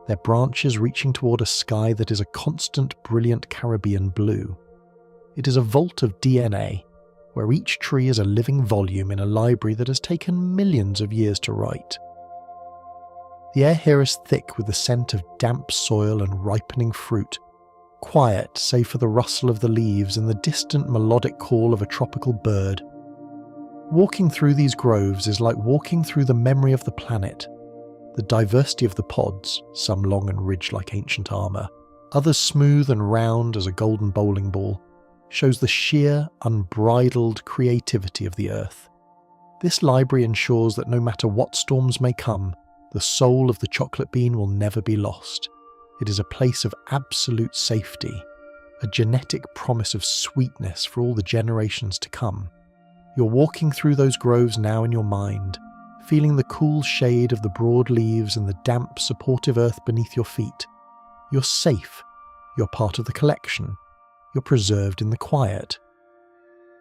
their branches reaching toward a sky that is a constant, brilliant Caribbean blue. It is a vault of DNA, where each tree is a living volume in a library that has taken millions of years to write. The air here is thick with the scent of damp soil and ripening fruit, quiet save for the rustle of the leaves and the distant melodic call of a tropical bird. Walking through these groves is like walking through the memory of the planet. The diversity of the pods, some long and ridged like ancient armour, others smooth and round as a golden bowling ball, shows the sheer, unbridled creativity of the earth. This library ensures that no matter what storms may come, the soul of the chocolate bean will never be lost. It is a place of absolute safety, a genetic promise of sweetness for all the generations to come. You're walking through those groves now in your mind, feeling the cool shade of the broad leaves and the damp, supportive earth beneath your feet. You're safe. You're part of the collection. You're preserved in the quiet.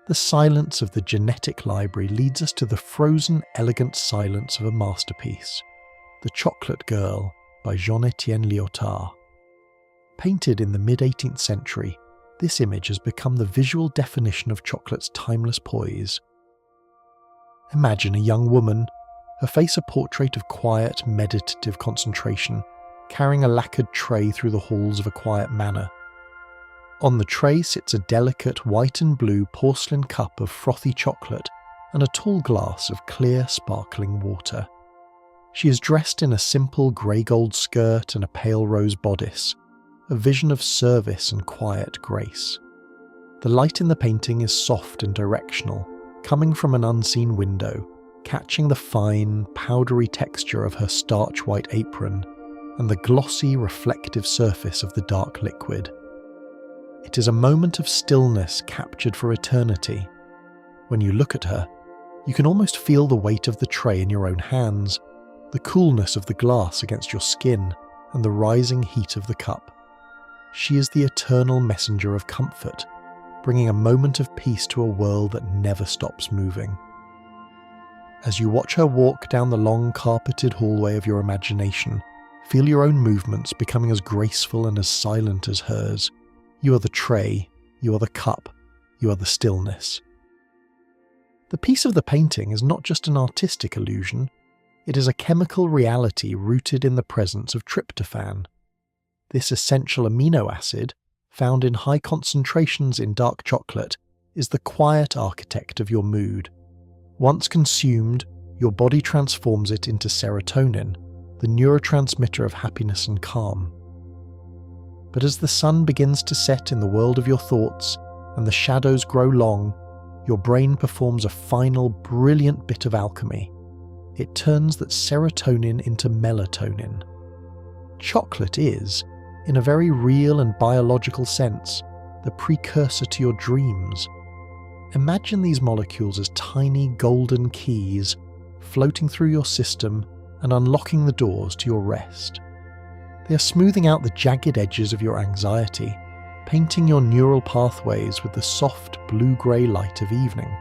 The silence of the genetic library leads us to the frozen, elegant silence of a masterpiece, The Chocolate Girl by Jean-Étienne Lyotard. Painted in the mid-18th century, this image has become the visual definition of chocolate's timeless poise. Imagine a young woman, her face a portrait of quiet, meditative concentration, carrying a lacquered tray through the halls of a quiet manor. On the tray sits a delicate white and blue porcelain cup of frothy chocolate and a tall glass of clear, sparkling water. She is dressed in a simple grey-gold skirt and a pale rose bodice, a vision of service and quiet grace. The light in the painting is soft and directional, coming from an unseen window, catching the fine, powdery texture of her starch-white apron and the glossy, reflective surface of the dark liquid. It is a moment of stillness captured for eternity. When you look at her, you can almost feel the weight of the tray in your own hands, the coolness of the glass against your skin, and the rising heat of the cup. She is the eternal messenger of comfort, bringing a moment of peace to a world that never stops moving. As you watch her walk down the long carpeted hallway of your imagination, feel your own movements becoming as graceful and as silent as hers. You are the tray, you are the cup, you are the stillness. The piece of the painting is not just an artistic illusion, it is a chemical reality rooted in the presence of tryptophan. This essential amino acid, found in high concentrations in dark chocolate, is the quiet architect of your mood. Once consumed, your body transforms it into serotonin, the neurotransmitter of happiness and calm. But as the sun begins to set in the world of your thoughts and the shadows grow long, your brain performs a final, brilliant bit of alchemy. It turns that serotonin into melatonin. Chocolate is, in a very real and biological sense, the precursor to your dreams. Imagine these molecules as tiny golden keys floating through your system and unlocking the doors to your rest. They are smoothing out the jagged edges of your anxiety, painting your neural pathways with the soft blue-grey light of evening.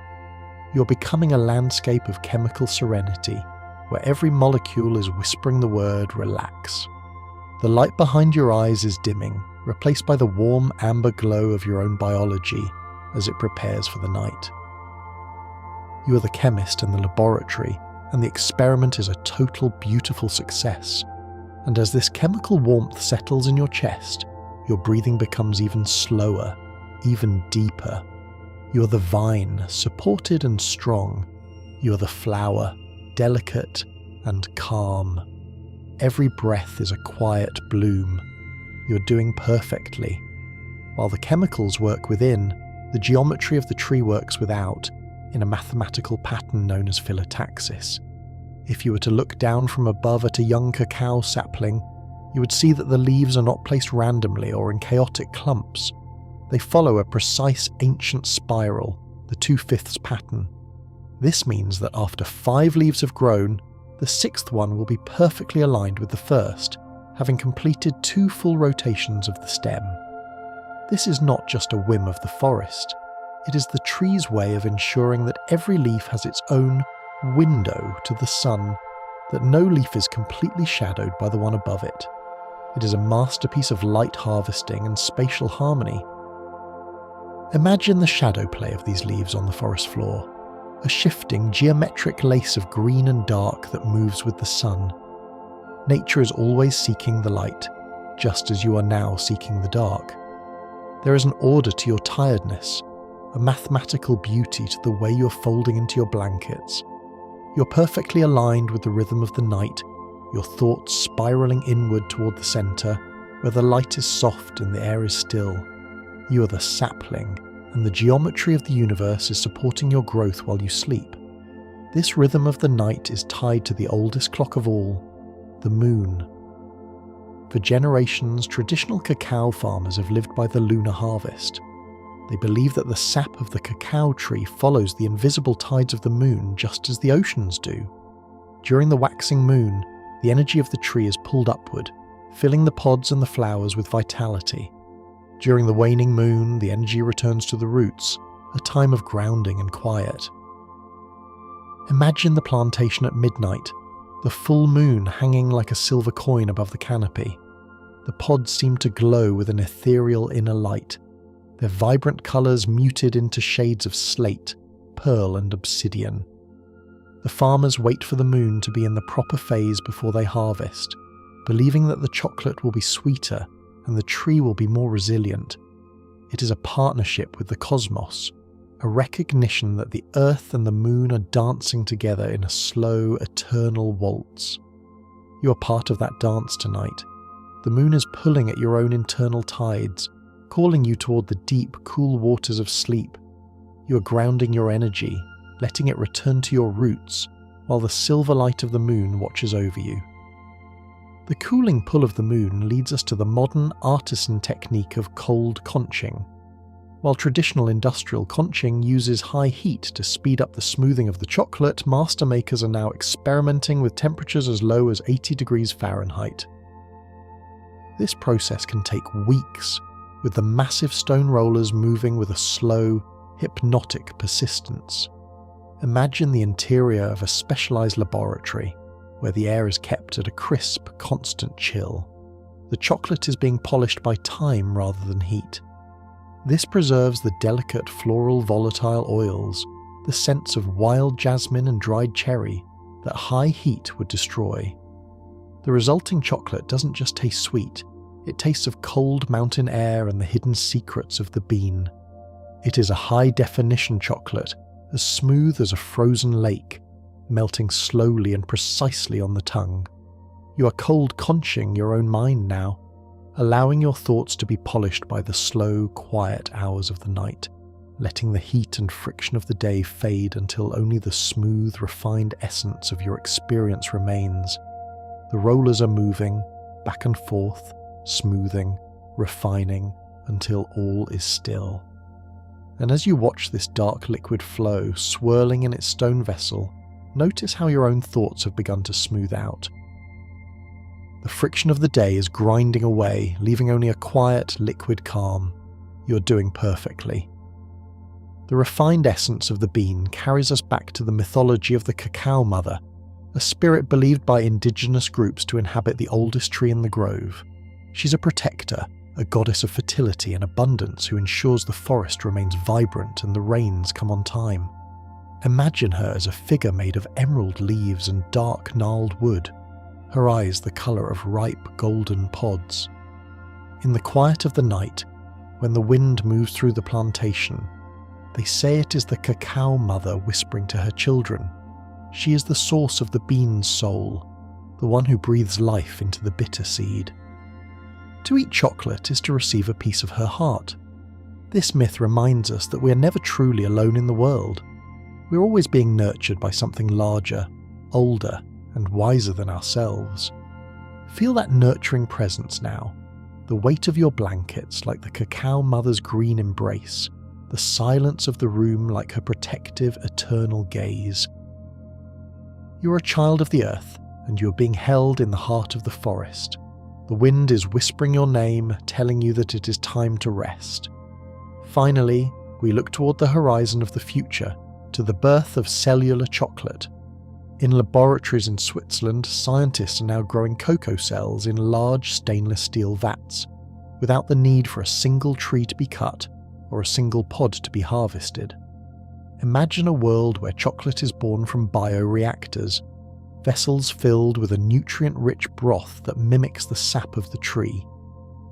You're becoming a landscape of chemical serenity, where every molecule is whispering the word relax. The light behind your eyes is dimming, replaced by the warm amber glow of your own biology as it prepares for the night. You are the chemist in the laboratory, and the experiment is a total, beautiful success. And as this chemical warmth settles in your chest, your breathing becomes even slower, even deeper. You are the vine, supported and strong. You are the flower, delicate and calm. Every breath is a quiet bloom. You're doing perfectly. While the chemicals work within, the geometry of the tree works without, in a mathematical pattern known as phyllotaxis. If you were to look down from above at a young cacao sapling, you would see that the leaves are not placed randomly or in chaotic clumps. They follow a precise ancient spiral, the 2/5 pattern. This means that after 5 leaves have grown, the 6th one will be perfectly aligned with the first, having completed 2 full rotations of the stem. This is not just a whim of the forest. It is the tree's way of ensuring that every leaf has its own window to the sun, that no leaf is completely shadowed by the one above it. It is a masterpiece of light harvesting and spatial harmony. Imagine the shadow play of these leaves on the forest floor, a shifting geometric lace of green and dark that moves with the sun. Nature is always seeking the light, just as you are now seeking the dark. There is an order to your tiredness, a mathematical beauty to the way you're folding into your blankets. You're perfectly aligned with the rhythm of the night, your thoughts spiraling inward toward the centre, where the light is soft and the air is still. You are the sapling, and the geometry of the universe is supporting your growth while you sleep. This rhythm of the night is tied to the oldest clock of all, the moon. For generations, traditional cacao farmers have lived by the lunar harvest. They believe that the sap of the cacao tree follows the invisible tides of the moon just as the oceans do. During the waxing moon, the energy of the tree is pulled upward, filling the pods and the flowers with vitality. During the waning moon, the energy returns to the roots, a time of grounding and quiet. Imagine the plantation at midnight, the full moon hanging like a silver coin above the canopy. The pods seem to glow with an ethereal inner light, their vibrant colours muted into shades of slate, pearl and obsidian. The farmers wait for the moon to be in the proper phase before they harvest, believing that the chocolate will be sweeter and the tree will be more resilient. It is a partnership with the cosmos, a recognition that the earth and the moon are dancing together in a slow, eternal waltz. You are part of that dance tonight. The moon is pulling at your own internal tides, calling you toward the deep, cool waters of sleep. You are grounding your energy, letting it return to your roots, while the silver light of the moon watches over you. The cooling pull of the moon leads us to the modern artisan technique of cold conching. While traditional industrial conching uses high heat to speed up the smoothing of the chocolate, master makers are now experimenting with temperatures as low as 80 degrees Fahrenheit. This process can take weeks, with the massive stone rollers moving with a slow, hypnotic persistence. Imagine the interior of a specialized laboratory, where the air is kept at a crisp, constant chill. The chocolate is being polished by time rather than heat. This preserves the delicate floral volatile oils, the scents of wild jasmine and dried cherry that high heat would destroy. The resulting chocolate doesn't just taste sweet, it tastes of cold mountain air and the hidden secrets of the bean. It is a high-definition chocolate, as smooth as a frozen lake, melting slowly and precisely on the tongue. You are cold conching your own mind now, allowing your thoughts to be polished by the slow, quiet hours of the night, letting the heat and friction of the day fade until only the smooth, refined essence of your experience remains. The rollers are moving, back and forth, smoothing, refining, until all is still. And as you watch this dark liquid flow, swirling in its stone vessel, notice how your own thoughts have begun to smooth out. The friction of the day is grinding away, leaving only a quiet, liquid calm. You're doing perfectly. The refined essence of the bean carries us back to the mythology of the cacao mother, a spirit believed by indigenous groups to inhabit the oldest tree in the grove. She's a protector, a goddess of fertility and abundance who ensures the forest remains vibrant and the rains come on time. Imagine her as a figure made of emerald leaves and dark gnarled wood, her eyes the colour of ripe golden pods. In the quiet of the night, when the wind moves through the plantation, they say it is the cacao mother whispering to her children. She is the source of the bean's soul, the one who breathes life into the bitter seed. To eat chocolate is to receive a piece of her heart. This myth reminds us that we are never truly alone in the world. We're always being nurtured by something larger, older, and wiser than ourselves. Feel that nurturing presence now, the weight of your blankets like the cacao mother's green embrace, the silence of the room like her protective, eternal gaze. You are a child of the earth, and you are being held in the heart of the forest. The wind is whispering your name, telling you that it is time to rest. Finally, we look toward the horizon of the future, to the birth of cellular chocolate. In laboratories in Switzerland, scientists are now growing cocoa cells in large stainless steel vats, without the need for a single tree to be cut or a single pod to be harvested. Imagine a world where chocolate is born from bioreactors, vessels filled with a nutrient-rich broth that mimics the sap of the tree.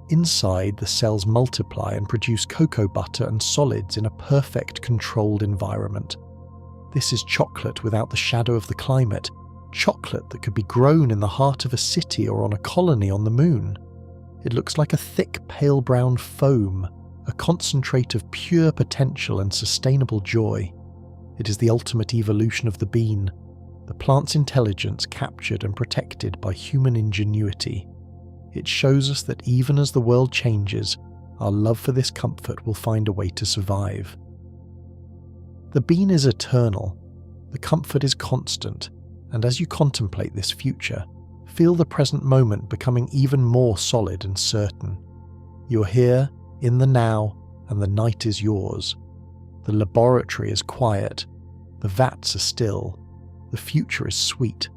Inside, the cells multiply and produce cocoa butter and solids in a perfect controlled environment. This is chocolate without the shadow of the climate, chocolate that could be grown in the heart of a city or on a colony on the moon. It looks like a thick pale brown foam, a concentrate of pure potential and sustainable joy. It is the ultimate evolution of the bean, the plant's intelligence captured and protected by human ingenuity. It shows us that even as the world changes, our love for this comfort will find a way to survive. The bean is eternal, the comfort is constant, and as you contemplate this future, feel the present moment becoming even more solid and certain. You're here, in the now, and the night is yours. The laboratory is quiet, the vats are still, the future is sweet.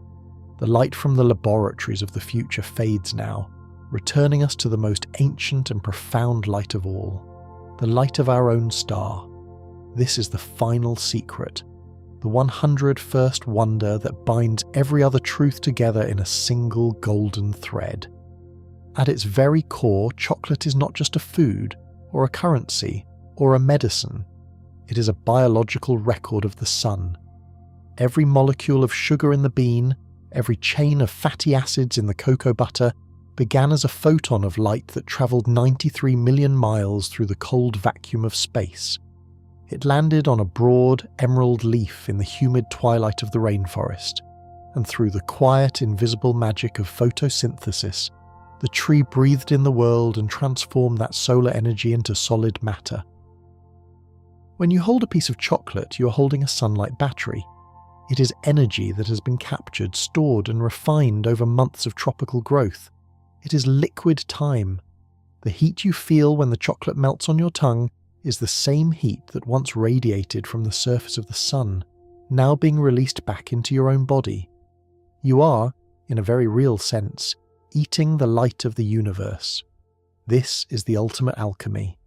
The light from the laboratories of the future fades now, returning us to the most ancient and profound light of all, the light of our own star. This is the final secret, the 101st wonder that binds every other truth together in a single golden thread. At its very core, chocolate is not just a food, or a currency, or a medicine. It is a biological record of the sun. Every molecule of sugar in the bean, every chain of fatty acids in the cocoa butter, began as a photon of light that travelled 93 million miles through the cold vacuum of space. It landed on a broad, emerald leaf in the humid twilight of the rainforest, and through the quiet, invisible magic of photosynthesis, the tree breathed in the world and transformed that solar energy into solid matter. When you hold a piece of chocolate, you are holding a sunlight battery. It is energy that has been captured, stored, and refined over months of tropical growth. It is liquid time. The heat you feel when the chocolate melts on your tongue is the same heat that once radiated from the surface of the sun, now being released back into your own body. You are, in a very real sense, eating the light of the universe. This is the ultimate alchemy,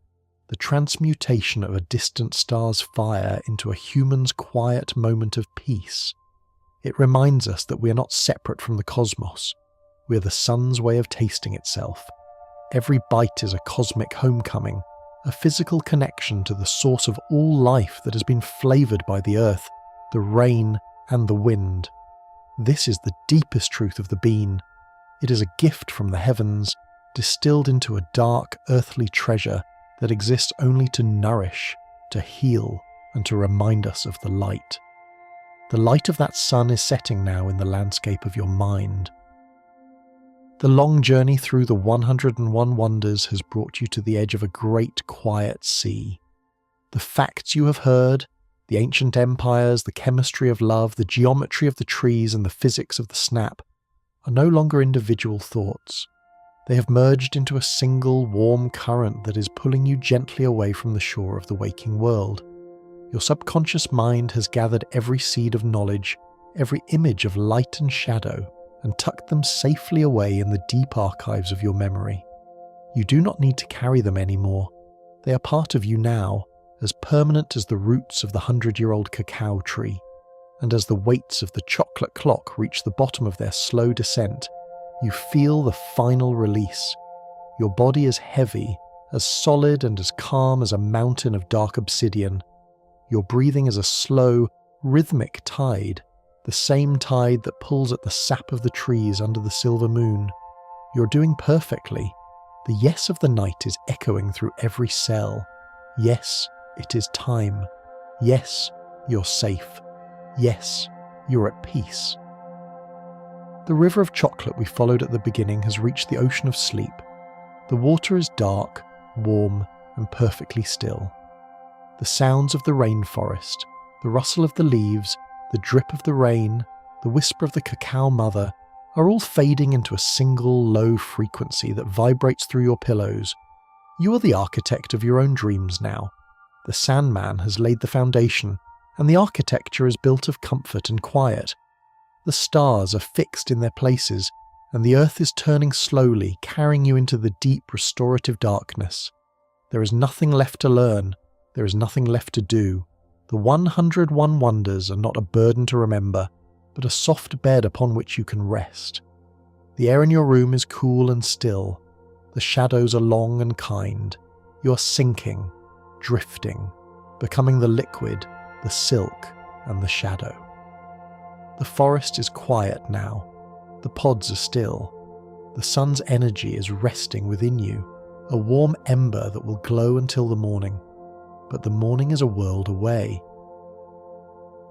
the transmutation of a distant star's fire into a human's quiet moment of peace. It reminds us that we are not separate from the cosmos. We are the sun's way of tasting itself. Every bite is a cosmic homecoming, a physical connection to the source of all life that has been flavoured by the earth, the rain, and the wind. This is the deepest truth of the bean. It is a gift from the heavens, distilled into a dark, earthly treasure that exists only to nourish, to heal, and to remind us of the light. The light of that sun is setting now in the landscape of your mind. The long journey through the 101 wonders has brought you to the edge of a great quiet sea. The facts you have heard, the ancient empires, the chemistry of love, the geometry of the trees, and the physics of the snap, are no longer individual thoughts. They have merged into a single warm current that is pulling you gently away from the shore of the waking world. Your subconscious mind has gathered every seed of knowledge, every image of light and shadow, and tucked them safely away in the deep archives of your memory. You do not need to carry them anymore. They are part of you now, as permanent as the roots of the 100-year-old cacao tree. And as the weights of the chocolate clock reach the bottom of their slow descent, you feel the final release. Your body is heavy, as solid and as calm as a mountain of dark obsidian. Your breathing is a slow, rhythmic tide, the same tide that pulls at the sap of the trees under the silver moon. You're doing perfectly. The yes of the night is echoing through every cell. Yes, it is time. Yes, you're safe. Yes, you're at peace. The river of chocolate we followed at the beginning has reached the ocean of sleep. The water is dark, warm, and perfectly still. The sounds of the rainforest, the rustle of the leaves, the drip of the rain, the whisper of the cacao mother, are all fading into a single low frequency that vibrates through your pillows. You are the architect of your own dreams now. The Sandman has laid the foundation, and the architecture is built of comfort and quiet. The stars are fixed in their places, and the earth is turning slowly, carrying you into the deep restorative darkness. There is nothing left to learn, there is nothing left to do. The 101 wonders are not a burden to remember, but a soft bed upon which you can rest. The air in your room is cool and still. The shadows are long and kind. You are sinking, drifting, becoming the liquid, the silk, and the shadow. The forest is quiet now. The pods are still. The sun's energy is resting within you, a warm ember that will glow until the morning. But the morning is a world away.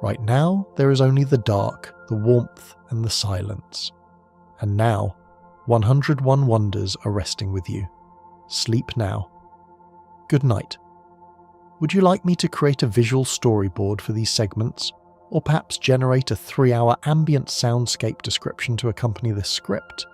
Right now, there is only the dark, the warmth, and the silence. And now, 101 wonders are resting with you. Sleep now. Good night. Would you like me to create a visual storyboard for these segments, or perhaps generate a 3-hour ambient soundscape description to accompany this script?